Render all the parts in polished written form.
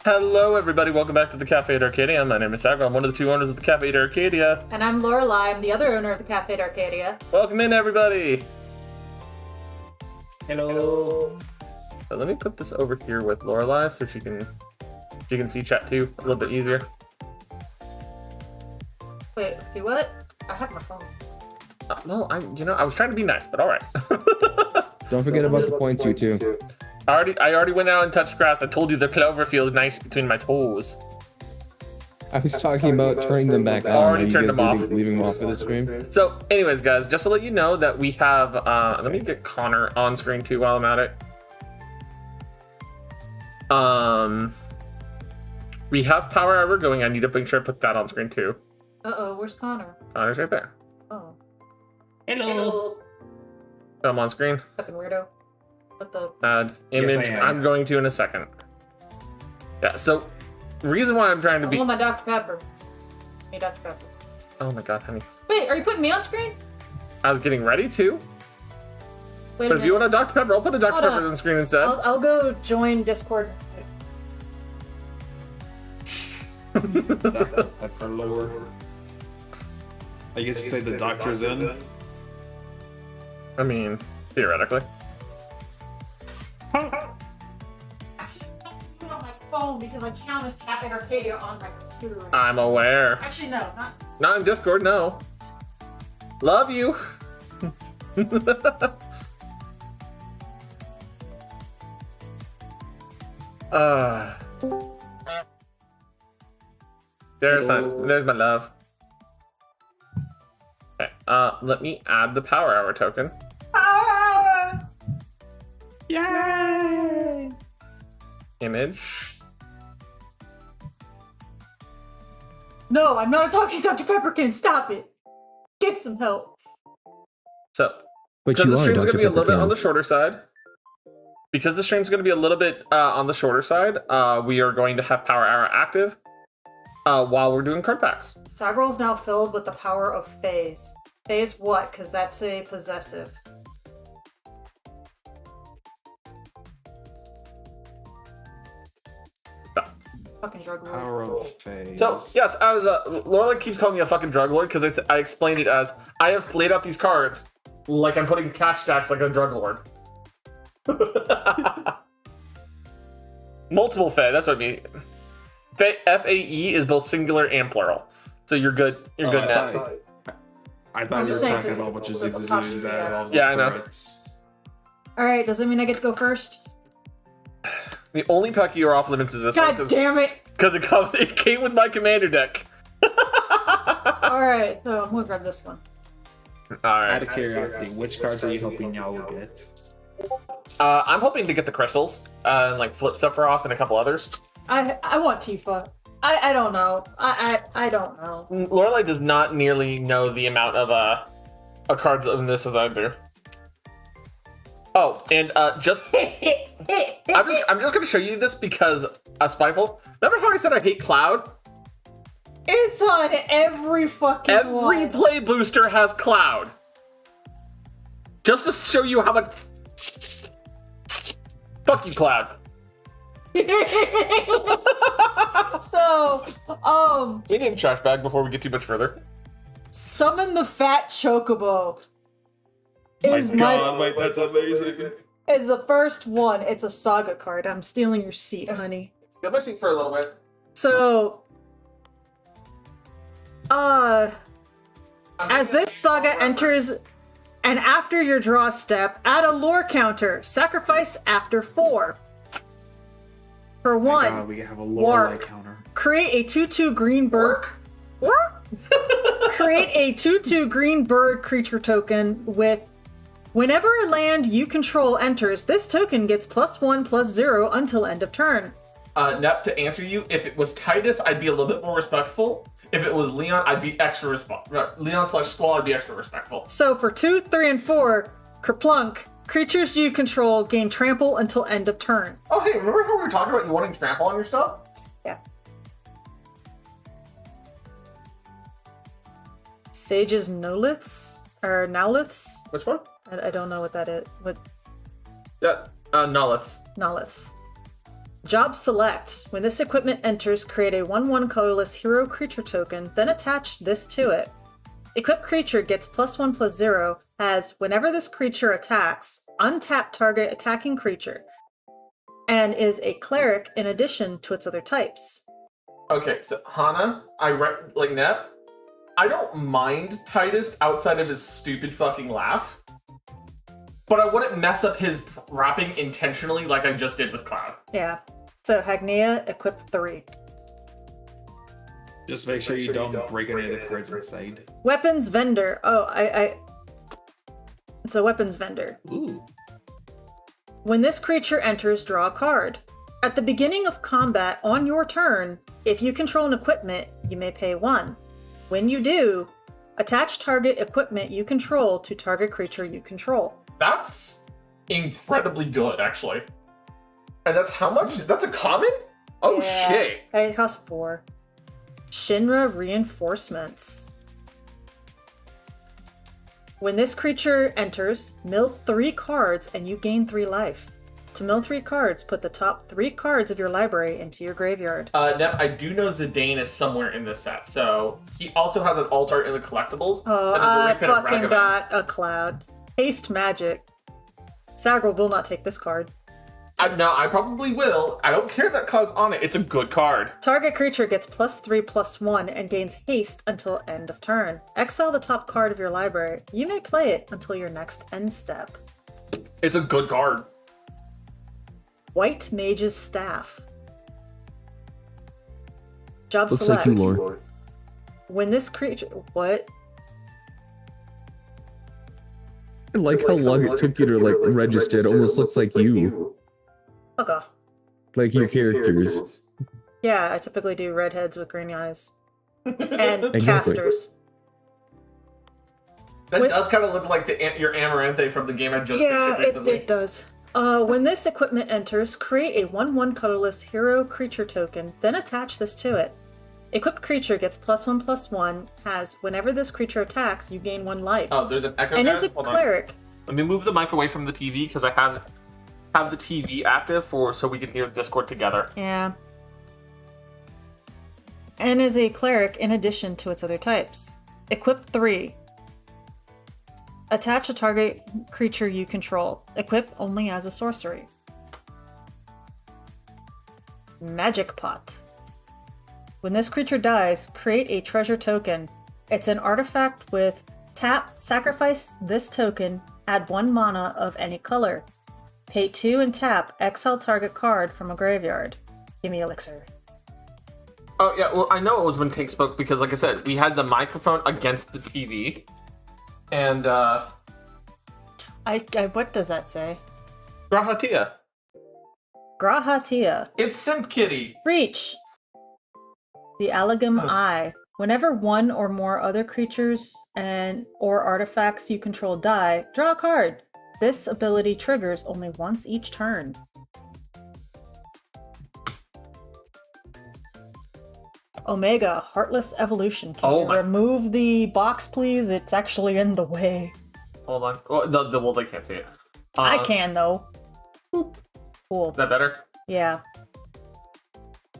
Hello, everybody. Welcome back to the Cafe Arcadia. My name is Sagar. I'm one of the two owners of the Cafe Arcadia. And I'm Lorelai. I'm the other owner of the Cafe Arcadia. Welcome in, everybody. Hello. So let me put this over here with Lorelai so she can see chat too a little bit easier. Wait, do what? I have my phone. Well, I was trying to be nice, but all right. Don't forget about the points, you two. I already went out and touched grass. I told you the clover feels nice between my toes. I was talking about turning them back on. Already turned them off. Leaving them off for the stream. So, anyways, guys, just to let you know that we have. Let me get Connor on screen too while I'm at it. We have Power Hour going. I need to make sure I put that on screen too. Uh-oh, where's Connor? Connor's right there. Oh. Hello. I'm on screen. Fucking weirdo. What the? Add image. Yes, I am. I'm going to in a second. Yeah. So, reason why I'm trying to I be. want my Dr. Pepper. Hey, Dr. Pepper. Oh my God, honey. Wait, are you putting me on screen? I was getting ready to. Wait But if you want a Dr. Pepper, I'll put a Dr. Hold Pepper on. on the screen instead. I'll go join Discord. Pepper lower. I guess you say the doctor's in. I mean, theoretically. Actually, I'm putting it on my phone because I count as Cafe Arcadia on my computer. Right now. I'm aware. Actually, no, not. Not in Discord, no. Love you. There's my love. Okay, let me add the Power Hour token. Yay! Image. No, I'm not a talking Dr. Pepperkin. Stop it. Get some help. So, But because you the are stream's going to Dr. be a little bit Pepperkin. on the shorter side. Because the stream's going to be a little bit on the shorter side, we are going to have Power Hour active while we're doing card packs. Sagral's now filled with the power of phase. Phase what? Because that's a possessive. Fucking drug lord. Power of phase. So, yes, as Lorelai keeps calling me a fucking drug lord because I explained it as I have laid out these cards like I'm putting cash stacks like a drug lord. Multiple Fae, that's what I mean. F-A-E is both singular and plural. So you're good. You're good now. I I'm thought we were just saying, talking 'cause about what it's just a exists yes. Yeah, I know. Alright, does that mean I get to go first? The only pack you're off limits is this one God damn it! because it came with my commander deck. Alright, so I'm gonna grab this one. All Out right. of curiosity, which cards are you hoping y'all will get? I'm hoping to get the crystals and like flip Sephiroth off and a couple others. I want Tifa. I don't know. I don't know. Lorelai does not nearly know the amount of cards in this as I do. Oh, and I'm just gonna show you this because spiteful. Remember how I said I hate Cloud? It's on every fucking Every one. play booster has Cloud. Just to show you how much. Fuck you, Cloud. So, We need a trash bag before we get too much further. summon the fat chocobo. Is wait, that's amazing. is the first one. It's a saga card. I'm stealing your seat, honey. Steal my seat for a little bit. So, as this saga enters, and after your draw step, add a lore counter. Sacrifice after 4. For 1, God, we have a Warp. Lorelai counter. create a 2/2 green bird. Create a 2/2 green bird creature token with whenever a land you control enters, this token gets +1/+0 until end of turn. Nep, to answer you, if it was Titus, I'd be a little bit more respectful. If it was Leon, I'd be extra respectful. Leon/Squall, I'd be extra respectful. So for 2, 3, and 4, Kerplunk, creatures you control gain trample until end of turn. Oh, hey, remember how we were talking about you wanting trample on your stuff? Yeah. Sage's Noliths? Or Nowliths? Which one? I don't know what that is. What? Yeah, Nulliths. Noliths. Job select. When this equipment enters, create a 1/1 colorless hero creature token, then attach this to it. Equipped creature gets +1/+0, has whenever this creature attacks, untap target attacking creature, and is a cleric in addition to its other types. Okay, so Hana, like Nep, I don't mind Titus outside of his stupid fucking laugh, but I wouldn't mess up his rapping intentionally like I just did with Cloud. Yeah. So Hagnea, equip 3. Just make sure you don't break any of the cards inside. Weapons vendor. Oh, it's a weapons vendor. Ooh. When this creature enters, draw a card. At the beginning of combat on your turn, if you control an equipment, you may pay 1. When you do, attach target equipment you control to target creature you control. That's incredibly good, actually. And that's how much? That's a common? Oh, Yeah. shit. It costs 4. Shinra reinforcements. When this creature enters, mill 3 cards and you gain 3 life. To mill 3 cards, put the top 3 cards of your library into your graveyard. Nep, I do know Zidane is somewhere in this set, so he also has an altar in the collectibles. Oh, that is a I refit of fucking Ragavan. got a cloud. Haste magic. Sagril will not take this card. No, I probably will. I don't care that Cloud's on it. It's a good card. Target creature gets +3/+1 and gains haste until end of turn. Exile the top card of your library. You may play it until your next end step. It's a good card. White Mage's Staff. Job Looks select. like you, Lore. When this creature... What? I like how long it took you to like register. It almost looks like you. Fuck off. Like your characters. Yeah, I typically do redheads with green eyes. And Exactly. casters. That With- does kind of look like your Amaranthe from the game I just Yeah, finished recently. it does. When this equipment enters, create a 1/1 colorless hero creature token, then attach this to it. Equipped creature gets +1/+1, has whenever this creature attacks, you gain 1 life. Oh, there's an echo. And guys. is a Hold on. cleric. Let me move the mic away from the TV because I have the TV active so we can hear Discord together. Yeah. And is a cleric in addition to its other types. Equip 3. Attach a target creature you control. Equip only as a sorcery. Magic Pot. When this creature dies, create a treasure token. It's an artifact with tap, sacrifice this token, add 1 mana of any color. Pay 2 and tap, exile target card from a graveyard. Give me elixir. Oh yeah, well I know it was when Tank spoke because like I said, we had the microphone against the TV. And What does that say? Grahatia. Grahatia. It's Simp Kitty. Reach. The Allegum Eye. Whenever 1 or more other creatures or artifacts you control die, draw a card. This ability triggers only once each turn. Omega, Heartless Evolution. Can Oh you my- remove the box, please? It's actually in the way. Hold on. Well, they can't see it. I can, though. Cool. Is that better? Yeah,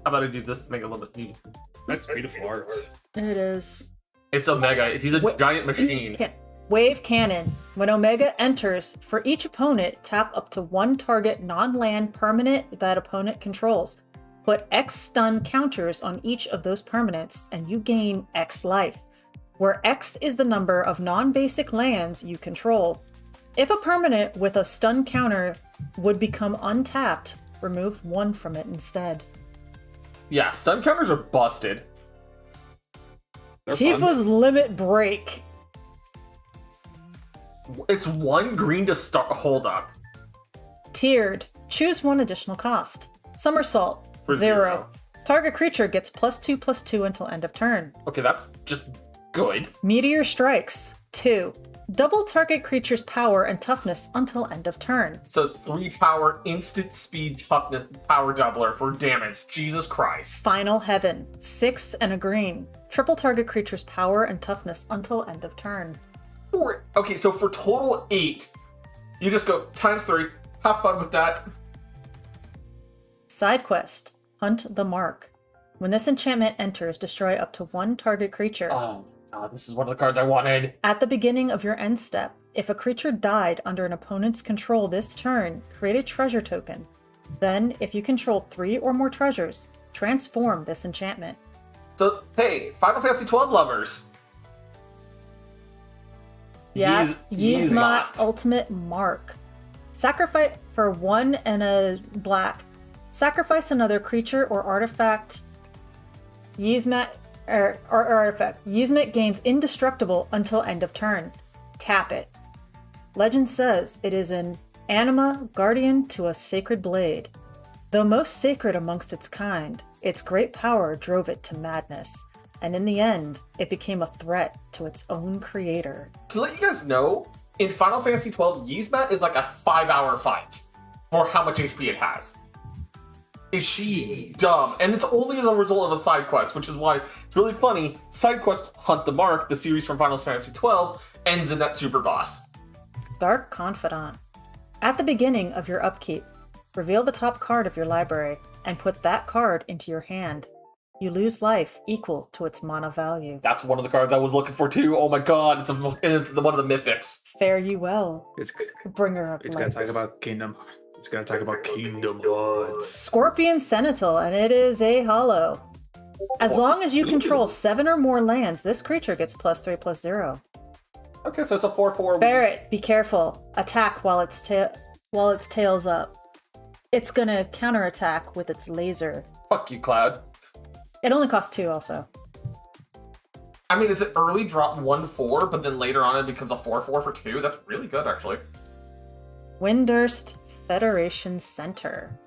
How about I do this to make it a little bit neat? That's beautiful art. it is. It's Omega. He's a What- giant machine. Wave Cannon. When Omega enters, for each opponent, tap up to 1 target non-land permanent that opponent controls. Put X stun counters on each of those permanents, and you gain X life, where X is the number of non-basic lands you control. If a permanent with a stun counter would become untapped, remove 1 from it instead. Yeah, stun counters are busted. They're fun. Tifa's Limit Break. It's 1 green to start. Hold up. Tiered. Choose 1 additional cost. Somersault. For 0. Target creature gets +2/+2 until end of turn. Okay, that's just good. Meteor Strikes. 2. Double target creature's power and toughness until end of turn. So 3 power, instant speed, toughness, power doubler for damage. Jesus Christ. Final Heaven. 6 and a green. Triple target creature's power and toughness until end of turn. Okay, so for total 8, you just go ×3. Have fun with that. Side quest, Hunt the Mark. When this enchantment enters, destroy up to one target creature. Oh god, this is one of the cards I wanted. At the beginning of your end step, if a creature died under an opponent's control this turn, create a treasure token. Then, if you control 3 or more treasures, transform this enchantment. So, hey, Final Fantasy XII lovers. Yeah, Yzmat. Yzmat Ultimate Mark. Sacrifice for 1 and a black. Sacrifice another creature or artifact. Yzmat or artifact. Yzmat gains indestructible until end of turn. Tap it. Legend says it is an anima guardian to a sacred blade. Though most sacred amongst its kind, its great power drove it to madness, and in the end, it became a threat to its own creator. To let you guys know, in Final Fantasy XII, Yzmat is like a 5-hour fight for how much HP it has. It's dumb, and it's only as a result of a side quest, which is why it's really funny. Side quest Hunt the Mark, the series from Final Fantasy XII, ends in that super boss. Dark Confidant. At the beginning of your upkeep, reveal the top card of your library and put that card into your hand. You lose life equal to its mana value. That's one of the cards I was looking for too. Oh my god, it's one of the mythics. Fare you well, It's bringer of it's lights. gonna talk about Kingdom. It's gonna talk about Kingdom Hearts. Scorpion Sentinel, and it is a hollow. As long as you control 7 or more lands, this creature gets +3/+0. Okay, so it's a 4/4. Barret, be careful. Attack while its tail's up. It's gonna counterattack with its laser. Fuck you, Cloud. It only costs 2 also. I mean, it's an early drop 1/4, but then later on it becomes a 4/4 for 2. That's really good, actually. Windurst Federation Center.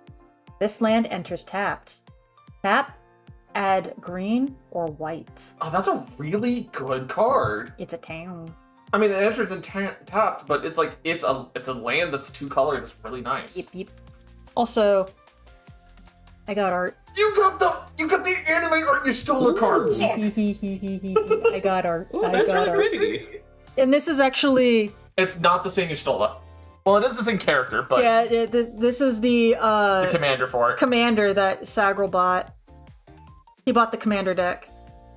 This land enters tapped. Tap, add green or white. Oh, that's a really good card. It's a town. I mean, it enters in tapped, but it's like it's a land that's 2 colors. It's really nice. Yep, yep. Also, I got art. You got the anime art. You stole the cards. I got art. Oh, I that's got really art. pretty. And this is actually, It's not the same Y'shtola. Well, it is the same character, but yeah, this is the the commander for it. commander that Sagrel bought. He bought the commander deck,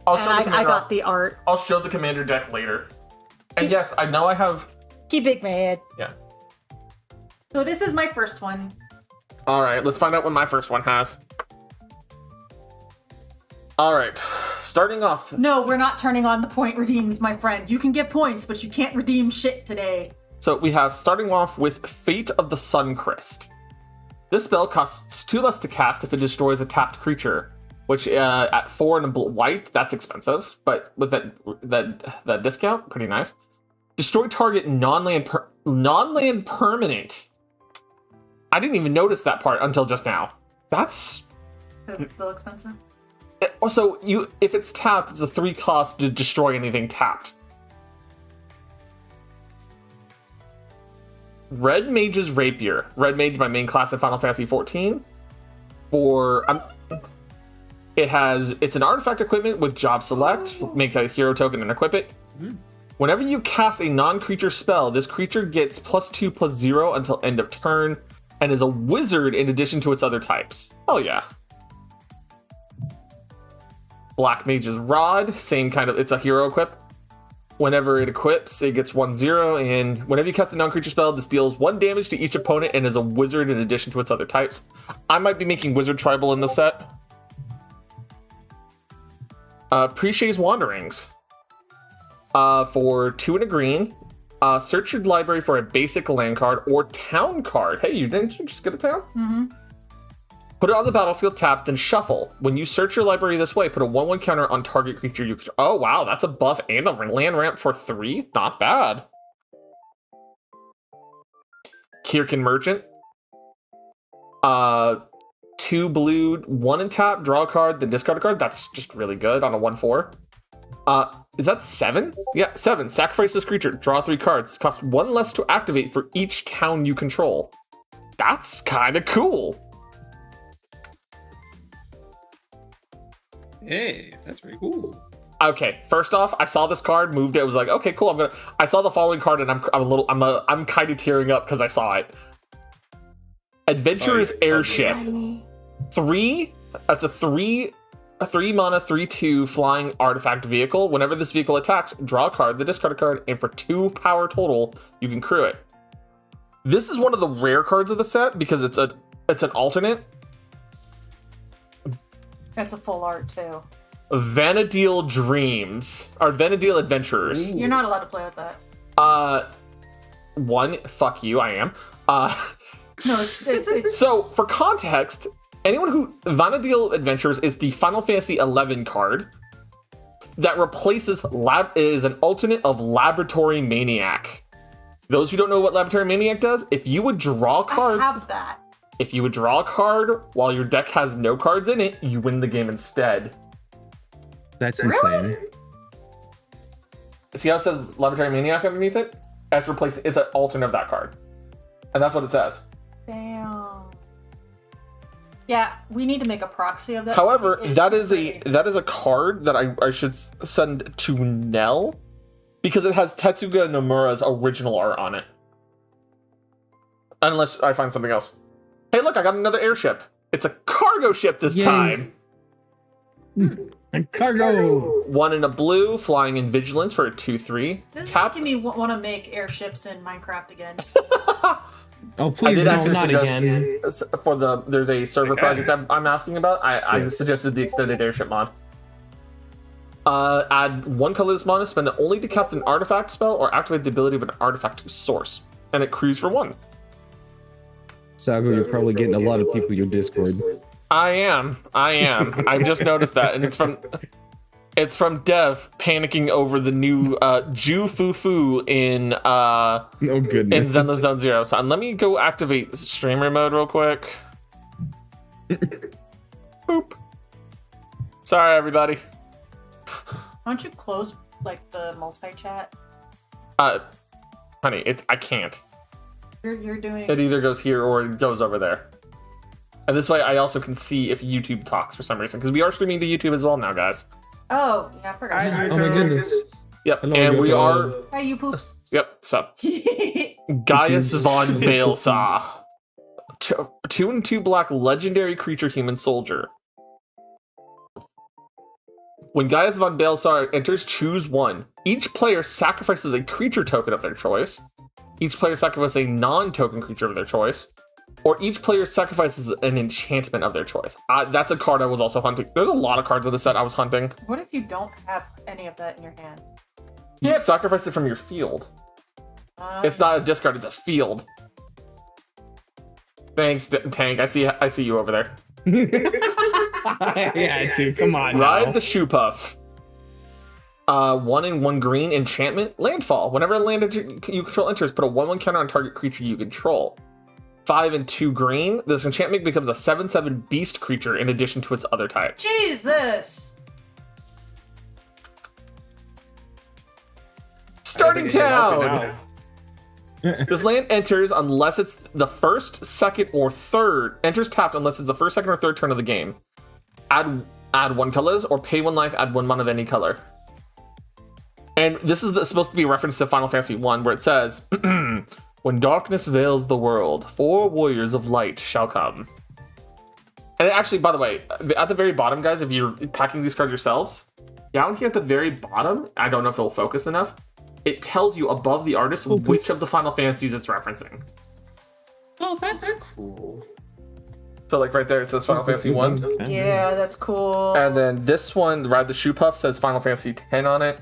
I'll and show the I commander. got the art. I'll show the commander deck later. And yes, I know I have. Keep it mad. Yeah. So this is my first one. All right, let's find out what my first one has. All right, starting off. No, we're not turning on the point redeems, my friend. You can get points, but you can't redeem shit today. So we have starting off with Fate of the Suncrist. This spell costs 2 less to cast if it destroys a tapped creature, which at 4 and white, that's expensive, but with that discount, pretty nice. Destroy target non-land permanent. I didn't even notice that part until just now. That's Is it still expensive? also if it's tapped, it's a 3 cost to destroy anything tapped. Red Mage's Rapier. Red Mage, my main class in Final Fantasy XIV. It's an artifact equipment with job select. Make that a hero token and equip it. Whenever you cast a non-creature spell, this creature gets +2/+0 until end of turn, and is a wizard in addition to its other types. Oh yeah. Black Mage's Rod, same kind of, it's a hero equip. Whenever it equips, it gets 1/0, and whenever you cast a non-creature spell, this deals 1 damage to each opponent and is a wizard in addition to its other types. I might be making Wizard Tribal in the set. Precié's Wanderings. For 2 and a green, search your library for a basic land card or town card. Hey, didn't you just get a town? Mm-hmm. Put it on the battlefield tapped, then shuffle. When you search your library this way, put a 1/1 counter on target creature you control. Oh wow, that's a buff and a land ramp for 3? Not bad. Kirkin Merchant. 2 blue, 1 in tap, draw a card, then discard a card. That's just really good on a 1/4. Is that 7? Yeah, 7. Sacrifice this creature, draw 3 cards. Cost 1 less to activate for each town you control. That's kind of cool. Hey, that's pretty cool. Okay, first off, I saw this card, moved it, was like, okay, cool. I saw the following card, and I'm kind of tearing up because I saw it. Adventurer's Airship. 3. That's a 3 mana 3/2 flying artifact vehicle. Whenever this vehicle attacks, draw a card, the discard a card, and for 2 power total, you can crew it. This is one of the rare cards of the set because it's an alternate. That's a full art too. Vanadil Dreams or Vanadil Adventurers. You're not allowed to play with that. One, fuck you, I am. No, it's So for context, anyone who Vanadil Adventures is the Final Fantasy XI card that replaces is an alternate of Laboratory Maniac. Those who don't know what Laboratory Maniac does, if you would draw cards, I have that. if you would draw a card while your deck has no cards in it, you win the game instead. That's insane. See how it says Laboratory Maniac underneath it? It's an alternate of that card. And that's what it says. Damn. Yeah, we need to make a proxy of that. However, It's that too is a card that I should send to Nell because it has Tetsuga Nomura's original art on it. Unless I find something else. Hey, look, I got another airship. It's a cargo ship this Yay. time. And cargo. 1 in a blue, flying in vigilance for a 2/3. This is Tap. making me want to make airships in Minecraft again. Oh, I please, did no, actually not suggest again. there's a server project I'm asking about. I Yes. suggested the extended airship mod. Add 1 colorless mana, spend it only to cast an artifact spell or activate the ability of an artifact to source, and it crews for 1. Sago, you're probably getting a lot of people your Discord. I am. I've just noticed that, and it's from Dev panicking over the new Ju Fu Fu in Oh goodness. in Zenless Zone Zero. So let me go activate streamer mode real quick. Boop. Sorry, everybody. Why don't you close like the multi-chat? Honey, I can't. You're doing. It either goes here or it goes over there. And this way, I also can see if YouTube talks for some reason because we are streaming to YouTube as well now, guys. Oh, yeah, I forgot. Oh my goodness. Yep, Hello, and we are. YouTube. Hi, you poops. Yep. So Gaius von Baelsaw. 2 and 2 black legendary creature human soldier. When Gaius von Baelsaw enters, choose 1. Each player sacrifices a creature token of their choice. Each player sacrifices a non-token creature of their choice. Or each player sacrifices an enchantment of their choice. That's a card I was also hunting. There's a lot of cards in the set I was hunting. What if you don't have any of that in your hand? You sacrifice it from your field. It's not a discard, it's a field. Thanks, Tank. I see you over there. Yeah, dude, come on. Ride now. the Shoe Puff. 1 and 1 green enchantment landfall. Whenever a land you control enters, put a 1/1 counter on target creature you control. 5 and 2 green. This enchantment becomes a 7/7 beast creature in addition to its other types. Jesus! Starting I think I can help you town. now. This land enters unless it's the first, second, or third. Enters tapped unless it's the first, second, or third turn of the game. Add 1 colors or pay 1 life. Add 1 mana of any color. And this is supposed to be a reference to Final Fantasy 1, where it says, "When darkness veils the world, 4 warriors of light shall come." And actually, by the way, at the very bottom, guys, if you're packing these cards yourselves, down here at the very bottom, I don't know if it'll focus enough. It tells you above the artist which of the Final Fantasies it's referencing. Oh, that's Cool. So, like right there, it says Final Fantasy 1. Okay. Yeah, that's cool. And then this one, Ride the Shoe Puff, says Final Fantasy 10 on it.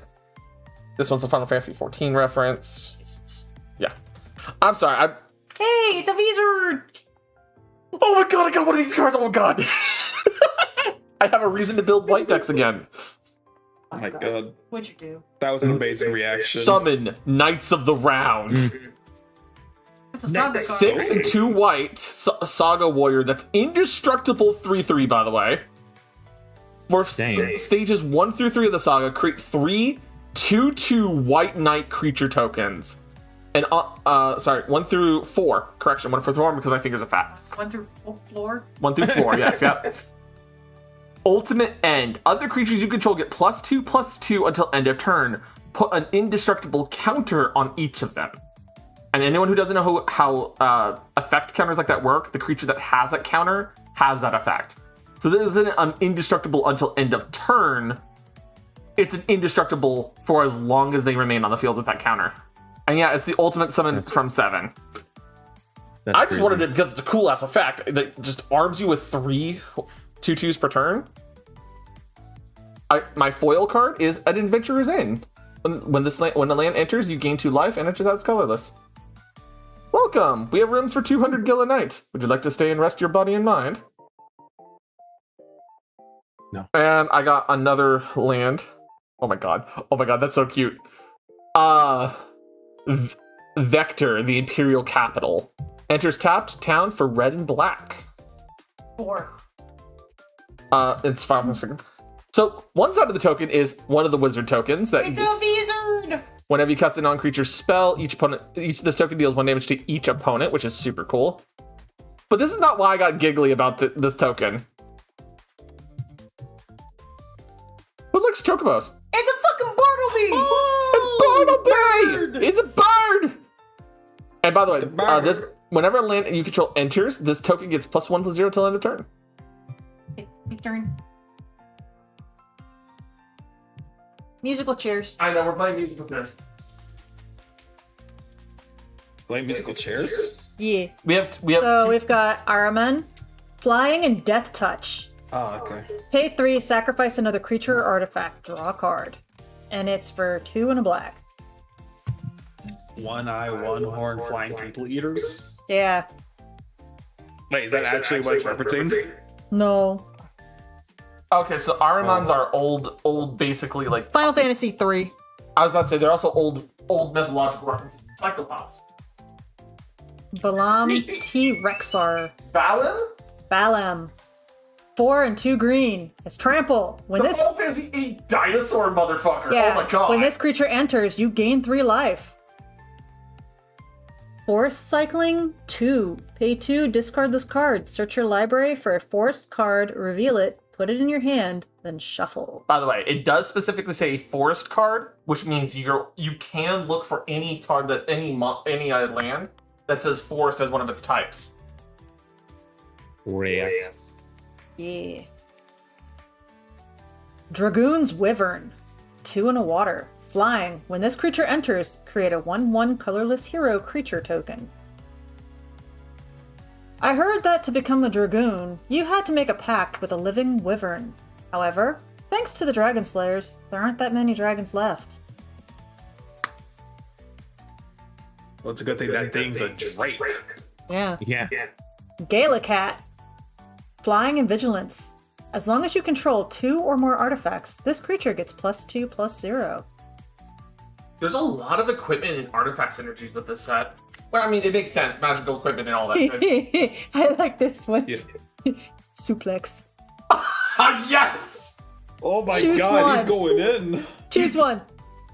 This one's a Final Fantasy 14 reference. Yeah. I'm sorry. Hey, it's a wizard! Oh my god, I got one of these cards. Oh my god. I have a reason to build white decks again. Oh my god. What'd you do? That was an amazing reaction. Summon Knights of the Round. It's a saga card. 6 and 2 white Saga Warrior that's indestructible 3/3, by the way. For Dang. stages 1 through 3 of the saga, create 3 2/2 white knight creature tokens. And 1 through 4. Correction, 1 through 4 because my fingers are fat. 1 through floor. 1 through 4, yes, yep. Ultimate End. Other creatures you control get +2/+2 until end of turn. Put an indestructible counter on each of them. And anyone who doesn't know how effect counters like that work, the creature that has that counter has that effect. So this isn't an indestructible until end of turn. It's an indestructible for as long as they remain on the field with that counter. And yeah, it's the ultimate summon from 7. I just wanted it because it's a cool ass effect that just arms you with 3 2/2s per turn. My foil card is an Adventurer's Inn. When the land enters, you gain 2 life and it just has colorless. Welcome! We have rooms for 200 gil a night. Would you like to stay and rest your body and mind? No. And I got another land. Oh my god, that's so cute. Vector, the Imperial Capital. Enters tapped town for red and black. 4. It's 5 seconds. So one side of the token is one of the wizard tokens that It's a wizard! whenever you cast a non-creature spell, this token deals 1 damage to each opponent, which is super cool. But this is not why I got giggly about this token. Who likes chocobos? It's a fucking Bartleby! It's Bartleby! It's a bird! And by the way, this whenever a land you control enters, this token gets +1/+0 till end of turn. Big turn. Musical chairs. I know, we're playing musical chairs. Playing musical chairs? Yeah. We have So two- we've got Araman, Flying, and Death Touch. Oh, okay. Pay 3, sacrifice another creature or artifact, draw a card. And it's for 2 and a black. One eye, one horn, flying people eaters? Yeah. Wait, is that actually what it's referencing? No. Okay, so Aramons are old, basically like Final Fantasy 3. I was about to say they're also old mythological references. Psychopaths. Balam T. Rexar. Balan? Balam. 4 and 2 green. It's trample. When The this Final Fantasy 8 dinosaur motherfucker. Yeah, Oh my god. when this creature enters, you gain 3 life. Forest Cycling 2. Pay 2, discard this card. Search your library for a forest card, reveal it, put it in your hand, then shuffle. By the way, it does specifically say forest card, which means you can look for any card that any land that says forest as one of its types. Rest. Yeah. Dragoon's Wyvern. 2 and a water. Flying. When this creature enters, create a 1/1 colorless hero creature token. I heard that to become a Dragoon, you had to make a pact with a living wyvern. However, thanks to the Dragon Slayers, there aren't that many dragons left. Well, it's a good thing that thing's a drake. Yeah. Yeah. Galacat. Flying and Vigilance. As long as you control 2 or more artifacts, this creature gets +2/+0. There's a lot of equipment and artifact synergies with this set. Well, I mean, it makes sense. Magical equipment and all that shit. I like this one. Yeah. Suplex. Yes! Oh my Choose god, one. he's going in. Choose one.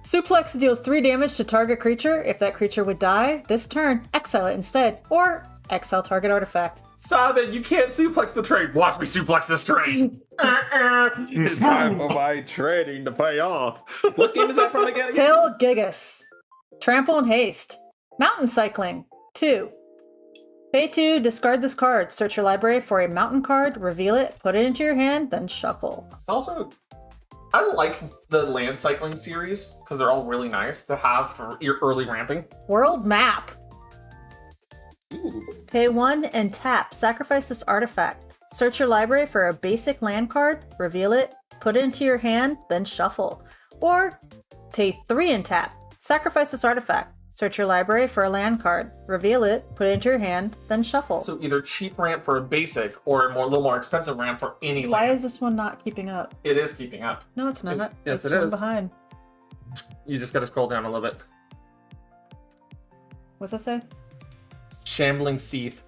Suplex deals 3 damage to target creature. If that creature would die this turn, exile it instead. Or exile target artifact. Sabin, you can't suplex the trade. Watch me suplex this trade. It's time for my trading to pay off. What game is that from again? Hill Gigas. Trample and Haste. Mountain Cycling. 2. Pay 2, discard this card. Search your library for a mountain card, reveal it, put it into your hand, then shuffle. It's also, I like the land cycling series because they're all really nice to have for your early ramping. World Map. Ooh. Pay 1 and tap. Sacrifice this artifact. Search your library for a basic land card, reveal it, put it into your hand, then shuffle. Or pay 3 and tap. Sacrifice this artifact. Search your library for a land card, reveal it, put it into your hand, then shuffle. So either cheap ramp for a basic or a little more expensive ramp for any Why land. is this one not keeping up? It is keeping up. No, it's not. Yes, it's it one is. behind. You just gotta scroll down a little bit. What's that say? Shambling Seath.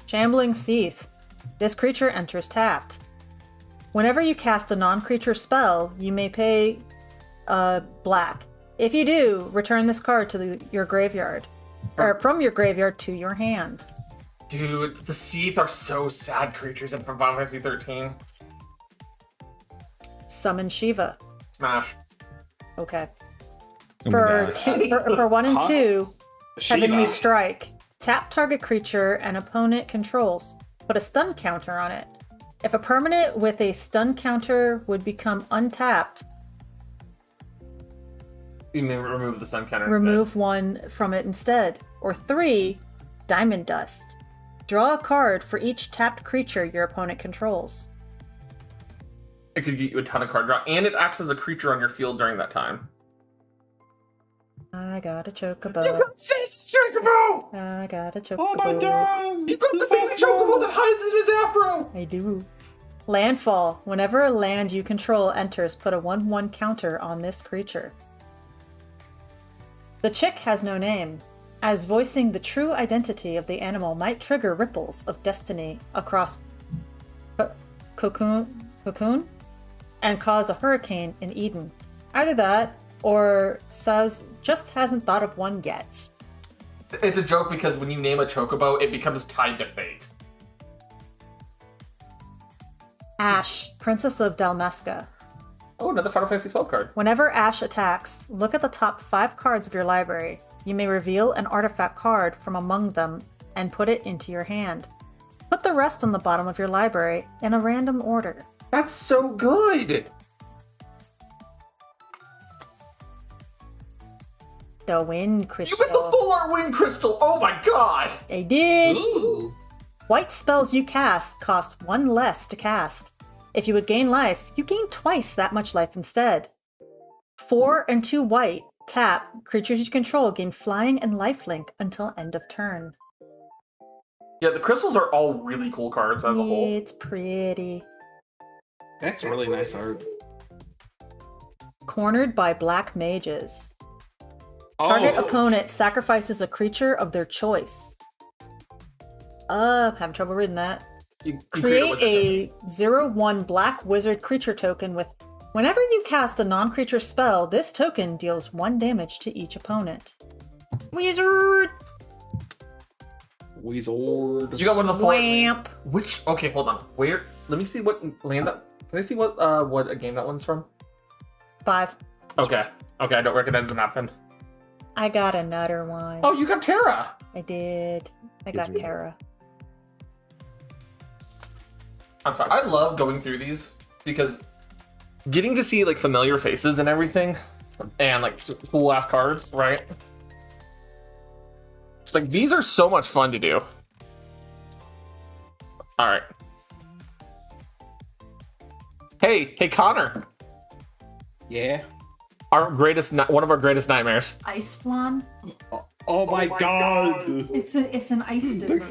Shambling Seath. This creature enters tapped. Whenever you cast a non-creature spell, you may pay black. If you do, return this card to your graveyard. Or from your graveyard to your hand. Dude, the Seath are so sad creatures in Final Fantasy 13. Summon Shiva. Smash. Okay. Oh my For God. for 1 and Huh? 2, Heavenly Shiva. Strike. Tap target creature and opponent controls. Put a stun counter on it. If a permanent with a stun counter would become untapped, You may remove the stun counter. remove one from it instead. Or 3, Diamond Dust. Draw a card for each tapped creature your opponent controls. It could get you a ton of card draw, and it acts as a creature on your field during that time. I got a chocobo. You got this chocobo! I got a chocobo. Oh my god! You got the baby chocobo that hides in his afro! I do. Landfall. Whenever a land you control enters, put a 1/1 counter on this creature. The chick has no name, as voicing the true identity of the animal might trigger ripples of destiny across Cocoon and cause a hurricane in Eden. Either that, or Saz just hasn't thought of one yet. It's a joke because when you name a chocobo, it becomes tied to fate. Ash, Princess of Dalmasca. Oh, another Final Fantasy 12 card. Whenever Ash attacks, look at the top 5 cards of your library. You may reveal an artifact card from among them and put it into your hand. Put the rest on the bottom of your library in a random order. That's so good! The Wind You Crystal. get the full art wind crystal! Oh my god! I did! Ooh. White spells you cast cost 1 less to cast. If you would gain life, you gain twice that much life instead. 4 and 2 white, tap, creatures you control gain flying and lifelink until end of turn. Yeah, the crystals are all really cool cards as a whole. It's pretty. That's really nice art. Cornered by black mages. Target opponent sacrifices a creature of their choice. Having trouble reading that. You Create a 0/1 black wizard creature token with whenever you cast a non-creature spell, this token deals 1 damage to each opponent. Wizard! Weezords. You got one of the four. Wamp! Which? Okay, hold on. Where? Let me see what land that. Can I see what a game that one's from? 5. Okay. Okay, I don't recognize the map then. I got another one. Oh, you got Terra. I did. I got Wizard. Terra. I'm sorry. I love going through these because getting to see like familiar faces and everything, and like cool ass cards, right? Like these are so much fun to do. All right. Hey, Connor. Yeah. One of our greatest nightmares. Ice Flan? Oh my god. It's an ice dipper.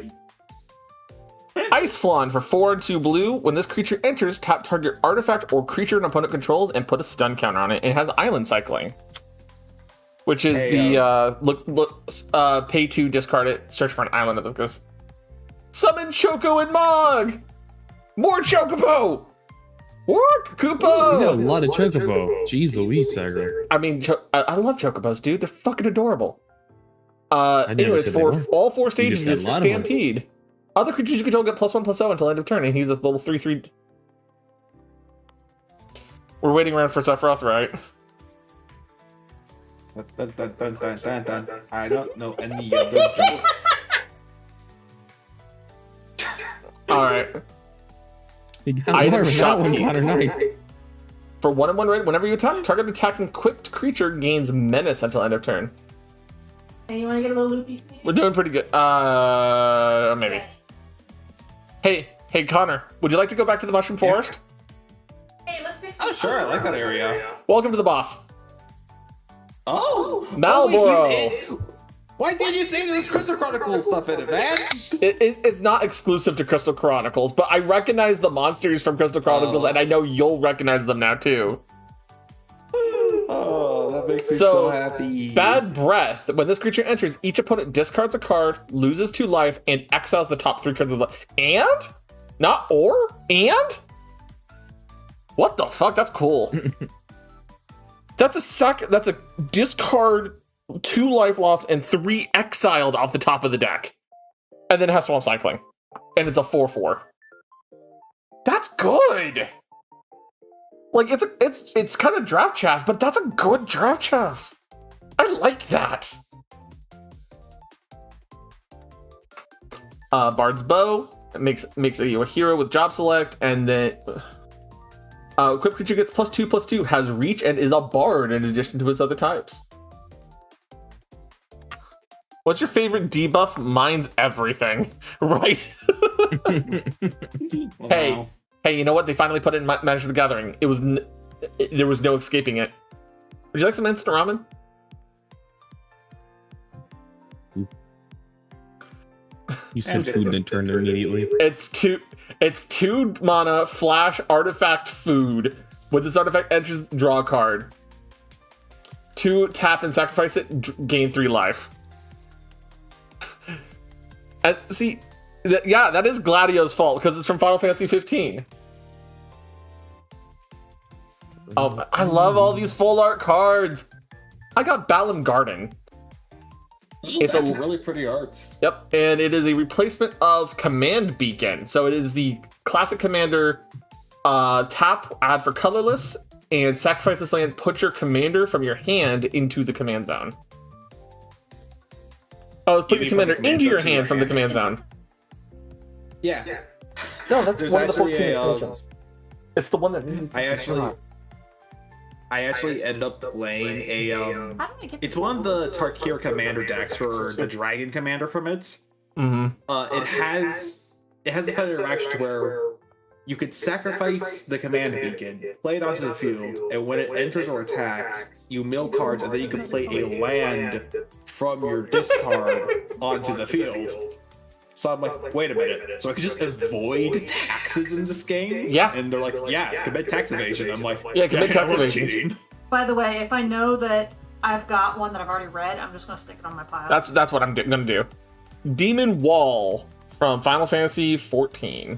Ice Flan for 4 and 2 blue. When this creature enters, tap target artifact or creature an opponent controls and put a stun counter on it. It has island cycling, which is pay to discard it, search for an island of this. Summon Choco and Mog. More Chocobo. Work, Koopa. We got a lot of chocobo. Jeez Louise, Sagar. I mean, I love Chocobos, dude. They're fucking adorable. never Anyways, said they for weren't. all 4 You stages, just got it's a lot of them. Stampede. Other creatures you control get +1/+0 until end of turn, and he's a level 3/3. We're waiting around for Sephiroth, right? Dun, dun, dun, dun, dun, dun. I don't know any other joke. Alright. You got Item more with that one, shopkeep. Connor. Nice. For 1 and 1 red, whenever you attack, target attacking equipped creature gains menace until end of turn. Hey, you want to get a little loopy? We're doing pretty good. Maybe. Hey, Connor, would you like to go back to the Mushroom Forest? Hey, let's pick some. Oh, sure, I like that area. Welcome to the boss. Oh! Malboro. wait, he's in. Why did you say there's Crystal Chronicles stuff in it, man? It's not exclusive to Crystal Chronicles, but I recognize the monsters from Crystal Chronicles, and I know you'll recognize them now too. Oh, that makes me so happy. Bad Breath. When this creature enters, each opponent discards a card, loses 2 life, and exiles the top 3 cards of the And? Not or? And? What the fuck? That's cool. That's a discard 2 life loss and 3 exiled off the top of the deck. And then it has Swamp Cycling. And it's a 4/4. That's good! Like, it's kind of draft chaff, but that's a good draft chaff. I like that. Bard's Bow. It makes you a hero with job select, and then equipped creature gets +2/+2, has reach, and is a bard in addition to its other types. What's your favorite debuff? Mine's everything, right? Wow. Hey, you know what? They finally put it in Magic the Gathering. There was no escaping it. Would you like some instant ramen? You said food and turned immediately. It's two mana flash artifact food. With this artifact enters, draw a card. 2 tap and sacrifice it, gain 3 life. And see, that is Gladio's fault because it's from Final Fantasy 15. Oh, I love all these full art cards. I got Balam Garden. It's a really pretty art. Yep, and it is a replacement of Command Beacon. So it is the classic commander tap, add for colorless, and sacrifice this land, put your commander from your hand into the command zone. Oh, put your commander into your hand from the command zone. Yeah. No, that's There's one of the 14 actually a, expansions. It's the one that I actually end up playing a it's one of the Tarkir commander decks for the dragon commander from it. Mm-hmm. It has a kind of interaction to where you could sacrifice the command beacon, play it onto the field, and when it enters or attacks, you mill cards, and then you can play a land from your discard onto the field. So I'm like, wait a minute. So I could just avoid taxes in this game? Yeah. And they're like, yeah, commit tax evasion. I'm like, Yeah, commit tax I love evasion. cheating. By the way, if I know that I've got one that I've already read, I'm just gonna stick it on my pile. That's what I'm gonna do. Demon Wall from Final Fantasy 14.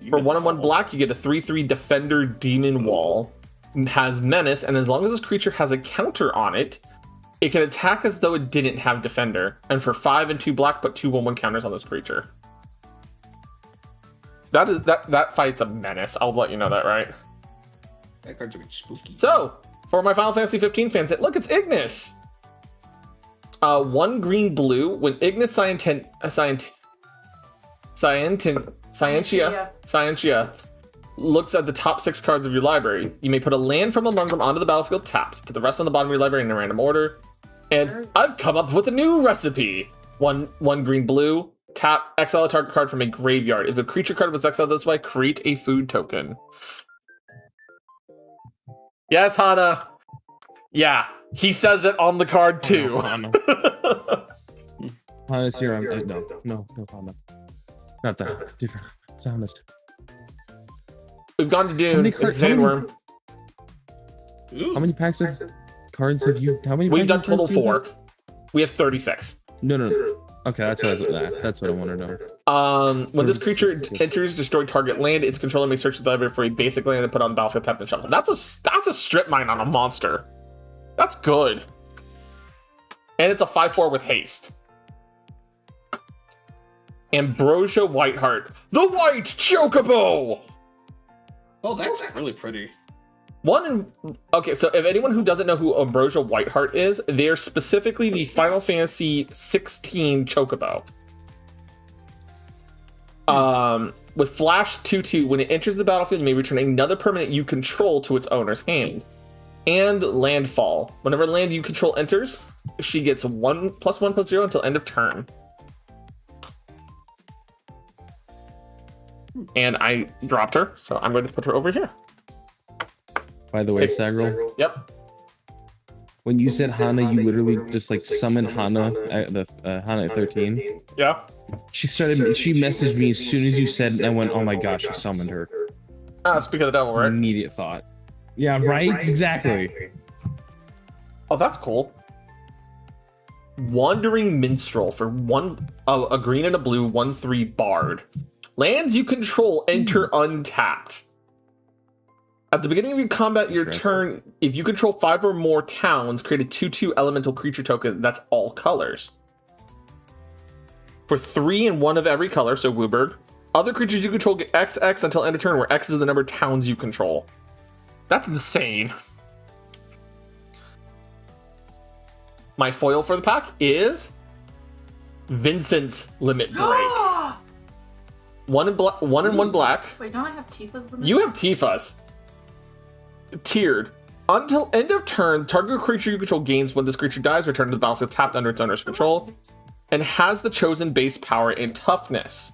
For 1/1 black, you get a 3/3 Defender Demon Wall. It has Menace, and as long as this creature has a counter on it, it can attack as though it didn't have Defender. And for 5 and 2 black, put 2/1/1 counters on this creature. That fight's a menace. I'll let you know that, right? That card's a bit spooky. So, for my Final Fantasy 15 fans, look, it's Ignis. 1 green blue. When Ignis Scientia looks at the top 6 cards of your library, you may put a land from among them onto the battlefield tapped. Put the rest on the bottom of your library in a random order. And I've come up with a new recipe. One green blue. Tap, exile a target card from a graveyard. If a creature card was exiled this way, create a food token. Yes, Hana. Yeah, he says it on the card too. Honest, you're no, Hana. Not that. Different. It's honest. We've gone to Dune. It's Sandworm. How many packs of cards have you? How many? We've done packs of total cards do you 4. have? We have 36. No. Okay, that's what I wanted to know. When this creature enters destroy target land, its controller may search the library for a basic land and put on the battlefield, tap and shuffle. That's a strip mine on a monster. That's good. And it's a 5/4 with haste. Ambrosia Whiteheart. The White Chocobo! Oh, that's really pretty. Okay, so if anyone who doesn't know who Ambrosia Whiteheart is, they're specifically the Final Fantasy 16 Chocobo. With Flash 2/2, when it enters the battlefield, you may return another permanent you control to its owner's hand. And Landfall. Whenever a land you control enters, she gets 1/+1/0 until end of turn. And I dropped her, so I'm going to put her over here. By the way, Sagril, Yep. when you said Hana, you literally just like summoned Hana at the Hana at 13. Yeah. She messaged me as soon as you said it, and I went, oh my gosh, I summoned her. Speak of the devil, right? Immediate thought. Yeah, right? Exactly. Oh, that's cool. Wandering Minstrel for a green and a blue, 1/3 bard. Lands you control enter untapped. At the beginning of your combat, your turn, if you control 5 or more towns, create a 2/2 elemental creature token that's all colors. For 3 and 1 of every color, so Wooburg. Other creatures you control get XX until end of turn, where X is the number of towns you control. That's insane. My foil for the pack is Vincent's Limit Break. 1 and 1 black. Wait, don't I have Tifa's limit? You have Tifa's. Tiered. Until end of turn, target creature you control gains when this creature dies, return to the battlefield tapped under its owner's control, and has the chosen base power and toughness.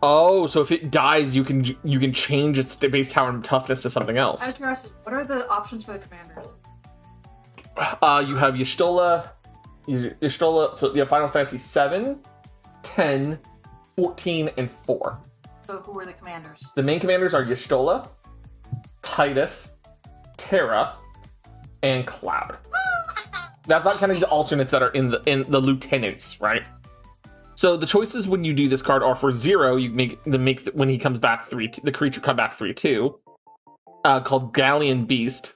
Oh, so if it dies, you can change its base power and toughness to something else. Out of curiosity, what are the options for the commander? You have Y'shtola, so you have Final Fantasy 7, 10, 14, and 4. So who are the commanders? The main commanders are Y'shtola, Titus, Terra, and Cloud. That's not counting the alternates that are in the lieutenants, right? So the choices when you do this card are for 0, you when he comes back 3, the creature come back 3/2, called Galleon Beast.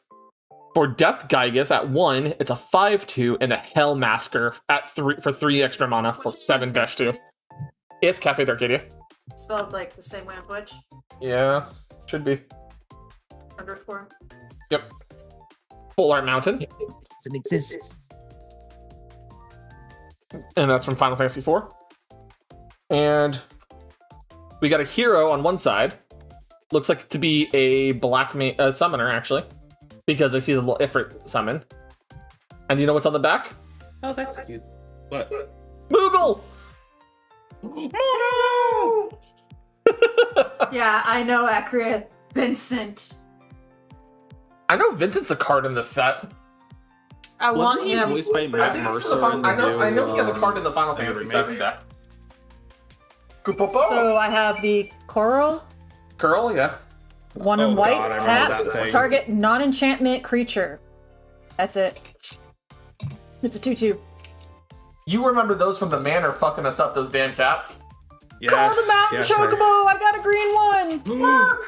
For Death Gygus at 1, it's a 5/2 and a Hell Masker at 3 for 3 extra mana for 7-2. It's Cafe d'Arcadia. Spelled like the same way on Twitch. Yeah, should be. _ Yep. Full Art Mountain. It doesn't exist. And that's from Final Fantasy IV. And we got a hero on one side. Looks like to be a black summoner, actually. Because I see the little Ifrit summon. And you know what's on the back? Oh, that's cute. What? Moogle! Yeah, I know, accurate. Vincent. I know Vincent's a card in this set. I want Wasn't he him. voiced by I Matt think it's Mercer? the I know he has a card in the Final the Fantasy remake. VII deck. Kupopo! So I have the Coral, Curl, yeah. 1 in Oh, white, God, I remember that tap, thing. target non-enchantment creature. That's it. It's a 2/2. You remember those from the manor fucking us up, those damn cats? Yes, Call the mountain yes, chocobo! I got a green one!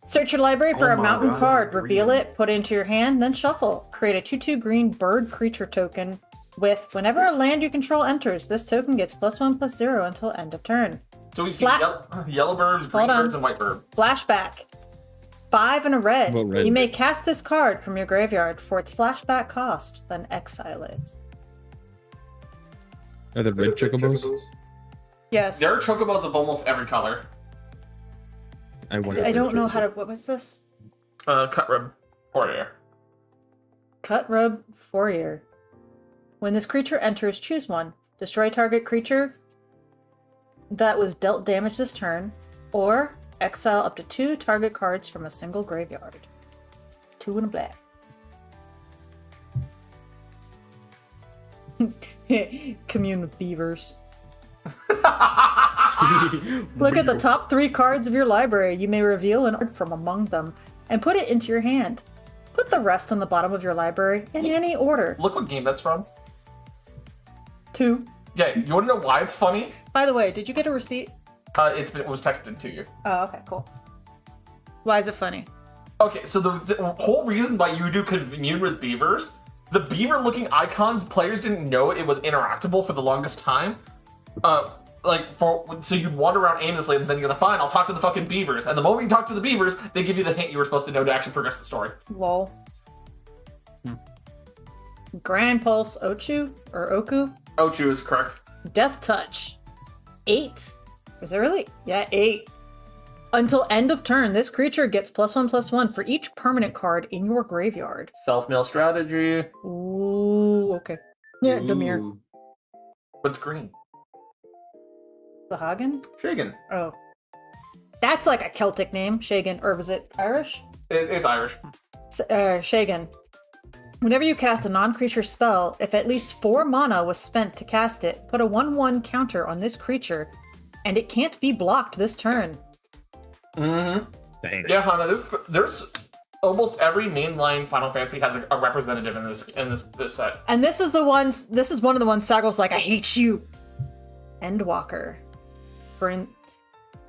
Search your library for Oh a my mountain God, card, green. reveal it, put it into your hand, then shuffle. Create a 2/2 green bird creature token with whenever a land you control enters, this token gets +1/+0 until end of turn. So we've seen yellow birds, green Hold on. birds, and white bird. Flashback. 5 and a red. What red? You may cast this card from your graveyard for its flashback cost, then exile it. Are the red chocobos? Yes. There are chocobos of almost every color. I wonder. I don't know how to. What was this? Cut rib. Warrior. Cut Rub Fourier. When this creature enters, choose one. Destroy target creature that was dealt damage this turn, or exile up to 2 target cards from a single graveyard. 2 and a black. Commune with beavers. Look at the top 3 cards of your library. You may reveal an card from among them and put it into your hand. Put the rest on the bottom of your library in any order. Look what game that's from. 2. Yeah, you want to know why it's funny? By the way, did you get a receipt? It was texted to you. Oh, okay, cool. Why is it funny? Okay, so the whole reason why you do commune with beavers, the beaver-looking icons, players didn't know it was interactable for the longest time. So you'd wander around aimlessly, and then you're like, fine, I'll talk to the fucking beavers. And the moment you talk to the beavers, they give you the hint you were supposed to know to actually progress the story. Lol. Grand Pulse Ochu? Or Oku? Ochu is correct. Death Touch. 8. Is it really? Yeah, 8. Until end of turn, this creature gets +1/+1 for each permanent card in your graveyard. Self-mill strategy. Ooh, okay. Yeah, Demir. Ooh. What's green? Sahagan? Shagan. Oh. That's like a Celtic name, Shagan. Or was it Irish? It's Irish. Shagan. Whenever you cast a non-creature spell, if at least 4 mana was spent to cast it, put a 1/1 counter on this creature, and it can't be blocked this turn. Mm-hmm. Dang. Yeah, Hana, there's almost every mainline Final Fantasy has a representative in this set. And this is one of the ones Sagal's like, I hate you. Endwalker.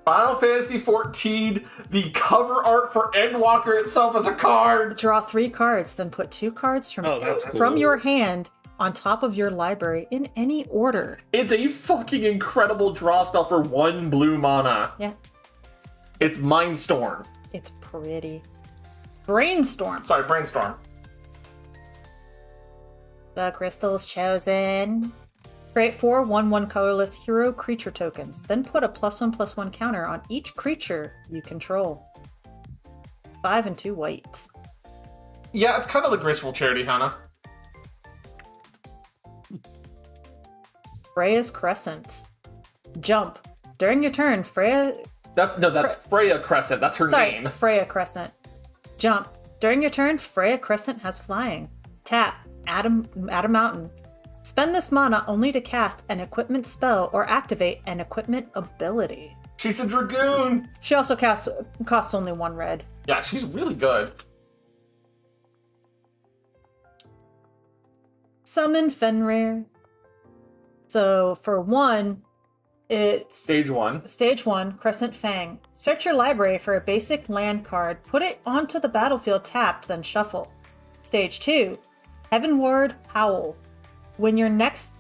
Final Fantasy XIV, the cover art for Endwalker itself as a card. Draw 3 cards, then put 2 cards from that's cool. from your hand on top of your library in any order. It's a fucking incredible draw spell for 1 blue mana. Yeah, It's Mindstorm. it's pretty. Brainstorm. Sorry, Brainstorm. The crystal's chosen. Create 4 1/1 colorless hero creature tokens. Then put a +1/+1 counter on each creature you control. 5 and 2 white. Yeah, it's kind of the graceful charity, Hannah. Freya's Crescent. Jump. During your turn, That's Freya Crescent. That's her name. Freya Crescent. Jump. During your turn, Freya Crescent has flying. Tap. Add a mountain. Spend this mana only to cast an equipment spell or activate an equipment ability. She's a dragoon. She also costs only 1 red. Yeah, she's really good. Summon Fenrir. So for 1, it's Stage 1. Stage 1, Crescent Fang. Search your library for a basic land card, put it onto the battlefield tapped, then shuffle. Stage 2, Heavenward Howl. When you next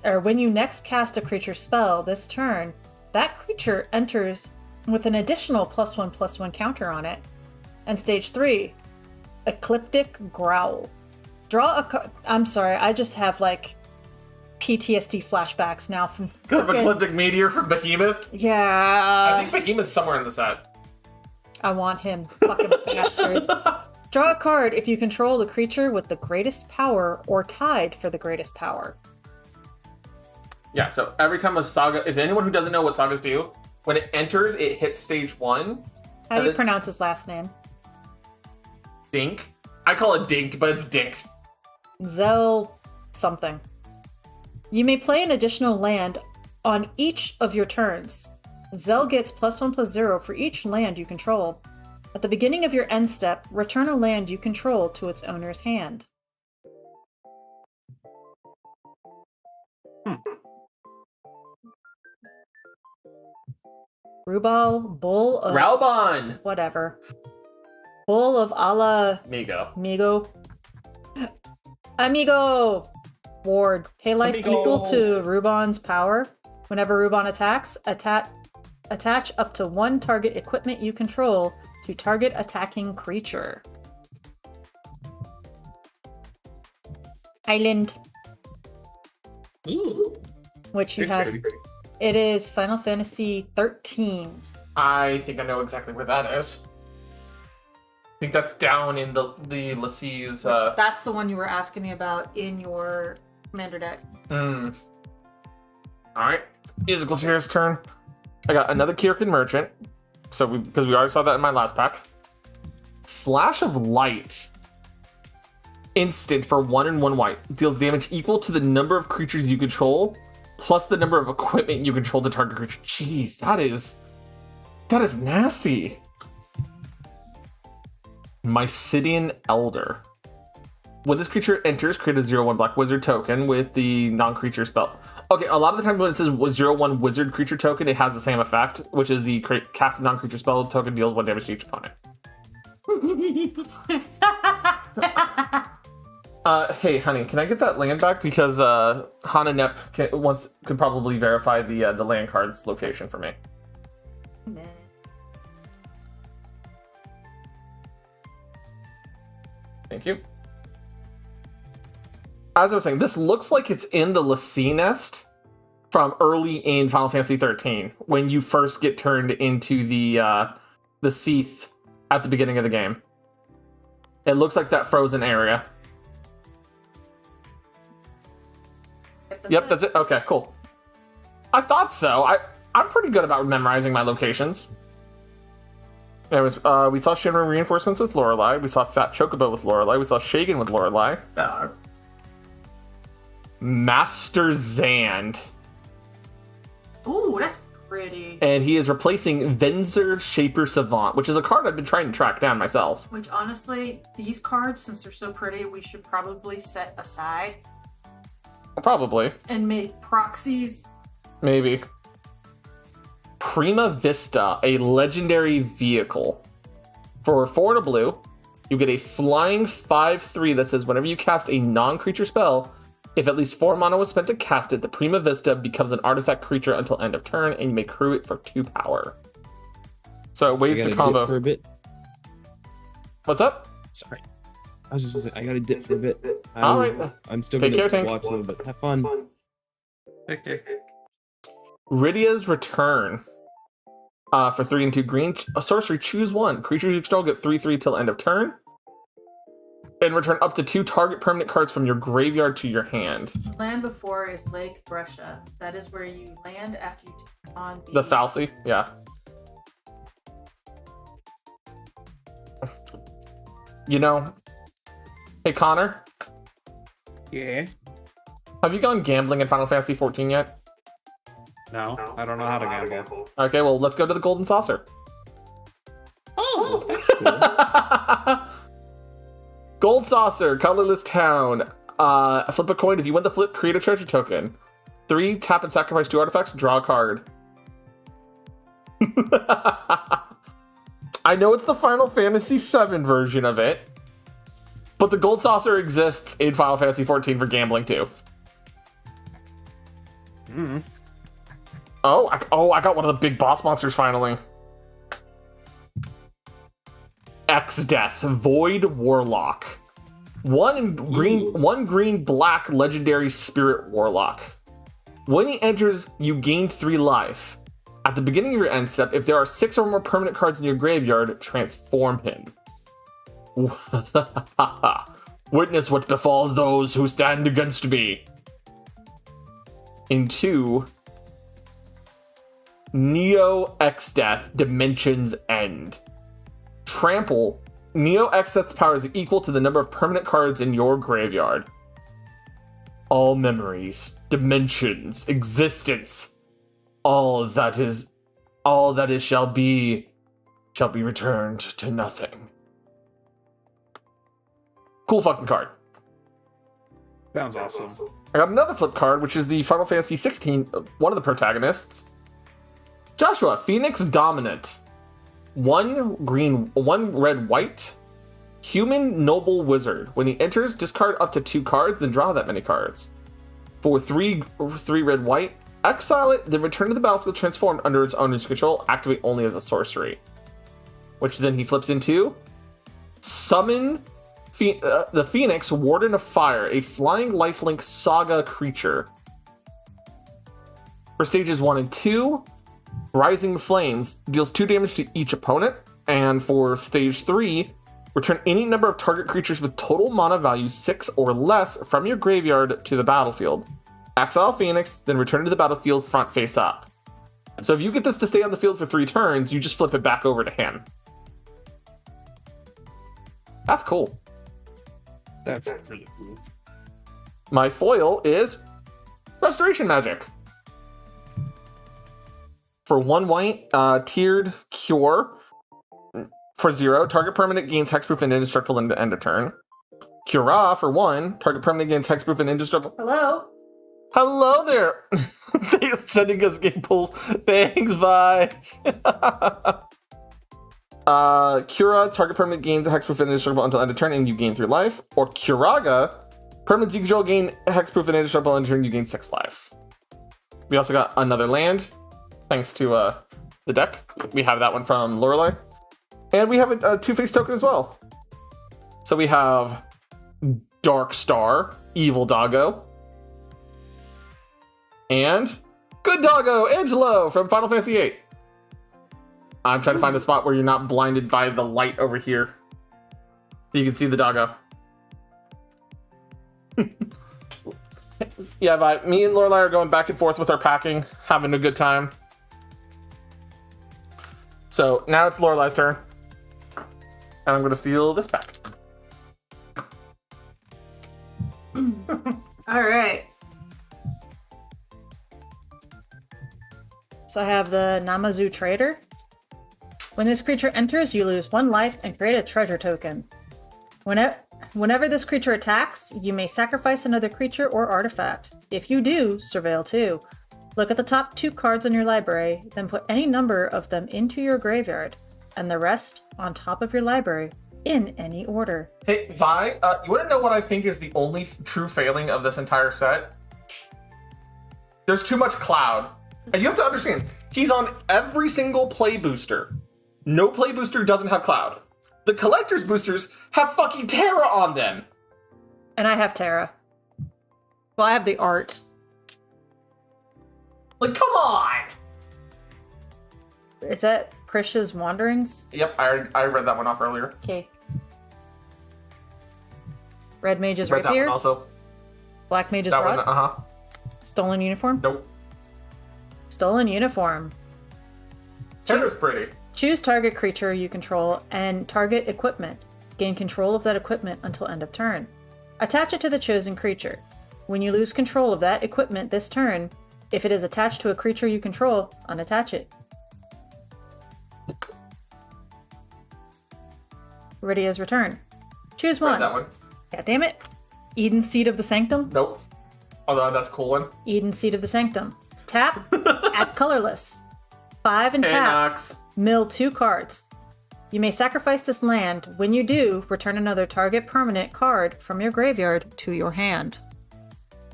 cast a creature spell this turn, that creature enters with an additional +1/+1 counter on it. And Stage 3, Ecliptic Growl. Draw a card. I'm sorry, I just have like PTSD flashbacks now from Ecliptic Meteor from Behemoth. Yeah. I think Behemoth's somewhere in the set. I want him, fucking bastard. Draw a card if you control the creature with the greatest power or tied for the greatest power. Yeah, so every time a saga, if anyone who doesn't know what sagas do, when it enters, it hits stage 1. How do you pronounce his last name? Dink. I call it Dinked, but it's Dinked. Zell something. You may play an additional land on each of your turns. Zell gets +1/+0 for each land you control. At the beginning of your end step, return a land you control to its owner's hand. Rubal, Bull of... Ralbon! Whatever. Bull of Allah... Migo. Amigo! Ward. Pay life Amigo. equal to Ruban's power. Whenever Ruban attacks, attach up to 1 target equipment you control to target attacking creature. Island. Ooh. Which you have... It is Final Fantasy 13. I think I know exactly where that is. I think that's down in the Lassie's, That's the one you were asking me about in your commander deck. Alright. Musical Chair's turn. I got another Kirkin Merchant. So because we already saw that in my last pack. Slash of Light. Instant for 1 and 1 white. Deals damage equal to the number of creatures you control, plus the number of equipment you control to target creature. Jeez, that is nasty. Mysidian Elder. When this creature enters, create a 0/1 black wizard token with the non-creature spell. Okay, a lot of the time when it says 0/1 wizard creature token, it has the same effect, which is the cast a non-creature spell token deals 1 damage to each opponent. Hey, honey, can I get that land back? Because Hana Nep could probably verify the land card's location for me. Thank you. As I was saying, this looks like it's in the Lassie nest from early in Final Fantasy 13, when you first get turned into the Seath at the beginning of the game. It looks like that frozen area. Yep, that's it. Okay, cool. I thought so. I'm pretty good about memorizing my locations. Anyways, we saw Shinra reinforcements with Lorelei. We saw Fat Chocobo with Lorelei. We saw Shagan with Lorelei. Master Zand. Ooh, that's pretty. And he is replacing Venzer Shaper Savant, which is a card I've been trying to track down myself. Which, honestly, these cards, since they're so pretty, we should probably set aside. Probably. And make proxies. Maybe. Prima Vista, a legendary vehicle. For 4 and a blue, you get a flying 5/3 that says whenever you cast a non-creature spell, if at least 4 mana was spent to cast it, the Prima Vista becomes an artifact creature until end of turn, and you may crew it for 2 power. So ways to combo. For a bit. What's up? Sorry. I was just I gotta dip for a bit. All right. I'm still Take gonna care, Tank. watch a little bit. Have fun. Okay. Rydia's Return. For 3 and 2 green, a sorcery, choose one. Creatures you control get 3/3 till end of turn. And return up to 2 target permanent cards from your graveyard to your hand. Land before is Lake Brescia. That is where you land after you take on The Falsey, yeah. You know, hey Connor, Yeah. have you gone gambling in Final Fantasy 14 yet? No, I don't know how to gamble. Okay, well, let's go to the Golden Saucer. Oh, that's cool. Gold Saucer, colorless town. Flip a coin. If you win the flip, create a treasure token. 3, tap and sacrifice 2 artifacts, draw a card. I know it's the Final Fantasy VII version of it, but the Gold Saucer exists in Final Fantasy 14 for gambling too. Mm. Oh, I got one of the big boss monsters finally. X-Death, Void Warlock. One green black legendary spirit warlock. When he enters, you gain 3 life. At the beginning of your end step, if there are 6 or more permanent cards in your graveyard, transform him. Witness what befalls those who stand against me. In 2, Neo X-Death, Dimension's End. Trample. Neo X-Death's power is equal to the number of permanent cards in your graveyard. All memories, dimensions, existence, all that is shall be returned to nothing. Cool fucking card. Sounds awesome. I got another flip card, which is the Final Fantasy 16, one of the protagonists. Joshua, Phoenix Dominant. 1 green, 1 red, white. Human Noble Wizard. When he enters, discard up to 2 cards, then draw that many cards. For 3 red, white, exile it, then return to the battlefield transformed under its owner's control, activate only as a sorcery. Which then he flips into Summon the Phoenix, Warden of Fire, a flying lifelink saga creature. For stages 1 and 2, Rising Flames deals 2 damage to each opponent, and for stage 3, return any number of target creatures with total mana value 6 or less from your graveyard to the battlefield. Exile Phoenix, then return to the battlefield front face up. So if you get this to stay on the field for 3 turns, you just flip it back over to him. That's cool. That's really cool. My foil is Restoration Magic. For 1 white, tiered Cure. For 0, target permanent gains hexproof and indestructible into end of turn. Cura for 1, target permanent gains hexproof and indestructible. Hello? Hello there! Sending us game pulls. Thanks, bye. Cura, target permanent gains hexproof and indestructible until end of turn and you gain 3 life. Or Curaga, permanents you control gain hexproof and indestructible until end of turn, you gain 6 life. We also got another land. Thanks to the deck. We have that one from Lorelei. And we have a two-face token as well. So we have Dark Star, Evil Doggo, and Good Doggo, Angelo from Final Fantasy VIII. I'm trying to find a spot where you're not blinded by the light over here. So you can see the doggo. Yeah, but me and Lorelei are going back and forth with our packing, having a good time. So now it's Lorelei's turn. And I'm going to steal this back. All right. So I have the Namazu Trader. When this creature enters, you lose 1 life and create a treasure token. Whenever this creature attacks, you may sacrifice another creature or artifact. If you do, surveil 2. Look at the top 2 cards in your library, then put any number of them into your graveyard, and the rest on top of your library, in any order. Hey, Vi, you want to know what I think is the only true failing of this entire set? There's too much Cloud. And you have to understand, he's on every single play booster. No play booster doesn't have Cloud. The collector's boosters have fucking Terra on them. And I have Terra. Well, I have the art. Like, come on! Is that Prisha's Wanderings? Yep, I read that one off earlier. Okay. Red Mage's Read that Rapier? one also. Black Mage's That Rod? one, uh-huh. Stolen Uniform? Nope. Stolen Uniform. Terra's pretty. Choose target creature you control and target equipment. Gain control of that equipment until end of turn. Attach it to the chosen creature. When you lose control of that equipment this turn, if it is attached to a creature you control, unattach it. Iridia's Return. Choose Read one. that one. God damn it. Eden Seed of the Sanctum. Nope. Although that's a cool one. Eden Seed of the Sanctum. Tap, add colorless. 5 and Hey, tap. Nox. Mill 2 cards. You may sacrifice this land. When you do, return another target permanent card from your graveyard to your hand.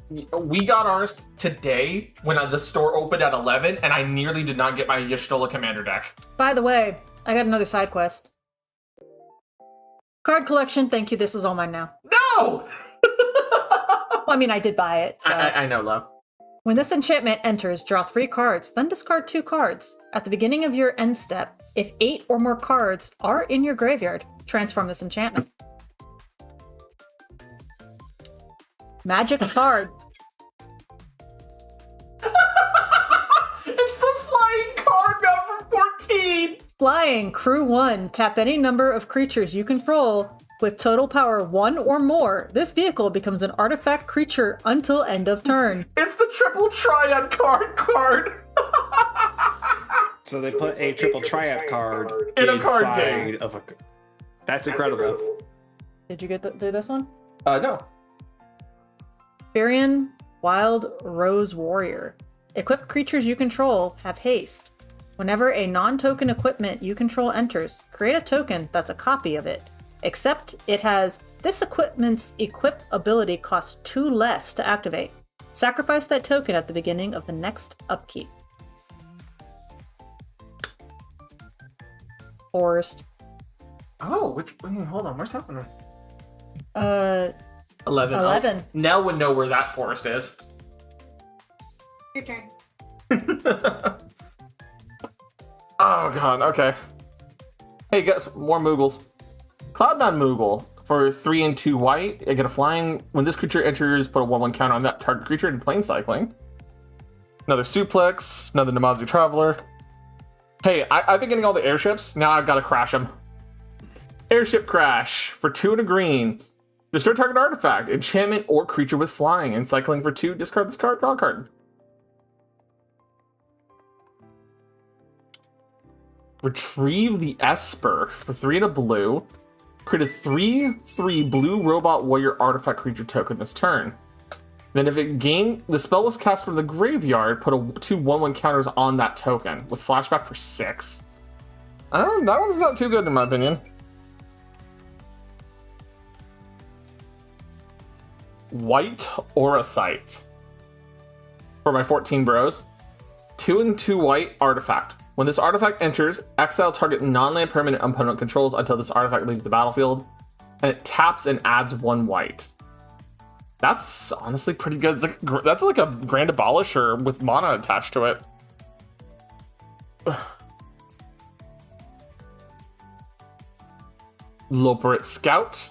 We got ours today when the store opened at 11, and I nearly did not get my Y'shtola Commander deck. By the way, I got another side quest. Card collection, thank you, this is all mine now. No! Well, I mean, I did buy it, so. I know, love. When this enchantment enters, draw 3 cards, then discard 2 cards. At the beginning of your end step, if 8 or more cards are in your graveyard, transform this enchantment. Magic card. It's the flying card now for 14! Flying, crew 1. Tap any number of creatures you control with total power 1 or more. This vehicle becomes an artifact creature until end of turn. It's the triple triad card! So they put a triple triad card In a card inside game. of a. That's incredible. Did you do this one? No. Firion, Wild Rose Warrior. Equipped creatures you control have haste. Whenever a non-token equipment you control enters, create a token that's a copy of it. Except it has this equipment's equip ability costs 2 less to activate. Sacrifice that token at the beginning of the next upkeep. Forest. Oh, hold on, where's that one? 11. 11. Oh, Nell would know where that forest is. Your turn. Oh god, okay. Hey guys, more Moogles. Cloud9 Moogle. For 3 and 2 white, I get a flying. When this creature enters, put a 1/1 counter on that target creature in plane cycling. Another Suplex, another Namazu Traveler. Hey, I've been getting all the airships, now I've got to crash them. Airship Crash. For 2 and a green. Destroy target artifact, enchantment, or creature with flying. And cycling for 2, discard this card, draw a card. Retrieve the Esper for 3 and a blue. Create a 3/3 blue robot warrior artifact creature token this turn. Then if it gained, the spell was cast from the graveyard, put 2 1/1 counters on that token with flashback for 6. That one's not too good in my opinion. White Aura Sight. For my 14 bros. 2 and 2 white artifact. When this artifact enters, exile target non-land permanent opponent controls until this artifact leaves the battlefield. And it taps and adds 1 white. That's honestly pretty good. That's like a Grand Abolisher with mana attached to it. Loporrit Scout.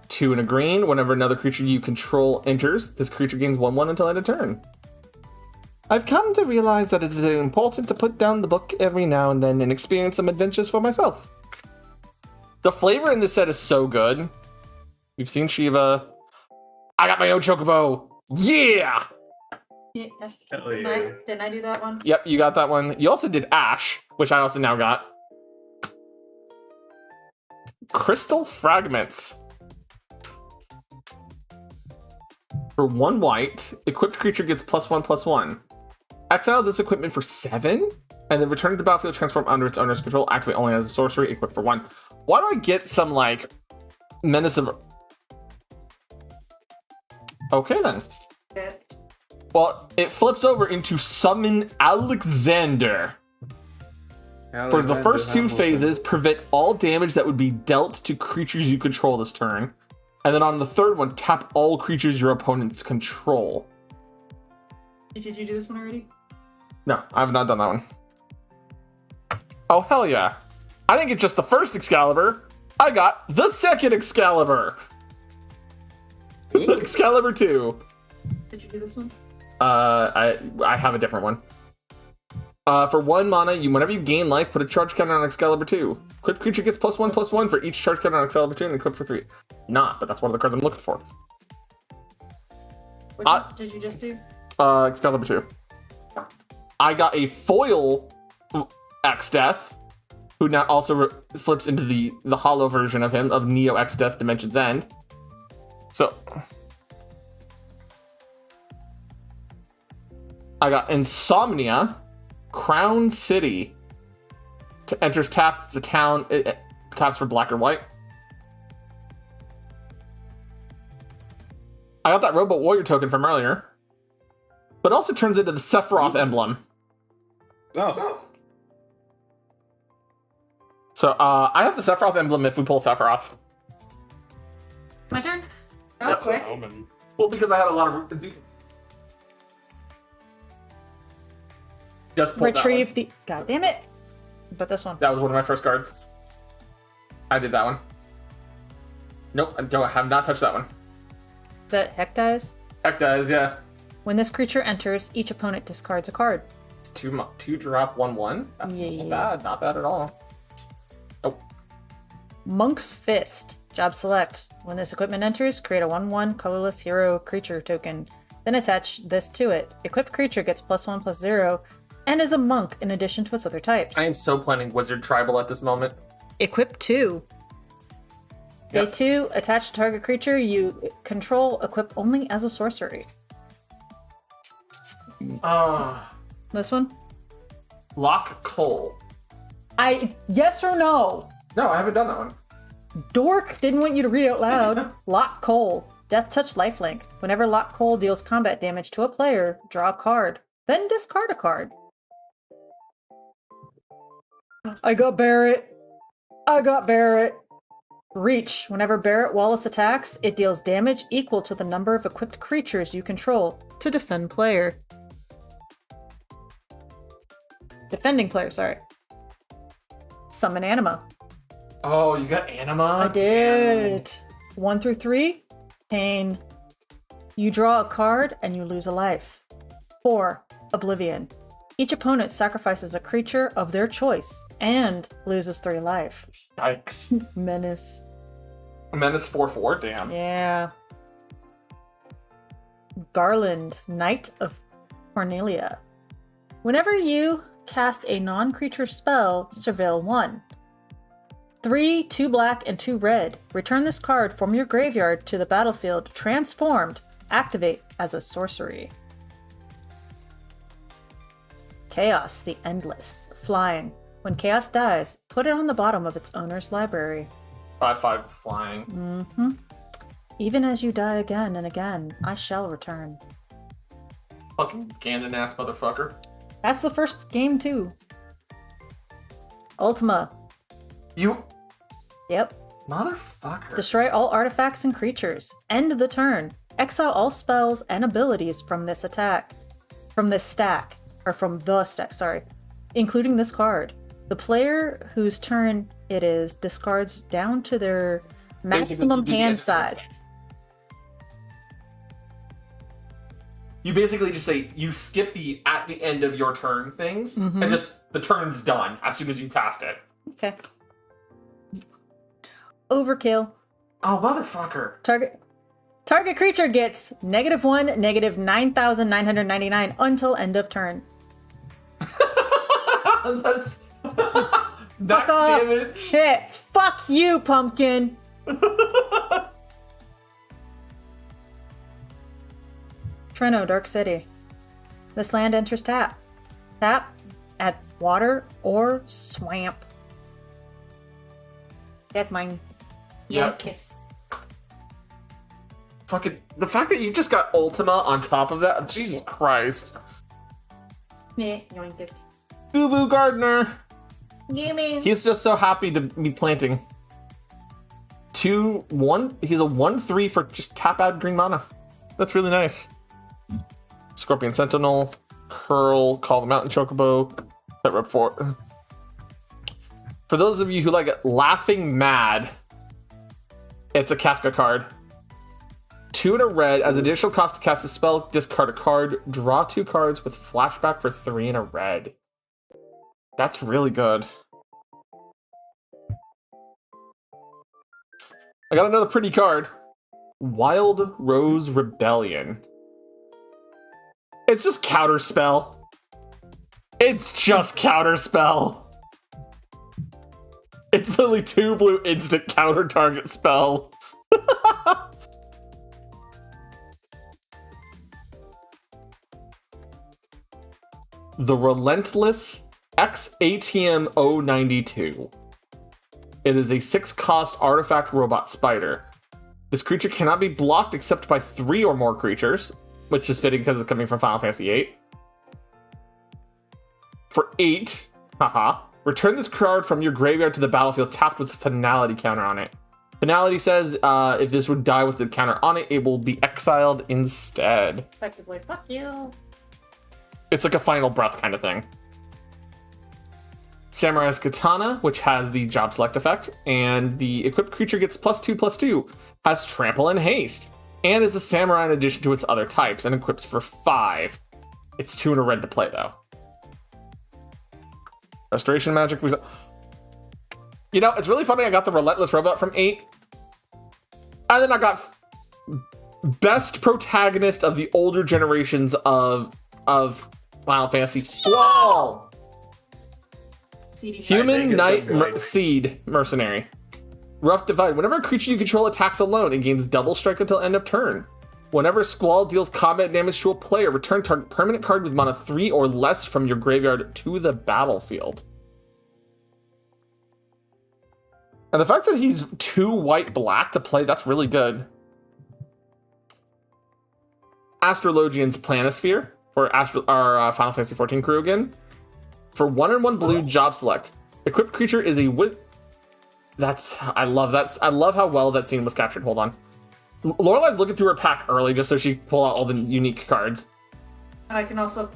2 and a green. Whenever another creature you control enters, this creature gains 1/1 until end of turn. I've come to realize that it is important to put down the book every now and then and experience some adventures for myself. The flavor in this set is so good. You've seen Shiva. I got my own Chocobo. Yeah! Yeah, that's, Hell yeah. didn't I do that one? Yep, you got that one. You also did Ash, which I also now got. Crystal Fragments. For 1 white, equipped creature gets +1/+1. Exile this equipment for 7, and then return it to battlefield, transform under its owner's control, activate only as a sorcery, equipped for 1. Why do I get some, like, Menace of... Okay, then. Yeah. Well, it flips over into Summon Alexander. For the first 2 phases, prevent all damage that would be dealt to creatures you control this turn. And then on the 3rd one, tap all creatures your opponents control. Did you do this one already? No, I have not done that one. Oh, hell yeah. I didn't get just the first Excalibur. I got the second Excalibur. Excalibur 2. Did you do this one? I have a different one. For 1 mana, whenever you gain life, put a charge counter on Excalibur 2. Equipped creature gets +1/+1 for each charge counter on Excalibur 2 and equipped for 3. Not, but that's one of the cards I'm looking for. Which one did you just do? Excalibur 2. I got a foil X-Death, who now also flips into the hollow version of him, of Neo X-Death Dimension's End. So... I got Insomnia, Crown City. Enters tap, it's a town, it taps for black or white. I got that Robot Warrior token from earlier. But also turns into the Sephiroth emblem. Oh. So, I have the Sephiroth emblem if we pull Sephiroth. My turn? Oh, That's quick. Well, because I had a lot of... Just pulled Retrieve the... God damn it. But this one. That was one of my first cards. I did that one. Nope, I have not touched that one. Is that Heck Dies? Heck Dies, yeah. When this creature enters, each opponent discards a card. It's 2 drop 1/1. Yeah. Not bad at all. Oh. Monk's Fist. Job select. When this equipment enters, create a 1/1 colorless hero creature token. Then attach this to it. Equipped creature gets +1/+0 and is a monk in addition to its other types. I am so playing Wizard Tribal at this moment. Equip 2. Yep. Day 2, attach to target creature you control, equip only as a sorcery. This one? Lock Cole. Yes or no? No, I haven't done that one. Dork didn't want you to read out loud. Lock Cole. Death Touch Lifelink. Whenever Lock Cole deals combat damage to a player, draw a card. Then discard a card. I got Barrett. Reach. Whenever Barrett Wallace attacks, it deals damage equal to the number of equipped creatures you control to defend player. Defending player, sorry. Summon Anima. Oh, you got Anima? I did. 1 through 3, Pain. You draw a card and you lose a life. 4, Oblivion. Each opponent sacrifices a creature of their choice and loses 3 life. Yikes. Menace. Menace 4/4, damn. Yeah. Garland, Knight of Cornelia. Whenever you cast a non-creature spell, surveil 1. 3, 2 black, and 2 red. Return this card from your graveyard to the battlefield, transformed. Activate as a sorcery. Chaos, the Endless. Flying. When Chaos dies, put it on the bottom of its owner's library. 5/5 flying. Mm-hmm. Even as you die again and again, I shall return. Fucking Ganon ass motherfucker. That's the first game, too. Ultima. You Yep. motherfucker. Destroy all artifacts and creatures. End the turn. Exile all spells and abilities from this attack. From this stack. Or from the stack, sorry. Including this card. The player whose turn it is discards down to their maximum hand size. You basically just say you skip the at the end of your turn things and just the turn's done as soon as you cast it. Okay. Overkill. Oh, motherfucker. Target creature gets -1, -9,999 until end of turn. That's Fuck off. damage. Shit. Fuck you, pumpkin. Treno, Dark City. This land enters tap. Tap, add water or swamp. Get mine. Yep. Kiss. Fucking the fact that you just got Ultima on top of that, Jesus Christ. Yeah, yoinkus. Boo Boo Gardener. Gimme. He's just so happy to be planting. 2/1. He's a 1/3 for just tap out green mana. That's really nice. Scorpion Sentinel. Curl, Call the Mountain Chocobo, that rep 4. For those of you who like it, Laughing Mad, it's a Kafka card. 2 and a red. As additional cost to cast a spell, discard a card, draw 2 cards with flashback for 3 and a red. That's really good. I got another pretty card. Wild Rose Rebellion. It's just Counterspell. It's just Counterspell. It's literally 2 blue instant counter target spell. The Relentless XATM 092. It is a 6-cost artifact robot spider. This creature cannot be blocked except by 3 or more creatures, which is fitting because it's coming from Final Fantasy VIII. For 8, haha, return this card from your graveyard to the battlefield tapped with a finality counter on it. Finality says if this would die with the counter on it, it will be exiled instead. Effectively, fuck you. It's like a final breath kind of thing. Samurai's Katana, which has the job select effect, and the equipped creature gets +2/+2, has trample and haste, and is a samurai in addition to its other types, and equips for 5. It's 2 and a red to play though. Restoration magic. You know, it's really funny. I got the Relentless Robot from 8, and then I got best protagonist of the older generations of Final Fantasy, Squall. Human Knight Seed Mercenary. Rough Divide. Whenever a creature you control attacks alone, it gains double strike until end of turn. Whenever Squall deals combat damage to a player, return target permanent card with mana 3 or less from your graveyard to the battlefield. And the fact that he's 2 white-black to play, that's really good. Astrologian's Planisphere for our Final Fantasy XIV crew again. For 1 and 1 blue, job select. Equipped creature is a I love that. I love how well that scene was captured. Hold on. Lorelai's looking through her pack early just so she can pull out all the unique cards. I can also...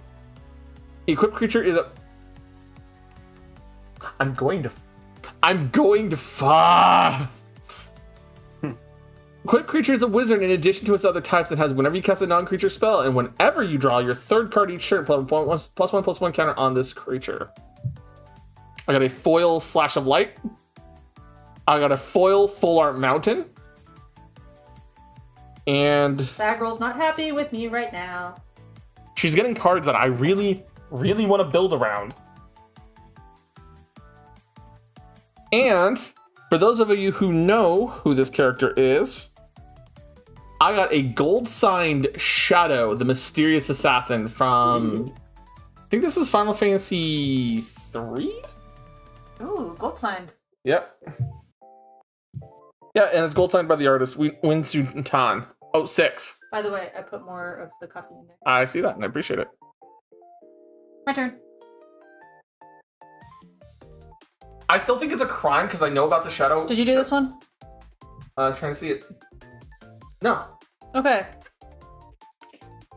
Equipped creature is a... I'm going to... Equipped creature is a wizard in addition to its other types and has whenever you cast a non-creature spell and whenever you draw your 3rd card each turn, +1/+1 counter on this creature. I got a foil Slash of Light. I got a foil Full Art Mountain. And That girl's not happy with me right now. she's getting cards that I really, really want to build around. And for those of you who know who this character is, I got a gold signed Shadow, the Mysterious Assassin from... I think this is Final Fantasy 3? Ooh, gold signed. Yep. Yeah, and it's gold signed by the artist Winsu Tan. Oh, 6. By the way, I put more of the coffee in there. I see that and I appreciate it. My turn. I still think it's a crime because I know about the Shadow. Did you do this one? Trying to see it. No. Okay.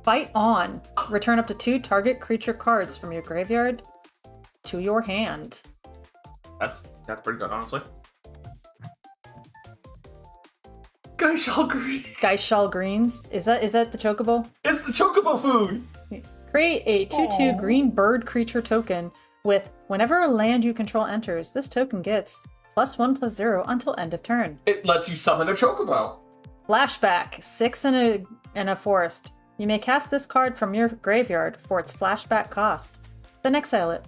Fight on. Return up to 2 target creature cards from your graveyard to your hand. That's pretty good, honestly. Geishal Green. Geishal Greens. Is that the chocobo? It's the chocobo food. Create a 2/2 green bird creature token with whenever a land you control enters, this token gets +1/+0 until end of turn. It lets you summon a chocobo. Flashback. 6 in a forest. You may cast this card from your graveyard for its flashback cost. Then exile it.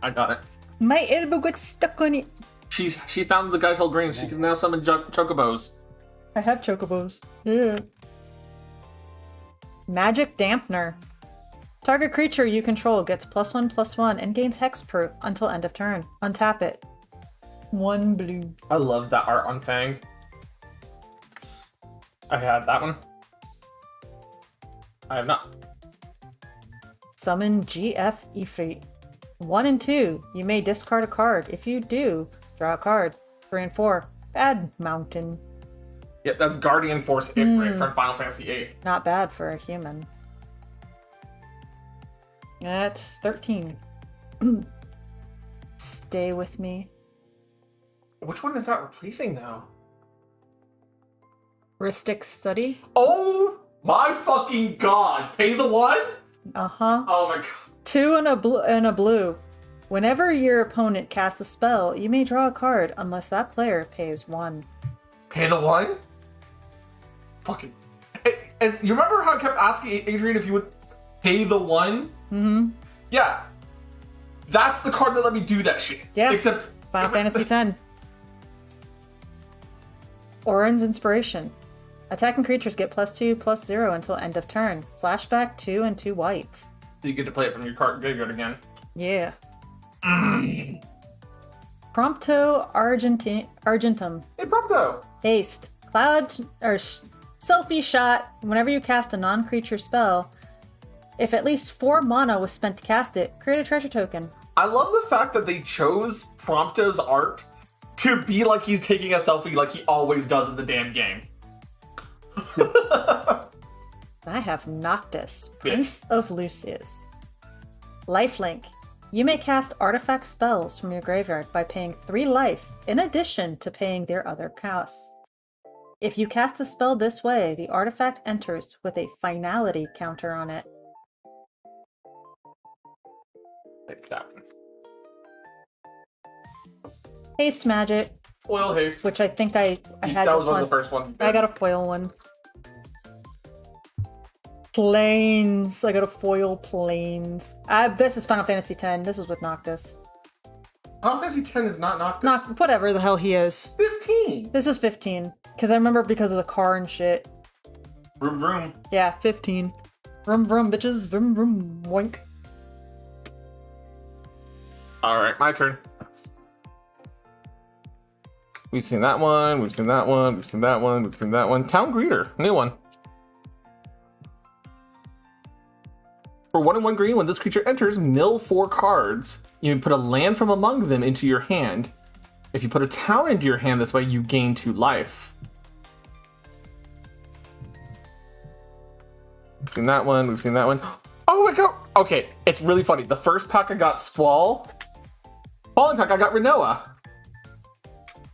I got it. My elbow got stuck on it. She found the Geishal Green. She can now summon chocobos. I have chocobos. Yeah. Magic Dampener. Target creature you control gets +1/+1 and gains hexproof until end of turn. Untap it. 1 blue. I love that art on Fang. I had that one. I have not. Summon GF Ifrit. 1 and 2. You may discard a card. If you do, draw a card. 3 and 4. Bad Mountain. Yeah, that's Guardian Force Ifrit from Final Fantasy VIII. Not bad for a human. That's 13. Stay with me. Which one is that replacing, though? Heuristic study? Oh my fucking god! Pay the one? Uh-huh. Oh my god. 2 and a blue. Whenever your opponent casts a spell, you may draw a card unless that player pays 1. Pay the one? Fucking. You remember how I kept asking Adrian if you would pay the 1? Mm-hmm. Yeah. That's the card that let me do that shit. Yeah. Except. Final Fantasy X. Orin's Inspiration. Attacking creatures get +2/+0 until end of turn. Flashback 2 and 2 white. You get to play it from your card graveyard again. Yeah. Prompto Argentum. Hey, Prompto! Haste. Cloud or selfie shot. Whenever you cast a non-creature spell, if at least 4 mana was spent to cast it, create a treasure token. I love the fact that they chose Prompto's art to be like he's taking a selfie like he always does in the damn game. I have Noctis, Prince of Lucius. Lifelink. You may cast artifact spells from your graveyard by paying 3 life, in addition to paying their other costs. If you cast a spell this way, the artifact enters with a finality counter on it. Take that one. Haste magic, Foil haste. which I think I had that this was one one. of the first ones. I got a foil one. Planes. I got a foil planes. This is Final Fantasy X. This is with Noctis. Final Fantasy X is not Noctis. Whatever the hell he is. 15. This is 15. Because I remember because of the car and shit. Vroom vroom. Yeah, 15. Vroom vroom, bitches. Vroom vroom. Boink. All right, my turn. We've seen that one. We've seen that one. We've seen that one. We've seen that one. Town Greeter, new one. For 1 and 1 green, when this creature enters, mill 4 cards. You put a land from among them into your hand. If you put a town into your hand this way, you gain 2 life. We've seen that one. We've seen that one. Oh my god. Okay, it's really funny. The first pack I got Squall. Following pack I got Renoa.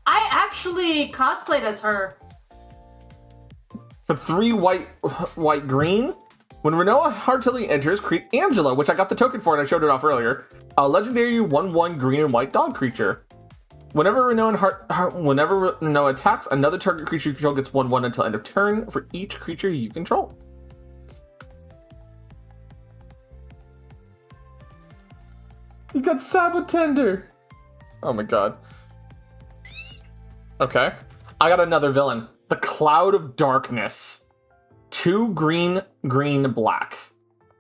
I actually cosplayed as her. For 3 white green, when Renoa Heartilly enters, create Angela, which I got the token for and I showed it off earlier. A legendary 1/1 green and white dog creature. Whenever Renoa attacks, another target creature you control gets 1/1 until end of turn for each creature you control. You got Sabotender. Oh my god. Okay. I got another villain. The Cloud of Darkness. 2 green, black.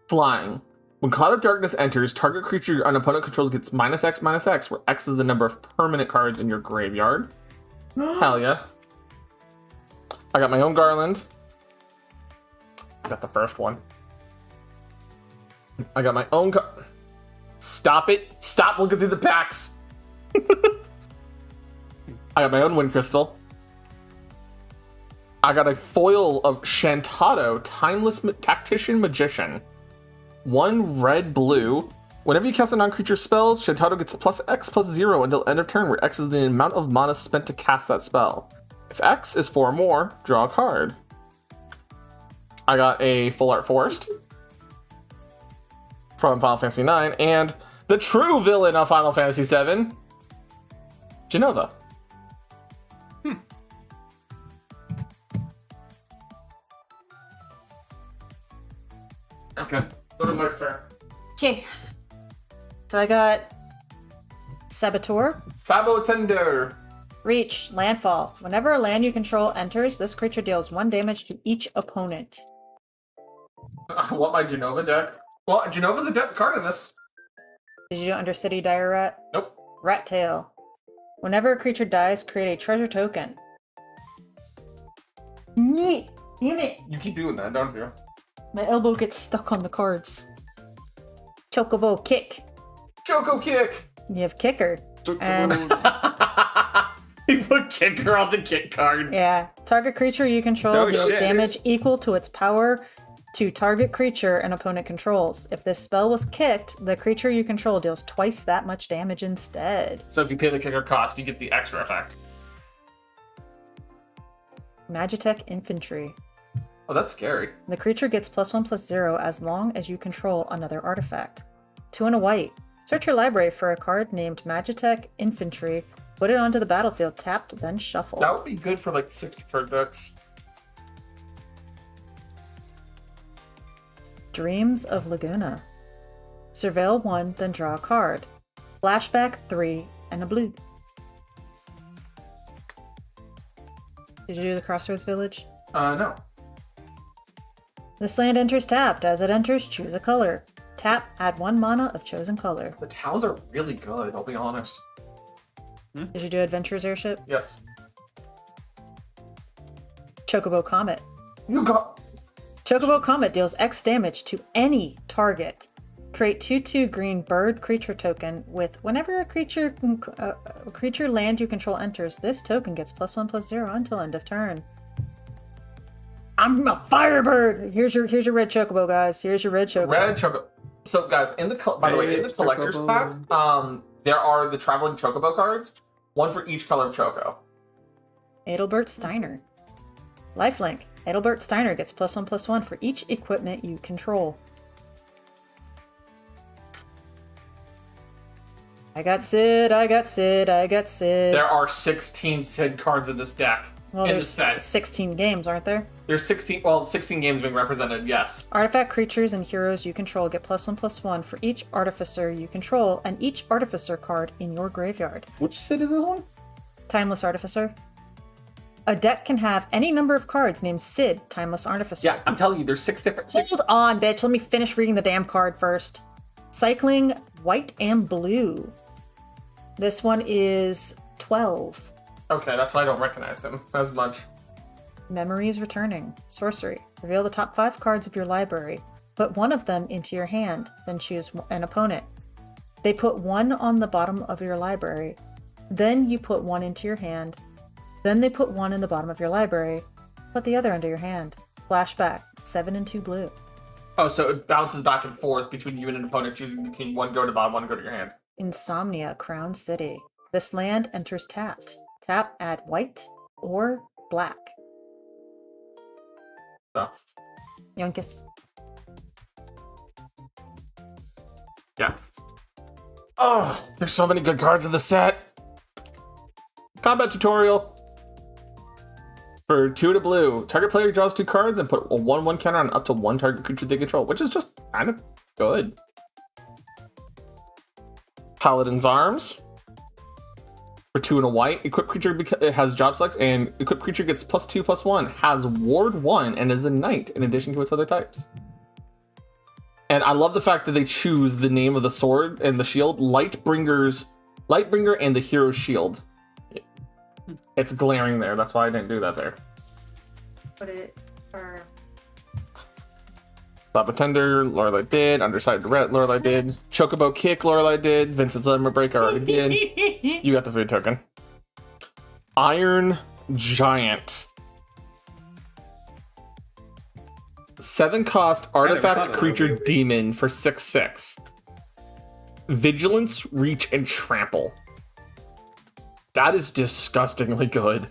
Flying. When Cloud of Darkness enters, target creature an opponent controls gets -X/-X, where X is the number of permanent cards in your graveyard. Hell yeah. I got my own Garland. I got the first one. I got my own Stop it. Stop looking through the packs. I got my own Wind Crystal. I got a foil of Shantado, Timeless Tactician Magician. 1 red-blue. Whenever you cast a non-creature spell, Shantado gets +X/+0 until end of turn, where X is the amount of mana spent to cast that spell. If X is 4 or more, draw a card. I got a Full Art Forest from Final Fantasy IX, and the true villain of Final Fantasy VII, Genova. Okay, go to next turn. Okay. So I got Saboteur. Sabotender. Reach. Landfall. Whenever a land you control enters, this creature deals 1 damage to each opponent. I want my Genova deck. Well, Genova's the deck card in this. Did you do Undercity Dire Rat? Nope. Rat Tail. Whenever a creature dies, create a treasure token. Neat. Damn it. You keep doing that, don't you? My elbow gets stuck on the cards. Chocobo Kick. Choco Kick. You have Kicker. And He put kicker on the kick card. Yeah. Target creature you control No deals shit. damage equal to its power to target creature an opponent controls. If this spell was kicked, the creature you control deals twice that much damage instead. So if you pay the kicker cost, you get the extra effect. Magitech Infantry. Oh, that's scary. The creature gets +1/+0 as long as you control another artifact. 2 and a white. Search your library for a card named Magitech Infantry. Put it onto the battlefield tapped, then shuffle. That would be good for like 60 card decks. Dreams of Laguna. Surveil 1, then draw a card. Flashback 3 and a blue. Did you do the Crossroads Village? No. This land enters tapped. As it enters, choose a color. Tap, add 1 mana of chosen color. The towns are really good, I'll be honest. Did you do Adventurer's Airship? Yes. Chocobo Comet. You got... Chocobo Comet deals X damage to any target. Create 2/2 green bird creature token with whenever a creature land you control enters, this token gets +1/+0 until end of turn. I'm a firebird. Here's your red chocobo, guys. Here's your red chocobo. Red chocobo. So guys, by the way, in the Red collector's chocobo. pack, there are the traveling chocobo cards, one for each color of choco. Adelbert Steiner. Lifelink. Adelbert Steiner gets +1/+1 for each equipment you control. I got Sid, I got Sid, I got Sid. There are 16 Sid cards in this deck. Well, in the there's set. 16 games, aren't there? There's 16 games being represented, yes. Artifact creatures and heroes you control get +1/+1 for each artificer you control and each artificer card in your graveyard. Which Sid is this one? Timeless Artificer. A deck can have any number of cards named Sid, Timeless Artificer. Yeah, I'm telling you, there's six. Hold on, bitch. Let me finish reading the damn card first. Cycling White and Blue. This one is 12. Okay, that's why I don't recognize him as much. Memories Returning. Sorcery. Reveal the top 5 cards of your library. Put one of them into your hand, then choose an opponent. They put one on the bottom of your library. Then you put one into your hand. Then they put one in the bottom of your library. Put the other into your hand. Flashback. 7 and 2 blue. Oh, so it bounces back and forth between you and an opponent, choosing between one go to bottom, one go to your hand. Insomnia, Crown City. This land enters tapped. Tap, add white or black. So, Yunkus. yeah. Oh, there's so many good cards in the set. Combat tutorial. For 2 to blue, target player draws 2 cards and put a 1/1 counter on up to 1 target creature they control, which is just kind of good. Paladin's Arms. For 2 and a white, equip creature it has job select, and equip creature gets +2/+1, has ward 1, and is a knight in addition to its other types. And I love the fact that they choose the name of the sword and the shield, Lightbringer and the Hero's Shield. It's glaring there, that's why I didn't do that there. Put it for... Lava Tender, Lorelei did. Undersided Ret, Lorelei did. Chocobo Kick, Lorelei did. Vincent's Lemmer Break, I already did. You got the food token. Iron Giant. 7 cost saw artifact that creature movie. demon for 6/6. Vigilance, Reach, and Trample. That is disgustingly good.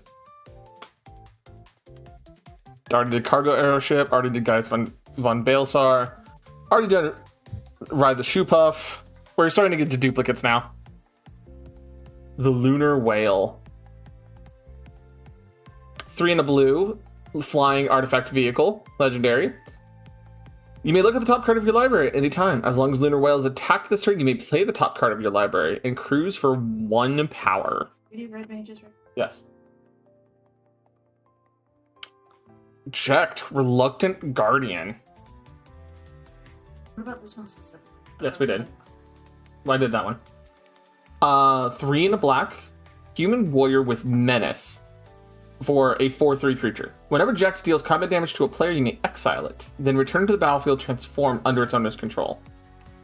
Already did Cargo Aeroship, already did Guys von Balesar, already did Ride the Shoe Puff. We're starting to get to duplicates now. The Lunar Whale. 3 and a blue, flying artifact vehicle, legendary. You may look at the top card of your library at any time. As long as Lunar Whale is attacked this turn, you may play the top card of your library and cruise for 1 power. Yes. Checked. Reluctant Guardian. What about this one specifically? Yes, we did. I did that one. 3 and a black. Human warrior with menace. For a 4/3 creature. Whenever Jax deals combat damage to a player, you may exile it. Then return to the battlefield transformed under its owner's control.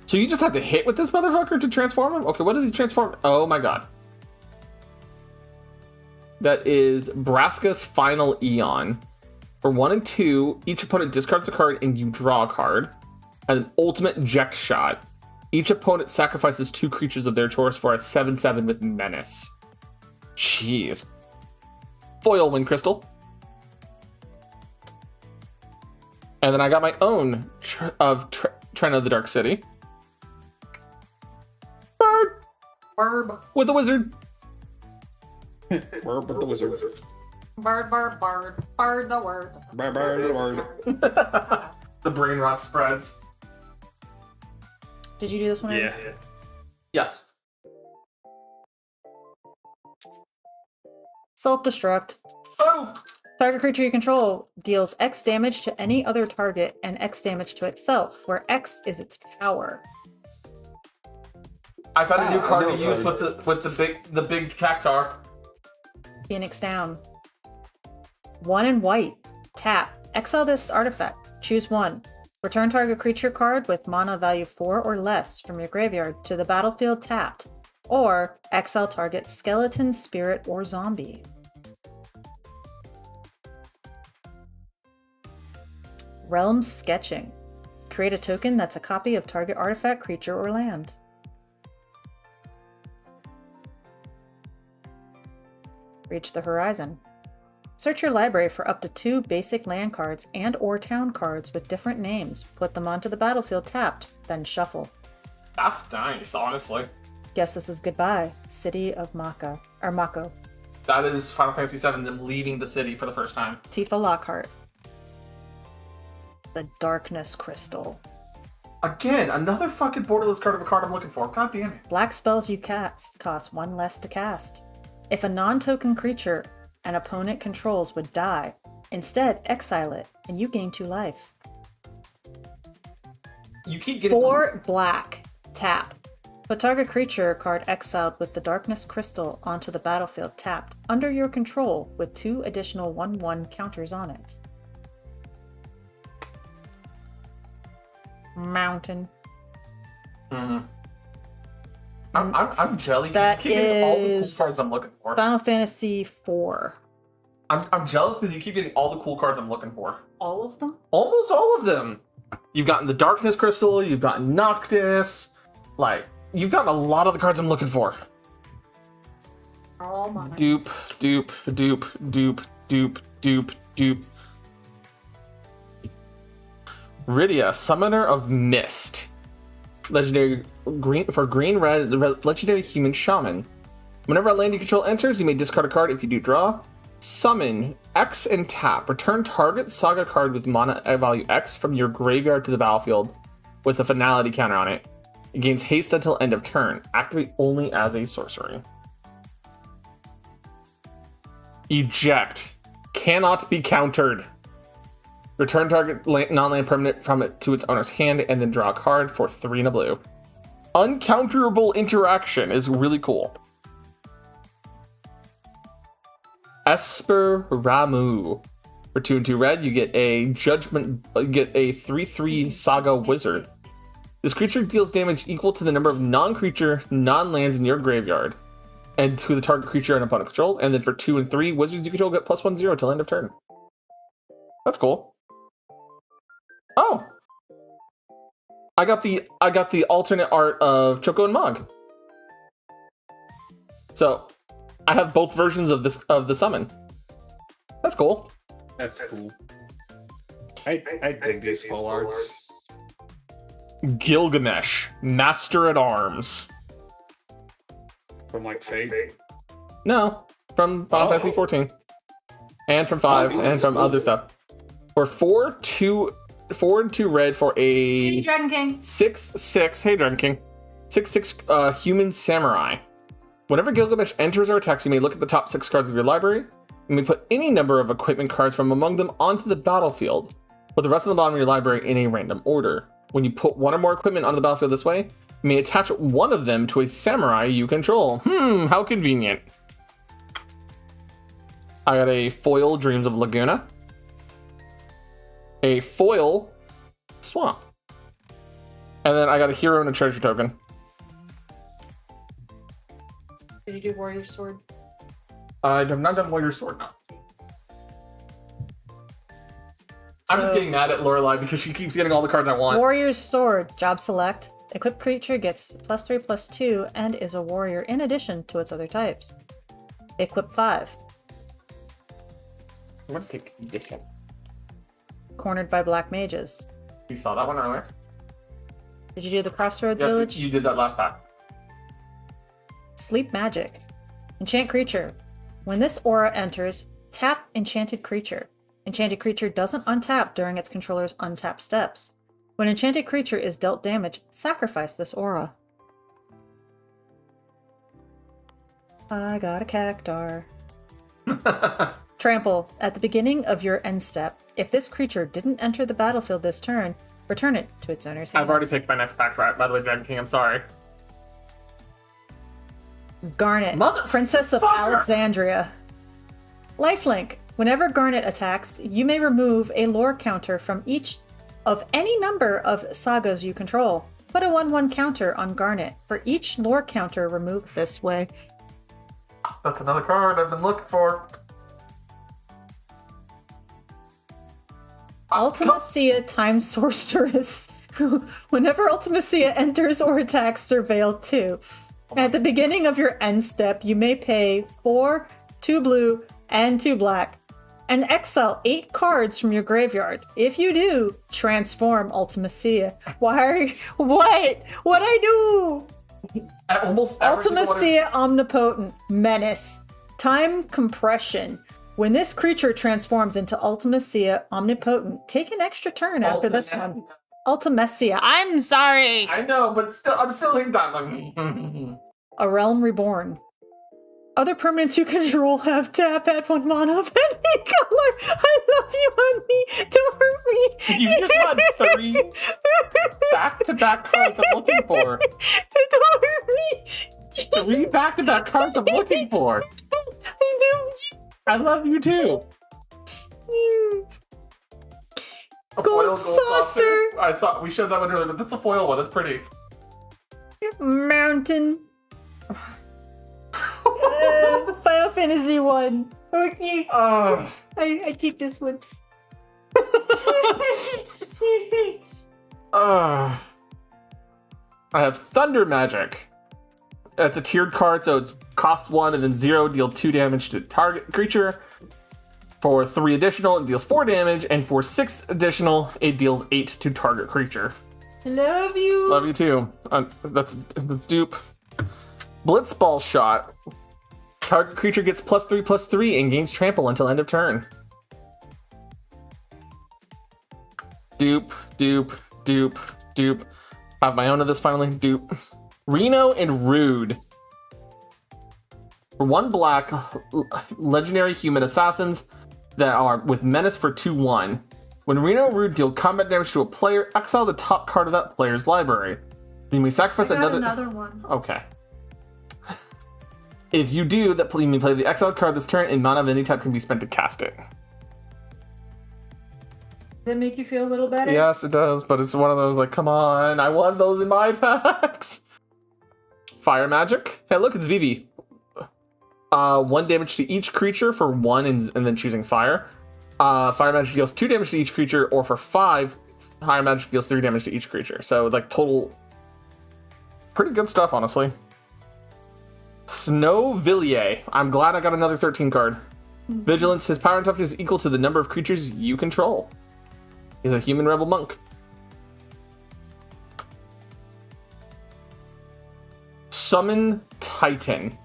So you just have to hit with this motherfucker to transform him? Okay, what did he transform? Oh my god. that is Braska's Final Eon. For 1 and 2, each opponent discards a card and you draw a card. And an Ultimate Eject Shot. Each opponent sacrifices 2 creatures of their choice for a 7/7 with Menace. Jeez. Foil Wind Crystal. And then I got my own Trend of the Dark City. Bird. Barb. With a wizard. Word with the wizard. Bird, bird, bird. Bird the word. Bird the word. The brain rot spreads. Did you do this one? Yeah. Yes. Self-destruct. Oh! Target creature you control deals X damage to any other target and X damage to itself, where X is its power. I found a new Ah, card I know to a use card. with the big cactar. Phoenix down. 1 and white. Tap. Exile this artifact. Choose 1. Return target creature card with mana value 4 or less from your graveyard to the battlefield tapped. Or exile target skeleton, spirit, or zombie. Realm Sketching. Create a token that's a copy of target artifact, creature, or land. Reach the horizon. Search your library for up to 2 basic land cards and or town cards with different names. Put them onto the battlefield tapped, then shuffle. That's nice, honestly. Guess this is goodbye, City of Maka. Or Mako. That is Final Fantasy VII, them leaving the city for the first time. Tifa Lockhart. The Darkness Crystal. Again, another fucking borderless card of a card I'm looking for. God damn it. Black spells you cast cost 1 less to cast. If a non-token creature an opponent controls would die, instead exile it, and you gain 2 life. You keep getting 4 black. Tap. Put target creature card exiled with the Darkness Crystal onto the battlefield tapped under your control with 2 additional 1/1 counters on it. Mountain. Mm-hmm. I'm jelly. 'cause That you keep getting all the cool is cards I'm looking for. Final Fantasy IV. I'm jealous because you keep getting all the cool cards I'm looking for. All of them? Almost all of them. You've gotten the Darkness Crystal, you've gotten Noctis, like, you've gotten a lot of the cards I'm looking for. All mine. Dupe, dupe, dupe, dupe, dupe, dupe, dupe. Rydia, Summoner of Mist. Legendary green red legendary human shaman. Whenever a land you control enters, you may discard a card. If you do, draw. Summon X and tap. Return target saga card with mana value X from your graveyard to the battlefield with a finality counter on it. It gains haste until end of turn. Activate only as a sorcery. Eject. Cannot be countered. Return target non-land permanent from it to its owner's hand and then draw a card for 3 and a blue. Uncounterable interaction is really cool. Esper Ramu. For 2 and 2 red, you get a judgment. You get a 3/3 Saga Wizard. This creature deals damage equal to the number of non-creature, non-lands in your graveyard, and to the target creature an opponent controls. And then for 2 and 3 wizards you control, get +1/0 till end of turn. That's cool. Oh, I got the alternate art of Choco and Mog. So I have both versions of the summon. That's cool. That's cool. I dig these full arts. Gilgamesh, Master at Arms. From like Fate. No, from Final Fantasy 14, and from 5, and from other stuff. For 4 and 2 red for a Hey, Dragon King. 6/6. Hey, Dragon King. 6/6 human samurai. Whenever Gilgamesh enters or attacks, you may look at the top 6 cards of your library. You may put any number of equipment cards from among them onto the battlefield, with the rest of the bottom of your library in a random order. When you put 1 or more equipment onto the battlefield this way, you may attach one of them to a samurai you control. How convenient. I got a foil Dreams of Laguna, a foil Swamp, and then I got a hero and a treasure token. Did you do Warrior Sword? I have not done Warrior Sword now. I'm just So- getting mad at Lorelai because she keeps getting all the cards I want. Warrior's Sword, job select. Equipped creature gets +3/+2 and is a warrior in addition to its other types. Equip 5. I'm gonna take this one. Cornered by black mages. You saw that one earlier? Did you do the Crossroads Yeah, Village? you did that last pack. Sleep Magic. Enchant creature. When this aura enters, tap enchanted creature. Enchanted creature doesn't untap during its controller's untap steps. When enchanted creature is dealt damage, sacrifice this aura. I got a cactar. Trample. At the beginning of your end step, if this creature didn't enter the battlefield this turn, return it to its owner's hand. I've already picked my next pack, right? By the way, Dragon King, I'm sorry. Garnet, Motherfucker! Princess of Alexandria. Lifelink. Whenever Garnet attacks, you may remove a lore counter from each of any number of sagas you control. Put a 1/1 counter on Garnet for each lore counter removed this way. That's another card I've been looking for. Ultimacia Time Sorceress. Whenever Ultimacia enters or attacks, surveil 2. At the beginning of your end step, you may pay 4, 2 blue, and 2 black, and exile 8 cards from your graveyard. If you do, transform Ultimacia. What? What'd I do? At almost every single one of- Ultimacia Omnipotent. Menace. Time Compression. When this creature transforms into Ultimacia Omnipotent, take an extra turn after this one. Ultimacia. I'm sorry. I know, but still, I'm still like done. A Realm Reborn. Other permanents you control have tap at 1 mana of any color. I love you, honey. Don't hurt me. You just had 3 back-to-back cards I'm looking for. Don't hurt me. 3 back-to-back cards I'm looking for. I know you. I love you too. A Gold saucer. We showed that one earlier, but that's a foil one. That's pretty. Mountain. Final Fantasy 1. Okay. I keep this one. I have Thunder Magic. It's a tiered card, so it's cost 1 and then 0, deal 2 damage to target creature. For 3 additional, it deals 4 damage, and for 6 additional, it deals 8 to target creature. Love you. Love you too. That's dupe. Blitzball Shot. Target creature gets +3/+3 and gains trample until end of turn. Dupe. I have my own of this finally. Dupe. Reno and Rude. For 1 black, legendary human assassins that are with menace for 2/1. When Reno and Rude deal combat damage to a player, exile the top card of that player's library. Then we sacrifice another one. Okay. If you do, that you may play the exiled card this turn, and mana of any type can be spent to cast it. Does that make you feel a little better? Yes, it does, but it's one of those like, come on, I want those in my packs. Fire Magic. Hey, look, it's Vivi. 1 damage to each creature for 1 and then choosing fire. Fire Magic deals 2 damage to each creature, or for 5, Fire Magic deals 3 damage to each creature. So, like, total... pretty good stuff, honestly. Snowvilliers. I'm glad I got another 13 card. Vigilance. His power and toughness is equal to the number of creatures you control. He's a human rebel monk. Summon Titan.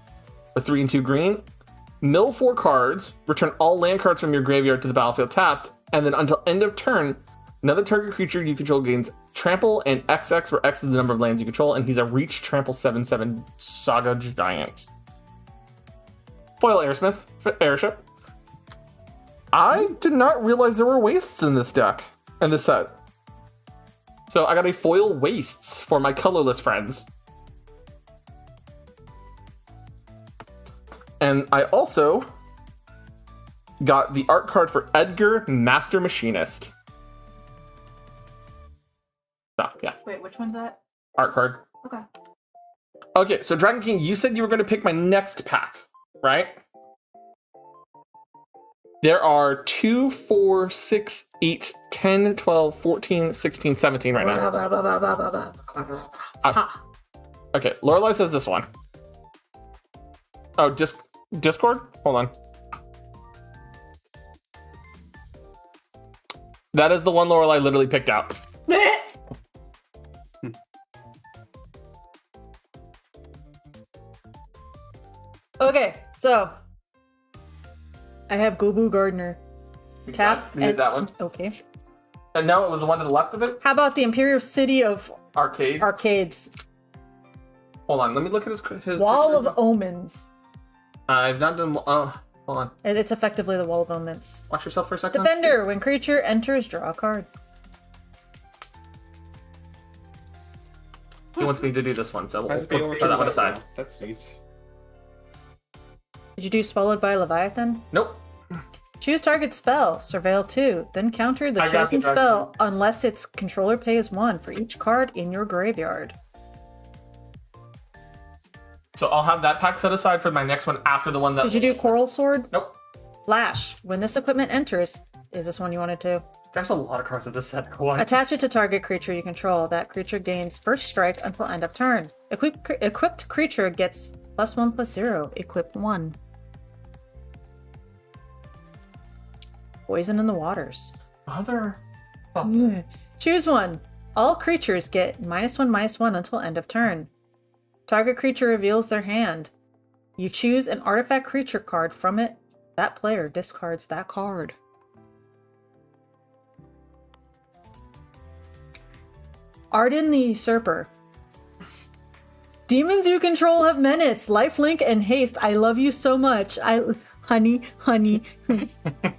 For 3 and 2 green. Mill 4 cards. Return all land cards from your graveyard to the battlefield tapped. And then until end of turn, another target creature you control gains trample and XX, where X is the number of lands you control, and he's a reach trample 7/7 saga giant. Foil airship. I did not realize there were wastes in this deck, in this set. So I got a foil wastes for my colorless friends. And I also got the art card for Edgar, Master Machinist. Oh, yeah. Wait, which one's that? Art card. Okay. Okay, so Dragon King, you said you were going to pick my next pack, right? There are 2, 4, 6, 8, 10, 12, 14, 16, 17 right now. Ha. Okay, Lorelai says this one. Oh, Discord? Hold on. That is the one Lorelai literally picked out. Okay, so I have Gobu Gardener. Tap You did that one. Okay. And now it was the one to the left of it? How about the Imperial City of Arcade. Arcades? Hold on, let me look at his Wall picture. of Omens. I've not done. Hold on. And it's effectively the Wall of Omens. Watch yourself for a second. Defender. When creature enters, draw a card. He wants me to do this one, so Has we'll put that one aside. That's neat. Did you do Swallowed by Leviathan? Nope. Choose target spell, Surveil 2, then counter the I got chosen the dragon. spell unless its controller pays 1 for each card in your graveyard. So I'll have that pack set aside for my next one after the one that. Did you do Coral Sword? Nope. Flash. When this equipment enters, is this one you wanted to? There's a lot of cards in this set. One. Attach it to target creature you control. That creature gains first strike until end of turn. Equipped creature gets +1/+0. Equip 1. Poison in the waters. Other. Choose one. All creatures get -1/-1 until end of turn. Target creature reveals their hand. You choose an artifact creature card from it. That player discards that card. Arden the Usurper. Demons you control have menace, lifelink, and haste. I love you so much. Honey.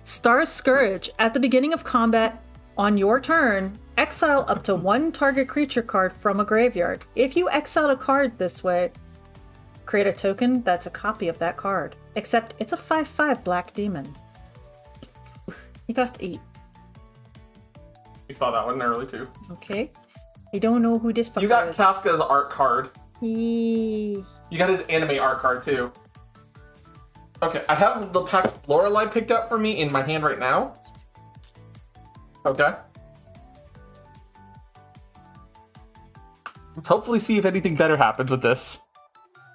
Star Scourge. At the beginning of combat, on your turn, exile up to 1 target creature card from a graveyard. If you exile a card this way, create a token that's a copy of that card. Except it's a 5/5 black demon. He cost 8. You saw that one early too. Okay. I don't know who this fucker You got is. Kafka's art card. Eee. You got his anime art card too. Okay, I have the pack Lorelai picked up for me in my hand right now. Okay. Let's hopefully see if anything better happens with this.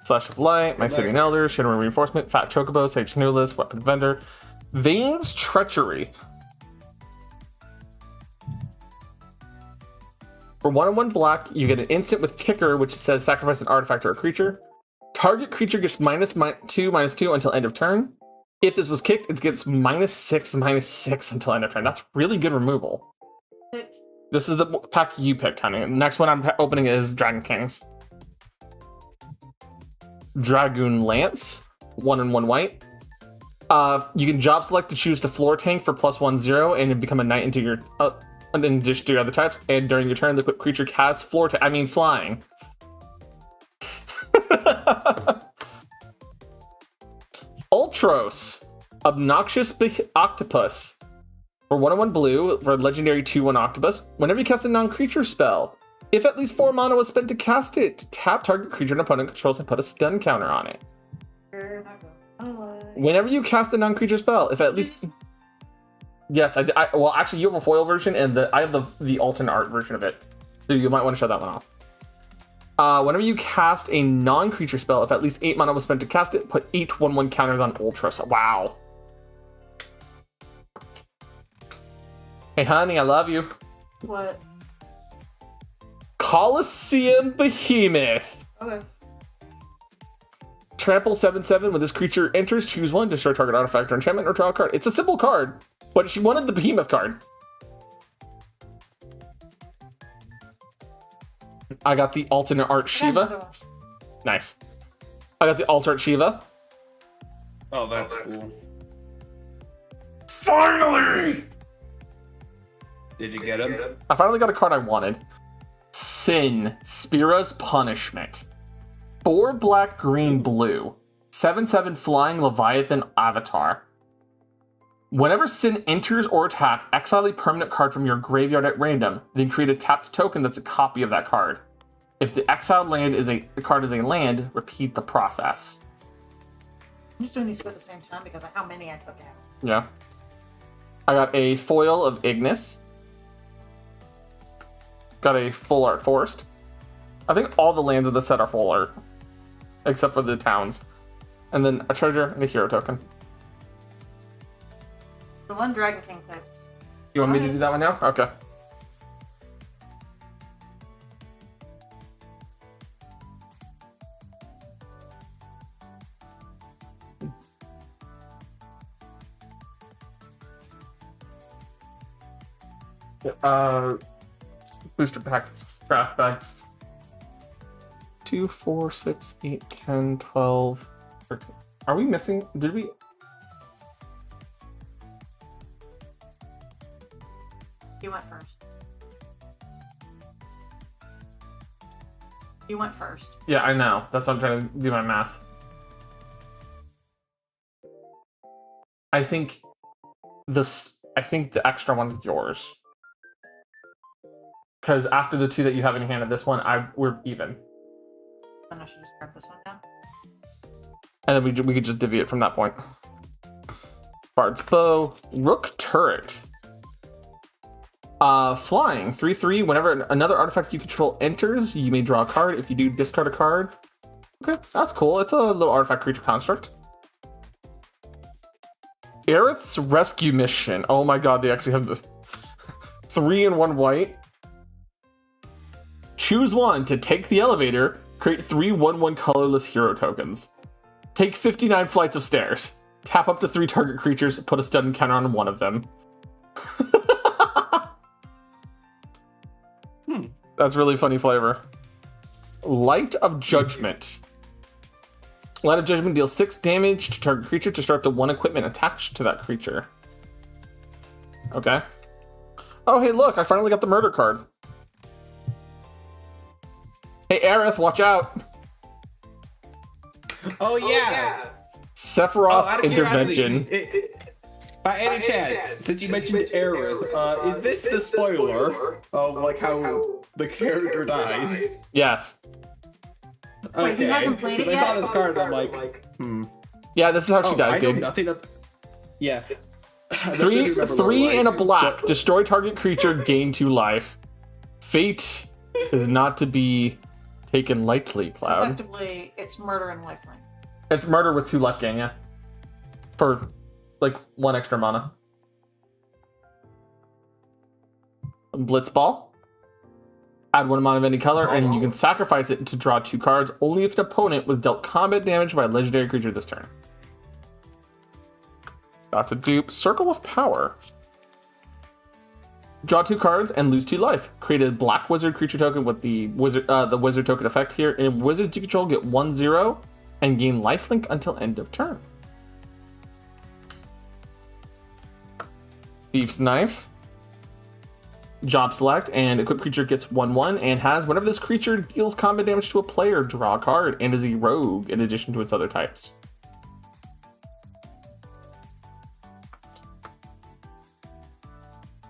Slash of Light, My City and Elders, Shimmering Reinforcement, Fat Chocobo, Sage Nulis, Weapon Vendor, Vane's Treachery. For 1/1 black, you get an instant with Kicker, which says sacrifice an artifact or a creature. Target creature gets -2/-2 until end of turn. If this was kicked, it gets -6/-6 until end of turn. That's really good removal. This is the pack you picked, honey. The next one I'm opening is Dragon Kings. Dragoon Lance, 1/1 white. You can job select to choose to floor tank for +1/0 and become a knight into your in addition to your other types. And during your turn, the equipped creature has flying. Ultros, Obnoxious Octopus. For 1/1 blue, for legendary 2/1 octopus, whenever you cast a non-creature spell, if at least 4 mana was spent to cast it, tap target creature an opponent controls and put a stun counter on it. Whenever you cast a non-creature spell, if at least... Yes, well, actually, you have a foil version, and I have the alternate art version of it. So you might want to show that one off. Whenever you cast a non-creature spell, if at least 8 mana was spent to cast it, put 8 1/1 counters on Ultros. Wow. Hey, honey, I love you. What? Colosseum Behemoth. Okay. Trample 7/7. When this creature enters, choose 1, destroy target artifact or enchantment, or draw a card. It's a simple card, but she wanted the Behemoth card. I got the alternate art Shiva. Nice. I got the alternate Shiva. Oh, that's cool. Finally! Did you get him? I finally got a card I wanted. Sin, Spira's Punishment. 4 black, green, blue. 7/7 flying Leviathan Avatar. Whenever Sin enters or attack, exile a permanent card from your graveyard at random, then create a tapped token that's a copy of that card. If the exiled land the card is a land, repeat the process. I'm just doing these two at the same time because of how many I took out. Yeah. I got a foil of Ignis. Got a full art forest. I think all the lands of the set are full art, except for the towns. And then a treasure and a hero token. The one Dragon King picked. You want me to do that one now? Okay. Booster pack, draft bag. 2, 4, 6, 8, 10, 12, 13. Are we missing? Did we? You went first. You went first. Yeah, I know. That's why I'm trying to do my math. I think the extra one's yours. Because after the 2 that you have in hand of this one, we're even. Then I should just grab this one down. And then we could just divvy it from that point. Bard's Bow, Rook Turret. Flying, 3/3. Whenever another artifact you control enters, you may draw a card. If you do, discard a card. Okay, that's cool. It's a little artifact creature construct. Aerith's Rescue Mission. Oh my god, they actually have the 3 and 1 white. Choose one to take the elevator. Create 3 1/1 colorless hero tokens. Take 59 flights of stairs. Tap up to 3 target creatures. Put a stun counter on one of them. That's really funny flavor. Light of Judgment. Light of Judgment deals 6 damage to target creature to start the 1 equipment attached to that creature. Okay. Oh, hey, look, I finally got the murder card. Hey, Aerith, watch out. Oh, yeah. Sephiroth's Intervention. By any chance, since you mentioned Aerith, is this the spoiler of like how the character dies? Yes. Okay. Wait, he hasn't played it yet? I saw this card and I'm like, Yeah, this is how she dies, I know dude. nothing of... Yeah. Three and a black. Destroy target creature, gain 2 life. Fate is not to be taken lightly, So Cloud. effectively, it's murder and lifeline. It's murder with 2 life gain, yeah. For, like, 1 extra mana. Blitzball. Add 1 mana of any color, and you can sacrifice it to draw 2 cards, only if an opponent was dealt combat damage by a legendary creature this turn. That's a dupe. Circle of Power. Draw 2 cards and lose 2 life. Create a black wizard creature token with the wizard token effect here. And wizards you control get 1/0 and gain lifelink until end of turn. Thief's Knife. Job select and equip creature gets 1/1 and has whenever this creature deals combat damage to a player, draw a card and is a rogue in addition to its other types.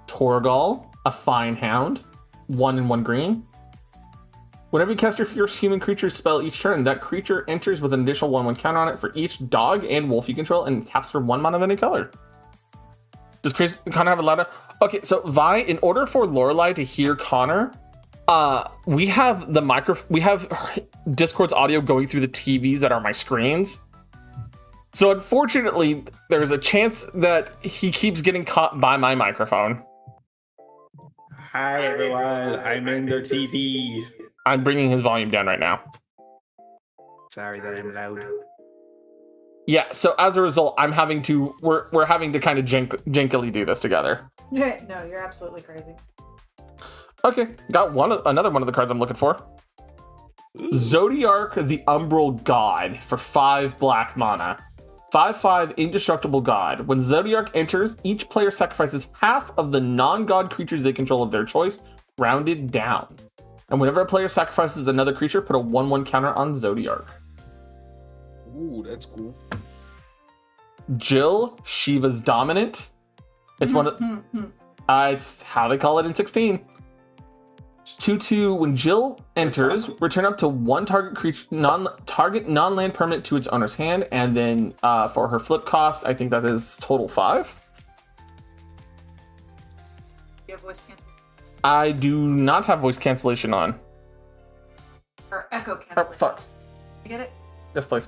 Torgal, a Fine Hound, 1 and 1 green. Whenever you cast your first human creature spell each turn, that creature enters with an additional 1/1 counter on it for each dog and wolf you control and taps for 1 mana of any color. Does Chris Connor have a lot of... Okay, so Vi, in order for Lorelei to hear Connor, we have Discord's audio going through the TVs that are my screens. So unfortunately, there's a chance that he keeps getting caught by my microphone. Hi everyone, I'm in their TV. I'm bringing his volume down right now. Sorry that I'm loud. Yeah, so as a result, we're having to kind of jinkily do this together. No, you're absolutely crazy. Okay, got another one of the cards I'm looking for. Ooh. Zodiark the Umbral God for 5 black mana. 5/5 Indestructible God. When Zodiark enters, each player sacrifices half of the non-god creatures they control of their choice, rounded down. And whenever a player sacrifices another creature, put a 1/1 counter on Zodiark. Ooh, that's cool. Jill, Shiva's Dominant. It's one of... it's how they call it in 16. 2/2, when Jill enters, return up to 1 target creature, non-land permanent to its owner's hand, and then for her flip cost, I think that is total 5. voice cancellation I do not have voice cancellation on. or echo Oh, cancellation. fuck. You get it? Yes, please.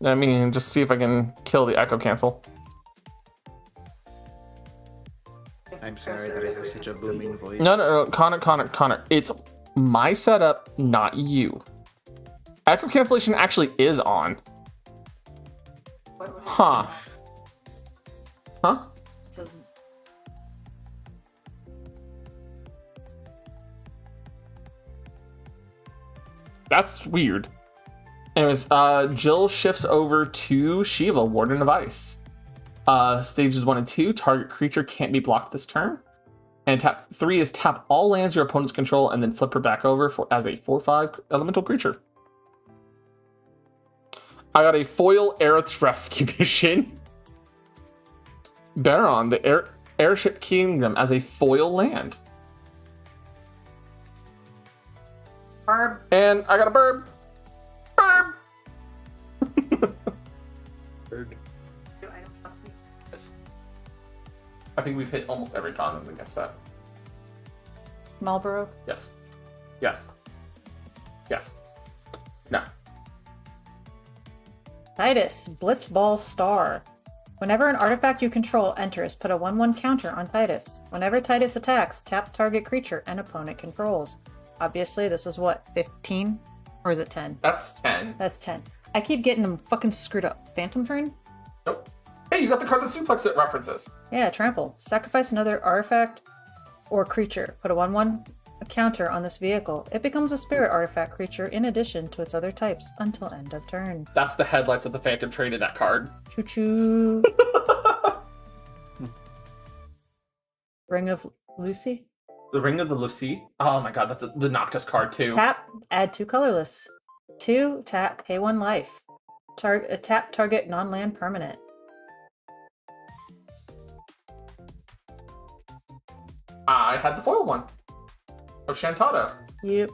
I mean, just see if I can kill the echo cancel. I'm sorry that I have such a booming voice. No. Connor. It's my setup, not you. Echo cancellation actually is on. What would it Huh. say? Huh? It says- That's weird. Anyways, Jill shifts over to Shiva, Warden of Ice. Stages 1 and 2, target creature can't be blocked this turn. And tap 3 is tap all lands your opponents control and then flip her back over as a 4/5 elemental creature. I got a foil Aerith rescue mission. Baron, the Airship Kingdom as a foil land. Barb. And I got a burb. Burb! Do items not be- Yes. I think we've hit almost every con in the guest set. Marlboro. Yes. Yes. Yes. No. Titus, Blitzball Star. Whenever an artifact you control enters, put a 1/1 counter on Titus. Whenever Titus attacks, tap target creature and opponent controls. Obviously, this is what, 15? Or is it 10? That's 10. That's 10. I keep getting them fucking screwed up. Phantom Train? Nope. Hey, you got the card that suplex it references. Yeah, trample. Sacrifice another artifact or creature. Put a 1/1 counter on this vehicle. It becomes a spirit artifact creature in addition to its other types until end of turn. That's the headlights of the Phantom Train in that card. Choo choo. Ring of Lucy? The Ring of the Lucy. Oh my god, that's the Noctis card too. Tap, add 2 colorless. 2, tap, pay 1 life. Tap target non-land permanent. I had the foil one. Of Shantado. Yep.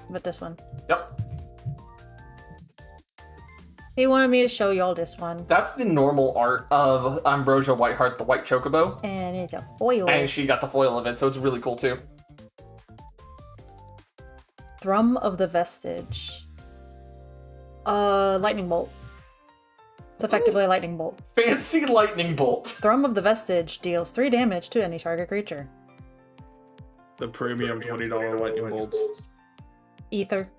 But this one. Yep. He wanted me to show y'all this one. That's the normal art of Ambrosia Whiteheart, the white chocobo. And it's a foil. And she got the foil of it, so it's really cool too. Thrum of the Vestige. Lightning Bolt. It's effectively a lightning bolt. Fancy lightning bolt. Thrum of the Vestige deals 3 damage to any target creature. The premium $20 lightning bolts. Ether.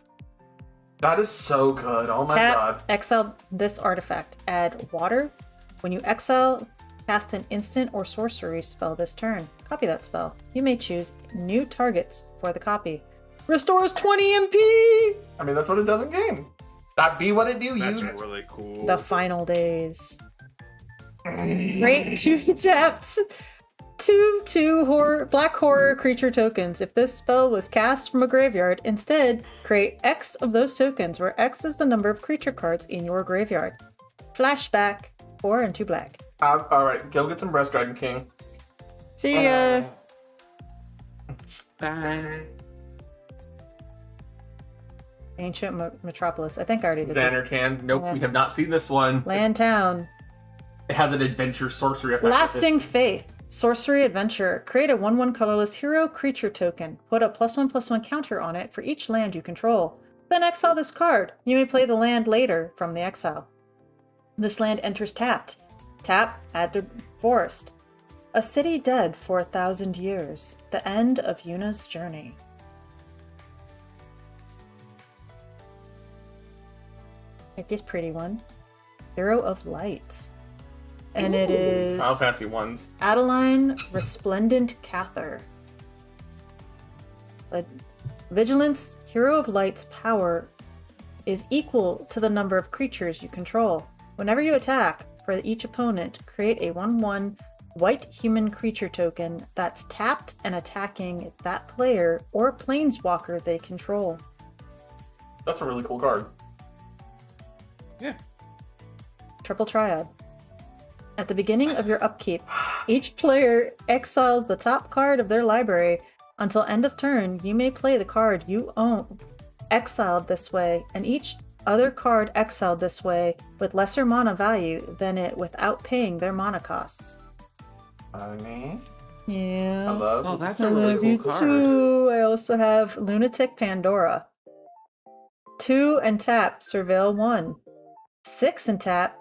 That is so good. Oh my Tap, god. exile this artifact. Add water. When you exile, cast an instant or sorcery spell this turn. Copy that spell. You may choose new targets for the copy. Restores 20 MP! I mean, that's what it does in game. That be what it do, That's you. really cool. The final days. Great 2 taps. 2 black horror creature tokens. If this spell was cast from a graveyard, instead create X of those tokens, where X is the number of creature cards in your graveyard. Flashback. 4 and 2 black. Alright, go get some Breast Dragon King. See ya. Bye. Ancient Metropolis. I think I already did this. Vanarcan. Nope, Yeah. we have not seen this one. Land Town. It has an adventure sorcery effect. with it. Lasting Faith. Sorcery Adventure. Create a 1/1 colorless hero creature token. Put a +1/+1 counter on it for each land you control. Then exile this card. You may play the land later from the exile. This land enters tapped. Tap, add to forest. A city dead for 1,000 years. The end of Yuna's journey. Like this pretty one. Hero of Light. And it is Final Fantasy ones. Adeline Resplendent Cather. Vigilance, Hero of Light's power is equal to the number of creatures you control. Whenever you attack, for each opponent, create a 1/1 white human creature token that's tapped and attacking that player or planeswalker they control. That's a really cool card. Triple Triad. At the beginning of your upkeep, each player exiles the top card of their library. Until end of turn, you may play the card you own exiled this way, and each other card exiled this way with lesser mana value than it without paying their mana costs. Me? Yeah. Hello? Oh, that's I a really love you cool card. too. I also have Lunatic Pandora. 2 and tap, Surveil 1. 6 and tap,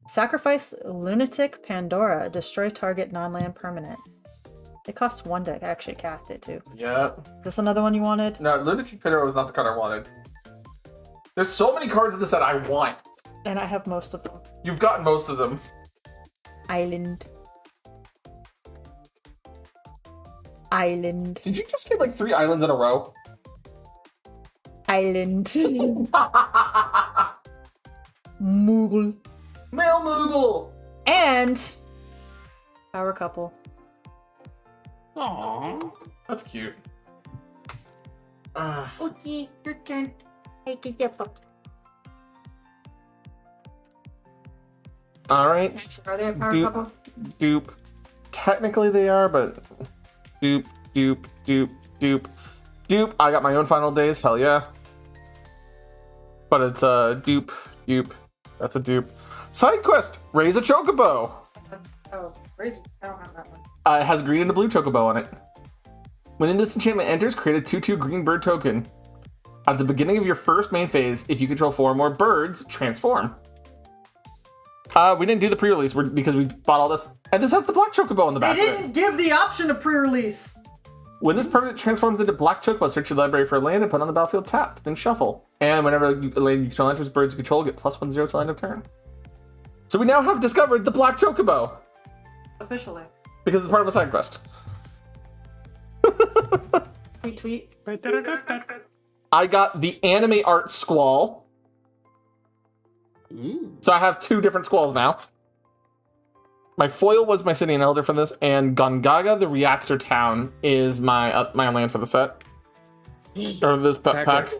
sacrifice Lunatic Pandora, destroy target non-land permanent. It costs 1 to actually cast it too. Yep. Is this another one you wanted? No, Lunatic Pandora was not the card I wanted. There's so many cards in this set I want. And I have most of them. You've gotten most of them. Island. Island. Did you just get like 3 islands in a row? Island. Moogle. Male Moogle! And power couple. Aww. That's cute. Okay, your turn. Take it up. Alright. Are they a power Dupe. couple? Dupe. Technically they are, but dupe, dupe, dupe, dupe, dupe. I got my own final days, hell yeah. But it's a dupe, dupe. That's a dupe. Side quest, raise a chocobo. Oh, raise. I don't have that one. It has green and a blue chocobo on it. When this enchantment enters, create a 2/2 green bird token. At the beginning of your first main phase, if you control 4 or more birds, transform. We didn't do the pre-release because we bought all this. And this has the black chocobo on the They back of it. didn't give the option of pre-release. When this permanent transforms into black chocobo, search your library for a land and put it on the battlefield tapped, then shuffle. And whenever a land you control enters, birds you control get +1/0 till end of turn. So we now have discovered the black chocobo Officially. because it's part of a side quest. Retweet. I got the anime art squall. Ooh. So I have 2 different squalls now. My foil was my city and elder for this, and Gongaga, the reactor town, is my my land for the set. Or this pack.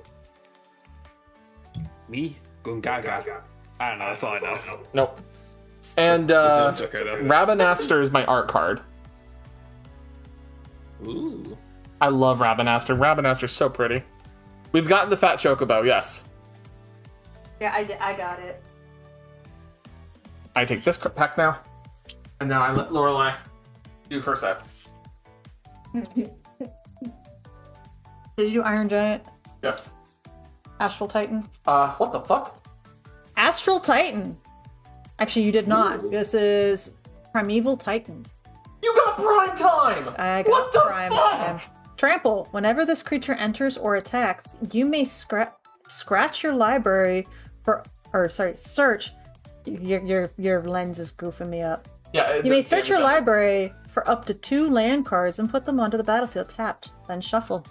Me? Gungaga. I don't know, that's all I know. Nope. And It's okay, though. Rabanaster is my art card. Ooh. I love Rabanaster. Rabanaster's so pretty. We've gotten the fat chocobo, yes. Yeah, I got it. I take this pack now. And now I let Lorelei do her set. Did you do Iron Giant? Yes. Astral Titan? What the fuck? Astral Titan! Actually, you did not. Ooh. This is Primeval Titan. You got prime time! I got What the Prime fuck? Time. Trample. Whenever this creature enters or attacks, you may scratch your library for, or sorry, search. Your lens is goofing me up. Yeah. You may search your library for up to 2 land cards and put them onto the battlefield tapped, then shuffle.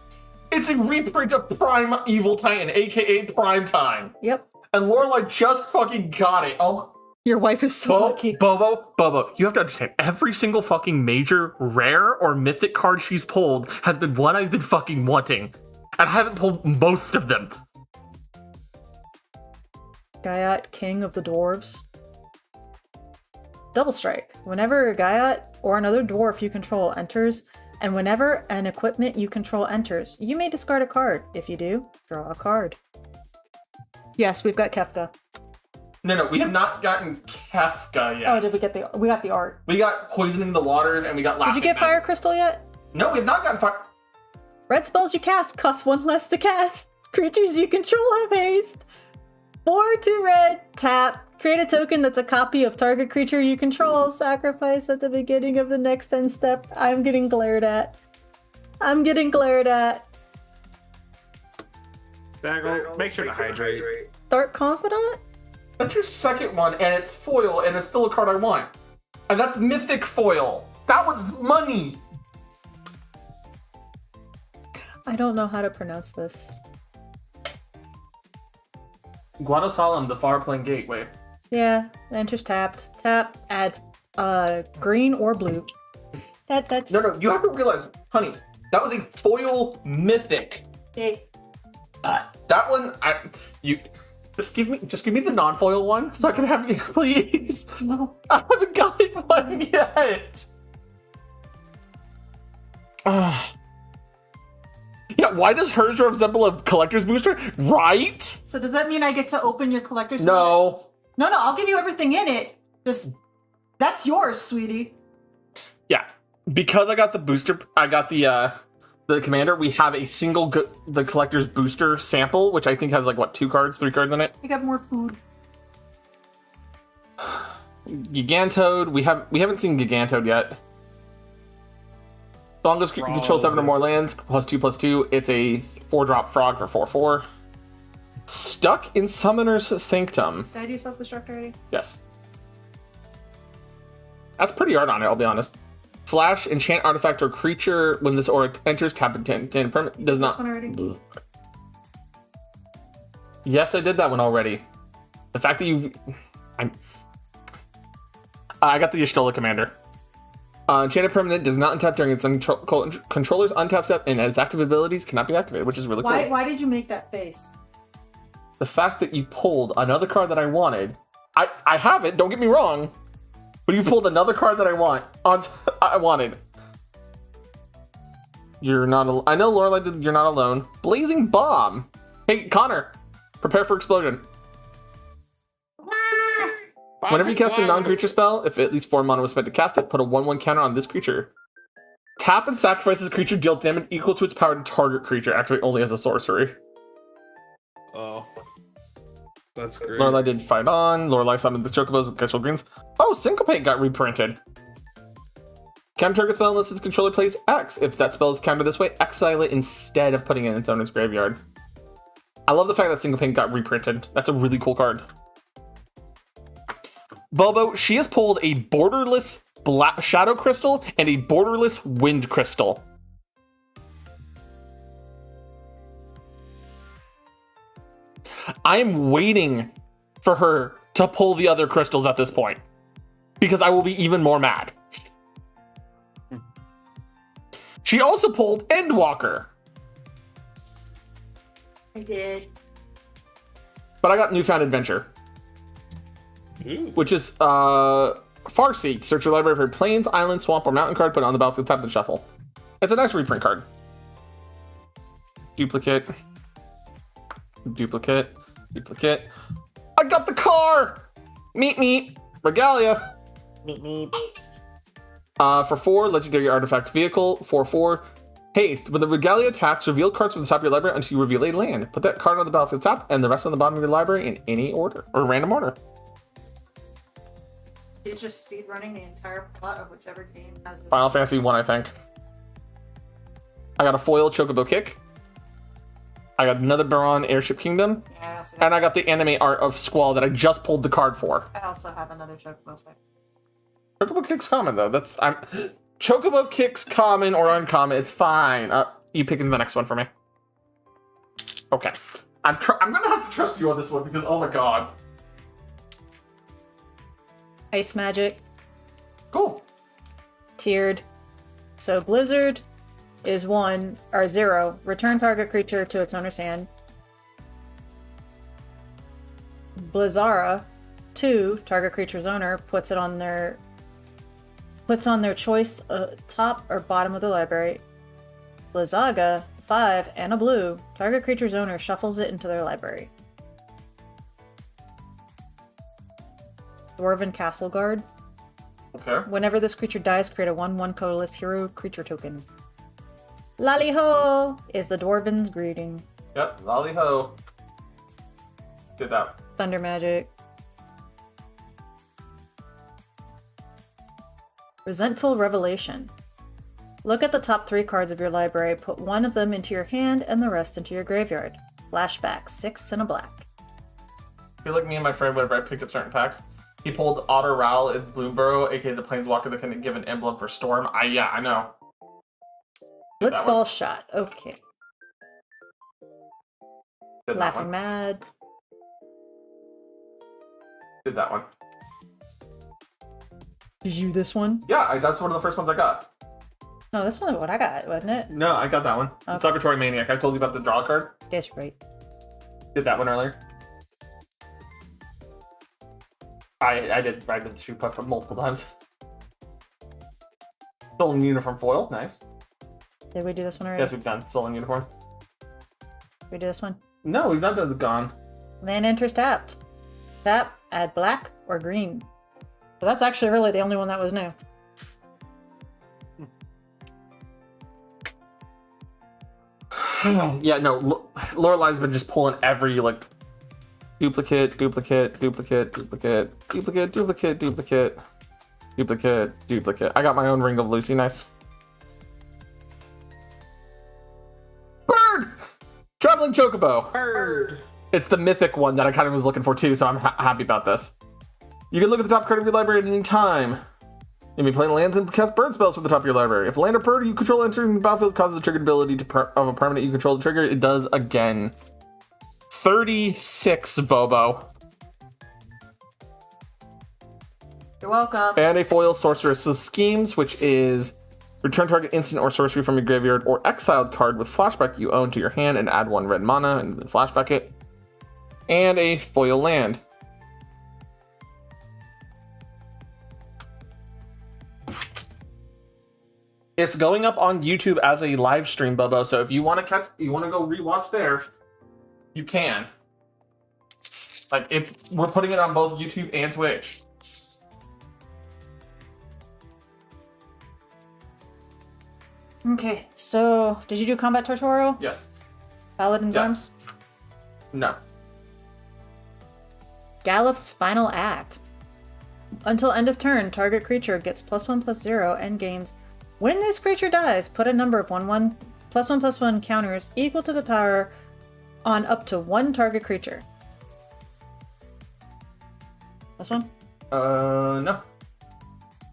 It's a reprint of Prime Evil Titan, aka Prime Time. Yep. And Lorelei just fucking got it. Oh, Your wife is so lucky. Bobo, you have to understand, every single fucking major, rare, or mythic card she's pulled has been one I've been fucking wanting. And I haven't pulled most of them. Gaiat, King of the Dwarves. Double Strike. Whenever a Gaiat or another dwarf you control enters, and whenever an equipment you control enters, you may discard a card. If you do, draw a card. Yes, we've got Kefka. No, we have not gotten Kefka yet. Oh, does it get the? We got the art. We got Poisoning the Waters and we got Laughing Did you get Man. Fire Crystal yet? No, we have not gotten Fire... Red spells you cast cost 1 less to cast. Creatures you control have haste. 4 to red, tap. Create a token that's a copy of target creature you control. Sacrifice at the beginning of the next end step. I'm getting glared at. Bagel, make sure to hydrate. Dark Confidant? That's your second one, and it's foil, and it's still a card I want. And that's Mythic Foil. That was money. I don't know how to pronounce this. Guadosalem, the Far Plane Gateway. Yeah, enters tapped. Tap, add green or blue. That's No, you have to realize, honey, that was a foil mythic. Hey. That one, you just give me the non-foil one so I can have you, please. No. I haven't gotten one yet. Yeah, Yeah, why does hers resemble a collector's booster? Right? So does that mean I get to open your collector's? No. No, I'll give you everything in it. Just that's yours, sweetie. Yeah, because I got the booster, I got the commander. We have a single the collector's booster sample, which I think has like what 3 cards in it. I got more food. Gigantode. We haven't seen Gigantode yet. Longest control 7 or more lands, +2/+2. It's a 4-drop frog for 4/4. Stuck in Summoner's Sanctum. Did I do self-destruct already? Yes. That's pretty hard on it, I'll be honest. Flash, enchant artifact or creature. When this aura enters, tap and permanent. Does not. This one already? Yes, I did that one already. The fact that I got the Y'shtola commander. Enchanted permanent does not untap during its controller's untap step, and its active abilities cannot be activated, which is really cool. Why did you make that face? The fact that you pulled another card that I wanted, I have it. Don't get me wrong, but you pulled another card that I wanted. You're not. I know Lorelei did. You're not alone. Blazing Bomb. Hey Connor, prepare for explosion. Whenever you cast a non-creature spell, if at least 4 mana was spent to cast it, put a 1/1 counter on this creature. Tap and sacrifice this creature, deal damage equal to its power to target creature. Activate only as a sorcery. Oh. That's great. Lorelei did fight on. Lorelei summoned the Chocobos with Ketchel Greens. Oh, Syncopate got reprinted. Counter target spell unless its controller plays X. If that spell is countered this way, exile it instead of putting it in its owner's graveyard. I love the fact that Syncopate got reprinted. That's a really cool card. Bobo, she has pulled a borderless black shadow crystal and a borderless wind crystal. I am waiting for her to pull the other crystals at this point, because I will be even more mad. She also pulled Endwalker. I did. But I got Newfound Adventure. Ooh. Which is Farseek. Search your library for plains, island, swamp, or mountain card, put it on the battlefield, tap and shuffle. It's a nice reprint card. Duplicate. Duplicate. Duplicate. I got the car! Meet. Regalia. Meet. For 4, legendary artifact vehicle. 4/4. Haste. When the Regalia attacks, reveal cards from the top of your library until you reveal a land. Put that card on the battlefield top and the rest on the bottom of your library in any order, or random order. He's just speed running the entire plot of whichever game has the Final Fantasy 1, I think. I got a foil Chocobo Kick. I got another Baron Airship Kingdom. Yeah, And I got the anime art of Squall that I just pulled the card for. I also have another Chocobo pick. Chocobo Kick's common though. Chocobo Kick's common or uncommon. It's fine. You picking the next one for me. Okay. I'm gonna have to trust you on this one because oh my god. Ice Magic. Cool. Tiered. So Blizzard is 1 or 0. Return target creature to its owner's hand. Blizzara 2. Target creature's owner puts on their choice top or bottom of the library. Blizzaga 5 and a blue. Target creature's owner shuffles it into their library. Dwarven Castle Guard. Okay. Whenever this creature dies, create a 1/1 colorless hero creature token. Lally-ho is the Dwarven's greeting. Yep. Lolly ho. Did that. Thunder Magic. Resentful Revelation. Look at the top 3 cards of your library, put 1 of them into your hand and the rest into your graveyard. Flashback, 6 and a black. I feel like me and my friend, whenever I picked up certain packs, he pulled Otter Rowell in Bloomburrow, aka the Planeswalker that can give an emblem for Storm. I know. Did that Blitzball one. Shot. Okay. Did that Laughing one. Mad. Did that one. Did you this one? Yeah, that's one of the first ones I got. No, this one is what I got, wasn't it? No, I got that one. Okay. Celebratory Maniac. I told you about the draw card. That's right. Did that one earlier. I did the shoe puck multiple times. Stolen Uniform foil, nice. Did we do this one already? Yes, we've done Stolen Uniform. We do this one. No, we've not done the gone. Land enters tapped. Tap, add black or green. So that's actually really the only one that was new. Yeah, no, Lorelai's been just pulling every, like, duplicate, duplicate, duplicate, duplicate, duplicate, duplicate, duplicate, duplicate, duplicate. I got my own Ring of Lucy, nice. Bird! Traveling Chocobo. Bird. It's the mythic one that I kind of was looking for too, so I'm happy about this. You can look at the top card of your library at any time. You may play lands and cast bird spells from the top of your library. If a land or bird you control entering the battlefield causes a triggered ability of a permanent you control to trigger, it does again. 36, Bobo. You're welcome. And a foil Sorceress's Schemes, which is return target instant or sorcery from your graveyard or exiled card with flashback you own to your hand and add 1 red mana and then flashback it. And a foil land. It's going up on YouTube as a live stream, Bobo. So if you want to go rewatch there, you can. Like we're putting it on both YouTube and Twitch. Okay, so did you do combat tutorial? Yes. Paladin's Yes. Arms? No. Galif's Final Act. Until end of turn, target creature gets +1/+0 and gains. When this creature dies, put a number of +1/+1 counters equal to the power on up to 1 target creature. This one? No.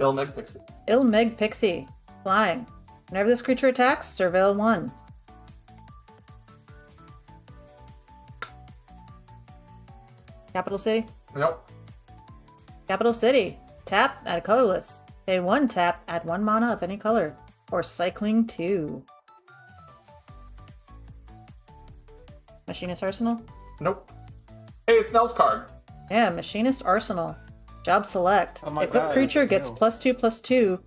Ilmeg Pixie. Ilmeg Pixie. Flying. Whenever this creature attacks, surveil 1. Capital City? Nope. Capital City. Tap, add a colorless. Pay 1 tap, add 1 mana of any color. Or cycling 2. Machinist Arsenal? Nope. Hey, it's Nell's card. Yeah, Machinist Arsenal. Job select. Oh my Equipped God, creature it's gets Nell. +2/+2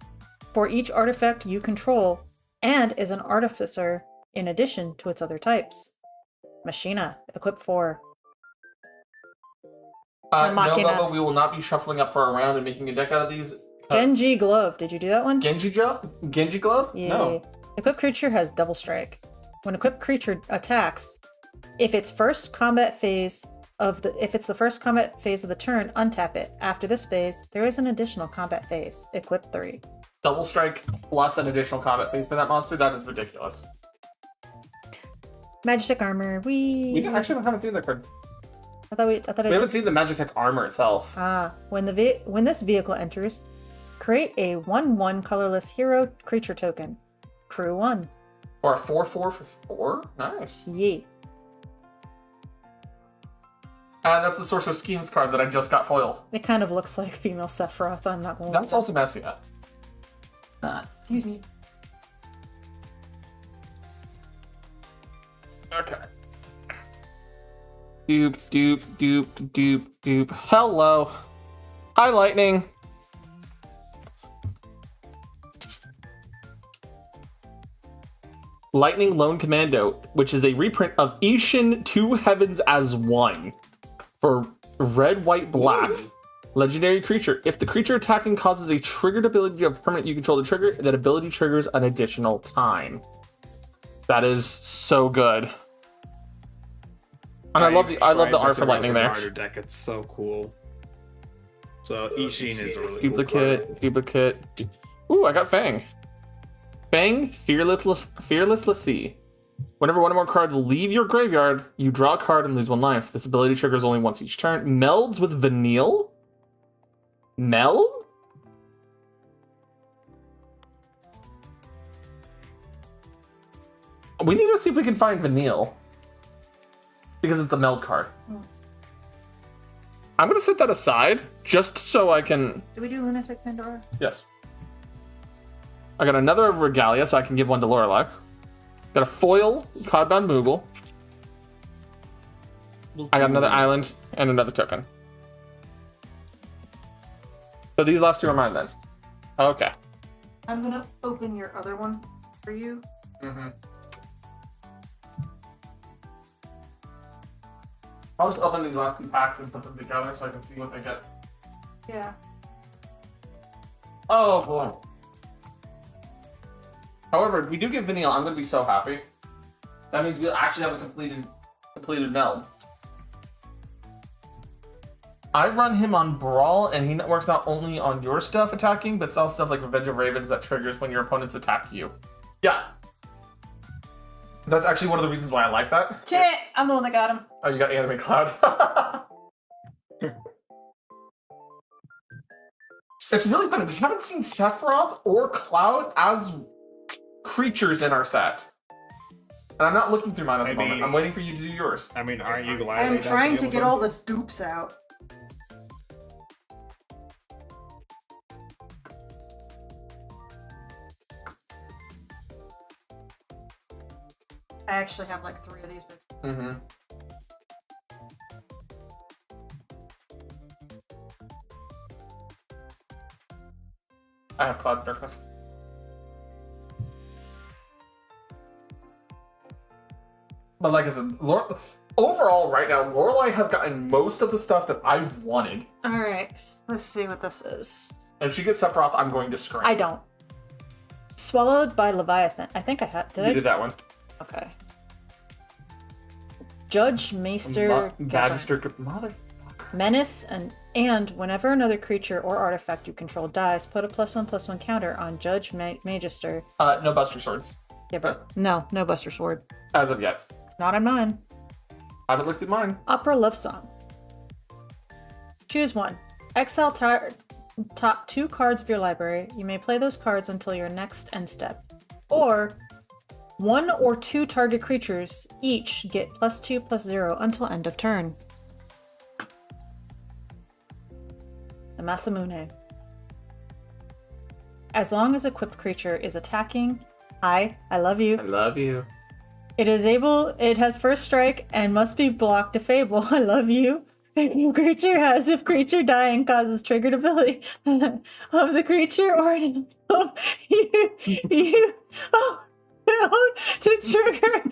for each artifact you control and is an artificer in addition to its other types. Machina. Equip 4. No, Machina. Bubba, we will not be shuffling up for a round and making a deck out of these. Genji Glove. Did you do that one? Genji Glove? Yay. No. Equipped creature has double strike. When equipped creature attacks, if it's the first combat phase of the turn, untap it. After this phase, there is an additional combat phase. Equip 3. Double strike plus an additional combat phase for that monster? That is ridiculous. Magitech armor. We haven't seen that card. I thought We haven't seen the Magitech armor itself. When this vehicle enters, create a 1/1 colorless hero creature token. Crew 1. Or a 4/4 for 4? Nice. Yay. That's the Sorcerer's Schemes card that I just got foiled. It kind of looks like female Sephiroth. I'm not going That's Ultimecia. Excuse me. Okay. Doop, doop, doop, doop, doop. Hello. Hi, Lightning. Lightning Lone Commando, which is a reprint of Ishin Two Heavens as One for red, white, black. Ooh. Legendary creature. If the creature attacking causes a triggered ability of permanent you control to trigger, that ability triggers an additional time. That is so good. And I love the art for Lightning there. Rider deck. It's so cool. So Ishin is a really Duplicate, cool duplicate. Ooh, I got Fang. Fang, Fearlessly. Whenever one or more cards leave your graveyard, you draw a card and lose 1 life. This ability triggers only once each turn. Melds with Vanille? Meld? We need to see if we can find Vanille. Because it's the meld card. I'm going to set that aside just so I can... Did we do Lunatic Pandora? Yes. I got another Regalia, so I can give one to Lorelei. Got a foil Codbound Moogle. I got another island and another token. So these last 2 are mine then. Okay. I'm gonna open your other one for you. Mm-hmm. I'll just open these last 2 packs and put them together so I can see what they get. Yeah. Oh boy. However, if we do get Vanille, I'm gonna be so happy. That means we'll actually have a completed meld. I run him on Brawl, and he works not only on your stuff attacking, but it's also stuff like Revenge of Ravens that triggers when your opponents attack you. Yeah. That's actually one of the reasons why I like that. Shit! I'm the one that got him. Oh, you got Anime Cloud. It's really funny. We haven't seen Sephiroth or Cloud as creatures in our set. And I'm not looking through mine at the moment. I'm waiting for you to do yours. I mean, aren't you glad? I'm trying to get all the dupes out. I actually have like 3 of these. Mm-hmm. I have Cloud Darkness. But like I said, overall right now, Lorelei has gotten most of the stuff that I've wanted. Alright, let's see what this is. And if she gets Sephiroth, I'm going to scream. I don't. Swallowed by Leviathan. I think I had. Did I? You did that one. Okay. Judge Maester Magister Motherfucker. Menace and whenever another creature or artifact you control dies, put a +1/+1 counter on Judge Magister. No Buster Swords. Yeah, but no Buster Sword. As of yet. Not on mine. I haven't looked at mine. Opera Love Song. Choose one. Exile top 2 cards of your library. You may play those cards until your next end step. Or 1 or 2 target creatures each get +2/+0 until end of turn. The Masamune. As long as equipped creature is attacking, I love you. I love you. It has first strike and must be blocked to Fable. I love you. If creature dying causes triggered ability of the creature or you to trigger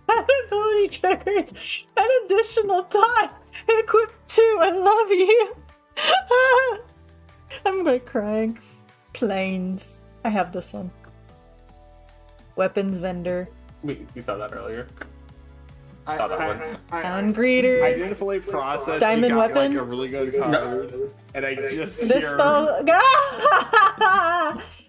that ability triggers an additional die. Equip 2. I love you. I'm like crying. Planes. I have this one. Weapons vendor. We saw that earlier. Town greeter. I didn't fully process. Diamond you got, weapon? like, a really good card, and I just This hear... spell.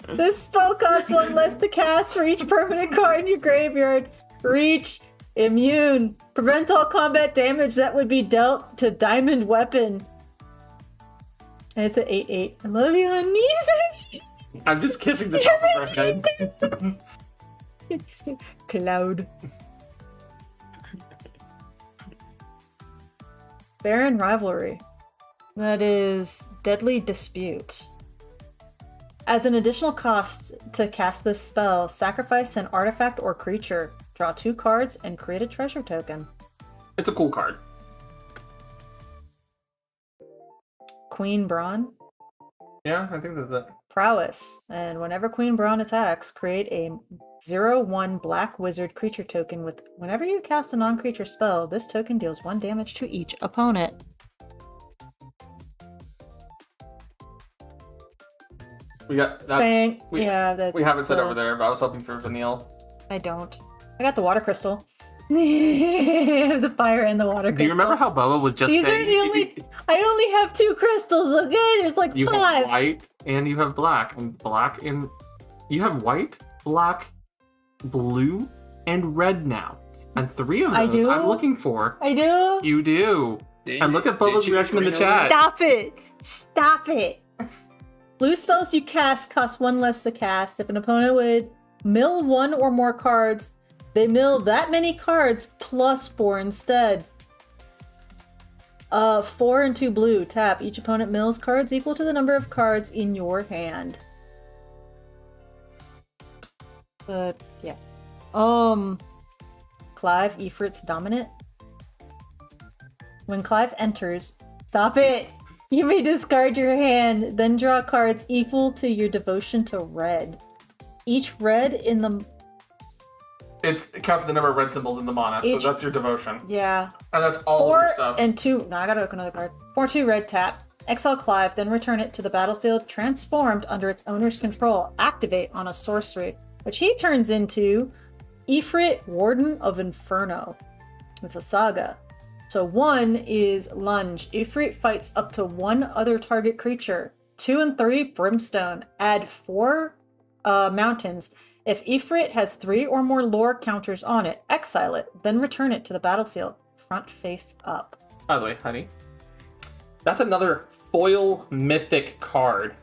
This spell costs 1 less to cast for each permanent card in your graveyard. Reach. Immune. Prevent all combat damage that would be dealt to diamond weapon. And it's an 8/8. I love you, honey. I'm just kissing the top of her head. Cloud. Baron Rivalry. That is Deadly Dispute. As an additional cost to cast this spell, sacrifice an artifact or creature, draw 2 cards, and create a treasure token. It's a cool card. Queen Braun. Yeah, I think that's it. Prowess. And whenever Queen Braun attacks, create a 0/1 black wizard creature token with whenever you cast a non-creature spell, this token deals 1 damage to each opponent. We got that. We haven't said over there, but I was hoping for Vanille. I don't. I got the water crystal. The fire and the water crystal. Do you remember how Bubba was just saying? I only have 2 crystals, okay? There's like You 5. have white and you have black, and you have white, black, blue, and red now, and 3 of those I do? I'm looking for. I do. You do. And look at Bubba's reaction in the chat. Stop it! Stop it! Blue spells you cast cost 1 less to cast. If an opponent would mill 1 or more cards, they mill that many cards plus 4 instead. 4 and 2 blue. Tap. Each opponent mills cards equal to the number of cards in your hand. Yeah. Clive, Ifrit's Dominant. When Clive enters, stop it! You may discard your hand, then draw cards equal to your devotion to red. Each red in the It counts the number of red symbols in the mana, so Each- that's your devotion. Yeah. And that's all of your 4 stuff. and 2. No, I gotta open another card. 4/2 red tap. Exile Clive, then return it to the battlefield transformed under its owner's control. Activate on a sorcery, which he turns into Ifrit, Warden of Inferno. It's a saga. So 1 is Lunge. Ifrit fights up to 1 other target creature. 2 and 3, Brimstone. Add 4 mountains. If Ifrit has 3 or more lore counters on it, exile it, then return it to the battlefield, front face up. By the way, honey, that's another foil mythic card.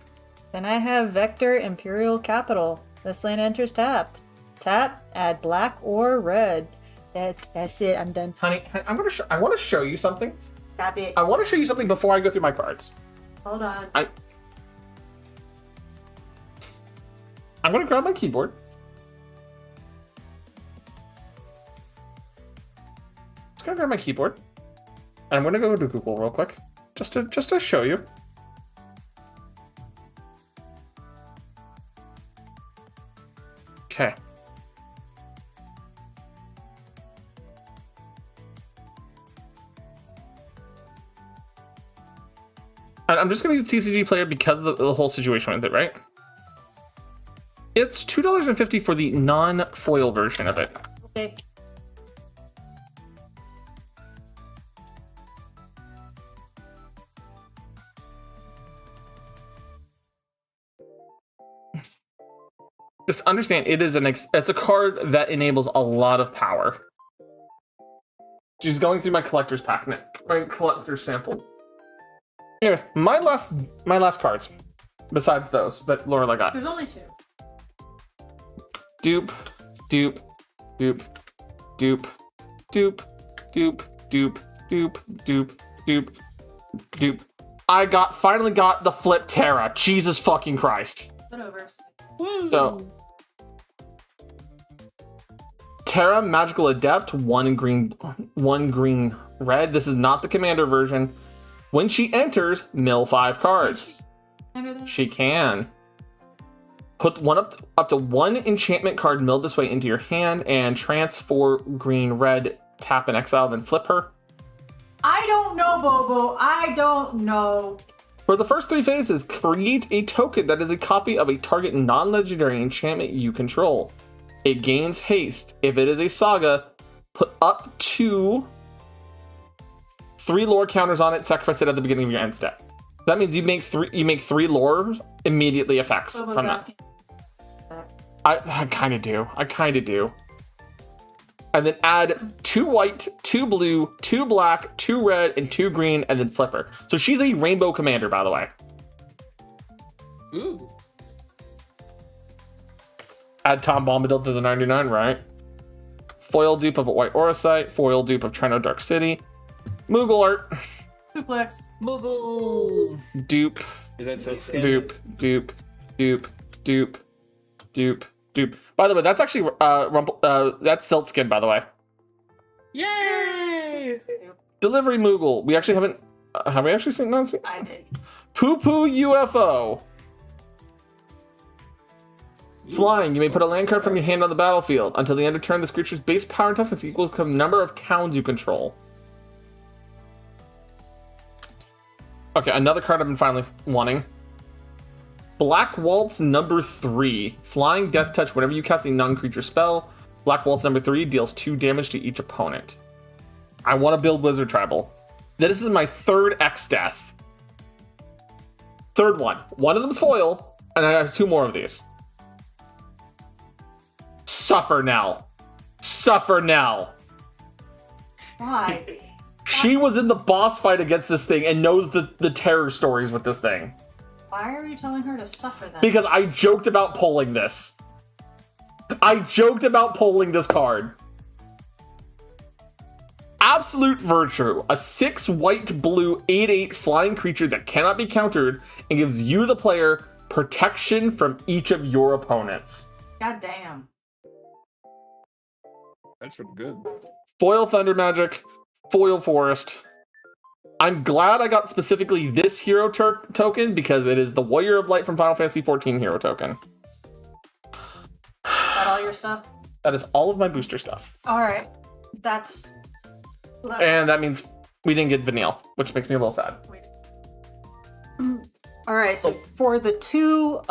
Then I have Vector Imperial Capital. This land enters tapped. Tap, add black or red. That's it. I'm done. Honey, I want to show you something. Tap it. I want to show you something before I go through my cards. Hold on. I'm going to grab my keyboard. Just going to grab my keyboard. And I'm going to go to Google real quick. Just to show you. Okay. And I'm just going to use TCG Player because of the whole situation with it, right? It's $2.50 for the non-foil version of it. Okay. Just understand, it is it's a card that enables a lot of power. She's going through my collector's pack now, my collector's sample. Anyways, my last cards, besides those that Lorelai got. There's only 2. Dupe, dupe, dupe, dupe, dupe, dupe, dupe, dupe, dupe, dupe, dupe. I finally got the flip Terra. Jesus fucking Christ. Put over. So, Terra Magical Adept, 1 green red. This is not the commander version. When she enters, mill 5 cards. She can. Put one up to 1 enchantment card milled this way into your hand and transfer green red, tap and exile, then flip her. I don't know, Bobo. I don't know. For the first 3 phases, create a token that is a copy of a target non-legendary enchantment you control. It gains haste. If it is a saga, put up to 3 lore counters on it, sacrifice it at the beginning of your end step. That means you make 3 lore immediately effects Bobo's from that. asking. I kind of do. And then add 2 white, 2 blue, 2 black, 2 red, and 2 green, and then flip her. So she's a rainbow commander, by the way. Ooh. Add Tom Bombadil to the 99, right? Foil dupe of a white Auracite, foil dupe of Trino Dark City. Moogle art. Duplex. Moogle. Dupe. Is that so skin? Dupe. Dupe. Dupe. Dupe. Dupe. Dupe. By the way, that's actually that's Siltskin, by the way. Yay! Delivery Moogle. We actually haven't. Have we actually seen that? I did. Poo Poo UFO. Flying. You may put a land card from your hand on the battlefield. Until the end of turn, this creature's base power and toughness equal to the number of towns you control. Okay, another card I've been finally wanting. Black Waltz number 3. Flying Death Touch whenever you cast a non-creature spell. Black Waltz number 3 deals 2 damage to each opponent. I want to build Wizard Tribal. This is my 3rd X-Death. 3rd one. One of them's foil, and I have 2 more of these. Suffer now. Suffer now. Why? She was in the boss fight against this thing and knows the terror stories with this thing. Why are you telling her to suffer then? Because I joked about pulling this. I joked about pulling this card. Absolute Virtue. A 6 white blue 8/8 flying creature that cannot be countered and gives you, the player, protection from each of your opponents. God damn. That's pretty good. Foil Thunder Magic. Foil Forest. I'm glad I got specifically this hero token because it is the Warrior of Light from Final Fantasy XIV hero token. That all your stuff? That is all of my booster stuff. All right. That's. And that means we didn't get Vanille, which makes me a little sad. All right. So for the two,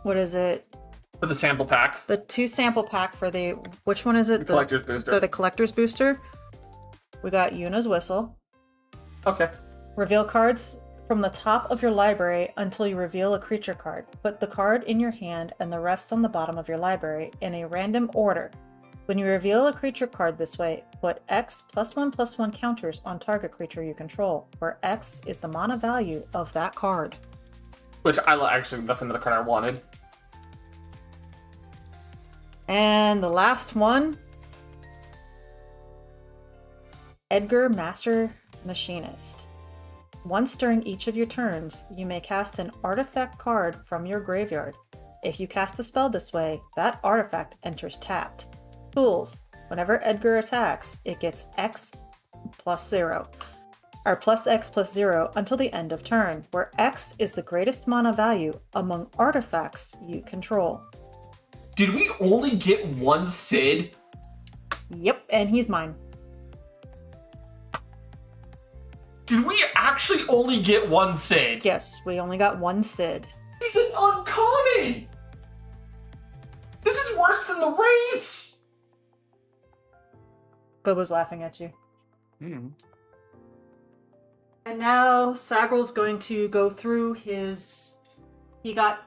what is it? For the sample pack. The 2 sample pack for the, which one is it? The collector's booster. For the collector's booster. We got Yuna's Whistle. Okay. Reveal cards from the top of your library until you reveal a creature card. Put the card in your hand and the rest on the bottom of your library in a random order. When you reveal a creature card this way, put X +1/+1 counters on target creature you control, where X is the mana value of that card. Which actually, that's another card I wanted. And the last one, Edgar Master Machinist. Once during each of your turns, you may cast an artifact card from your graveyard. If you cast a spell this way, that artifact enters tapped. Tools. Whenever Edgar attacks, it gets X +0. Or +X+0 until the end of turn, where X is the greatest mana value among artifacts you control. Did we only get one Sid? Yep, and he's mine. Did we actually only get one Sid? Yes, we only got one Sid. He's an uncommon! This is worse than the Wraiths! Bobo's laughing at you. Hmm. And now Sagral's going to go through his... He got...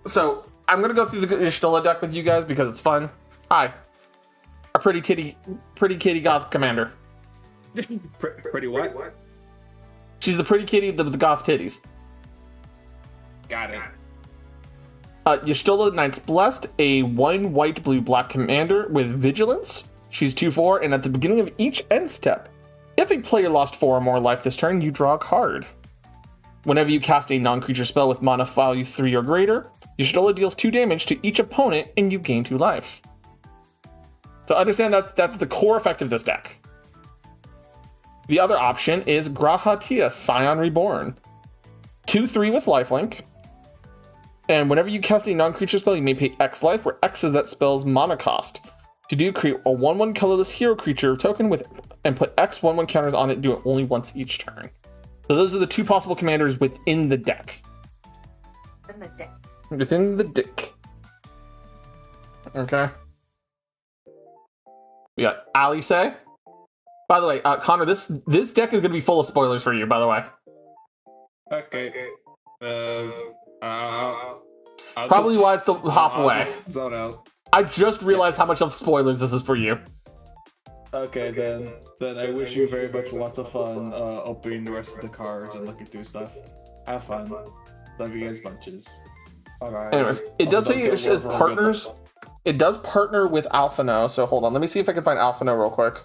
So, I'm gonna go through the Y'shtola deck with you guys because it's fun. Hi. A pretty kitty goth commander. Pretty what? She's the pretty kitty with the goth titties. Got it. Y'shtola Knight's Blessed, a 1 white blue black commander with vigilance. She's 2/4, and at the beginning of each end step, if a player lost 4 or more life this turn, you draw a card. Whenever you cast a non-creature spell with mana value 3 or greater, Y'shtola deals 2 damage to each opponent, and you gain 2 life. So understand that's the core effect of this deck. The other option is Grahatia, Scion Reborn. 2/3 with lifelink. And whenever you cast a non-creature spell, you may pay X life, where X is that spell's mana cost. To do, create a 1/1 colorless hero creature token with and put X 1/1 counters on it, do it only once each turn. So those are the 2 possible commanders within the deck. Within the deck. Okay. We got Alice. By the way, Connor, this deck is going to be full of spoilers for you, by the way. Okay. Probably wise to hop away. Zone out. I just realized how much of spoilers this is for you. Okay, then I wish you very much lots of fun opening the rest of the cards and looking through stuff. Have fun. Love you guys bunches. Alright. Anyways, it does say it says partners. It does partner with Alphino, so hold on. Let me see if I can find Alphino real quick.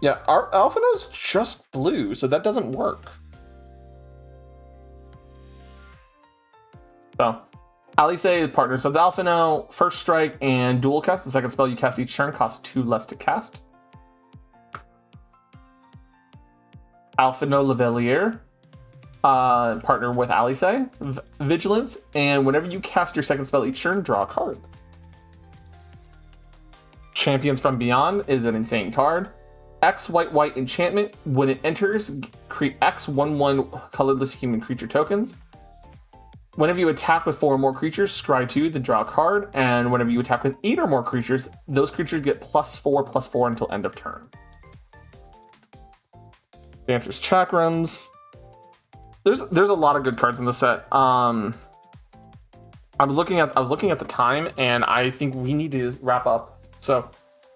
Yeah, our Alphino's just blue, so that doesn't work. So, Alice partners with Alphino, first strike, and dual cast. The second spell you cast each turn costs 2 less to cast. Alphino Lavalier, partner with Alice, Vigilance, and whenever you cast your second spell each turn, draw a card. Champions from Beyond is an insane card. X white enchantment. When it enters, create X 1/1 colorless human creature tokens. Whenever you attack with 4 or more creatures, scry 2, then draw a card. And whenever you attack with 8 or more creatures, those creatures get +4/+4 until end of turn. Dancer's Chakrams. There's a lot of good cards in the set. I was looking at the time, and I think we need to wrap up. So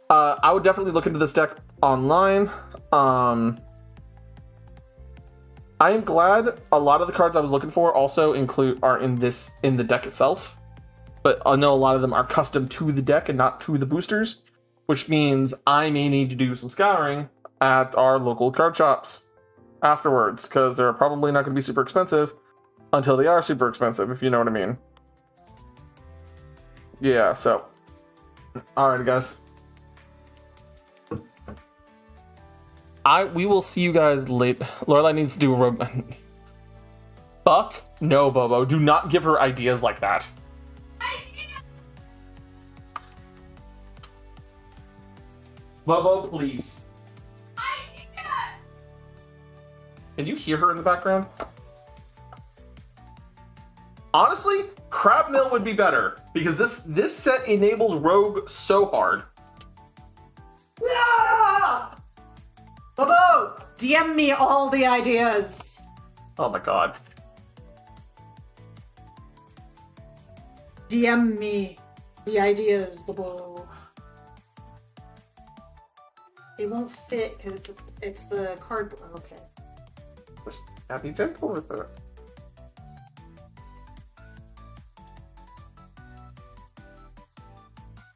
I would definitely look into this deck online. I am glad a lot of the cards I was looking for also are in the deck itself, but I know a lot of them are custom to the deck and not to the boosters, which means I may need to do some scouring at our local card shops afterwards, because they're probably not going to be super expensive until they are super expensive, if you know what I mean. Yeah, so alright guys, we will see you guys late. Lorelai needs to do Fuck no, Bobo. Do not give her ideas like that. Bobo, please. Can you hear her in the background? Honestly, Crab Mill would be better because this set enables Rogue so hard. Ah! Bobo, DM me all the ideas. Oh my god. DM me the ideas, Bobo. It won't fit because it's the cardboard. Okay. Just be gentle with it.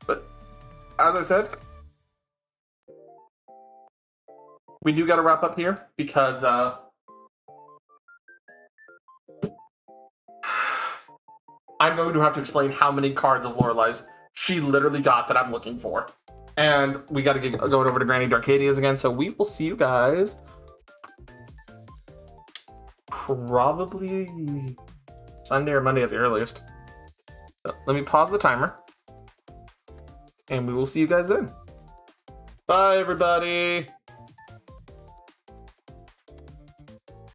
But as I said, we do got to wrap up here because I'm going to have to explain how many cards of Lorelai's she literally got that I'm looking for. And we got to get going over to Granny Darkadia's again, so we will see you guys probably Sunday or Monday at the earliest. So let me pause the timer. And we will see you guys then. Bye, everybody.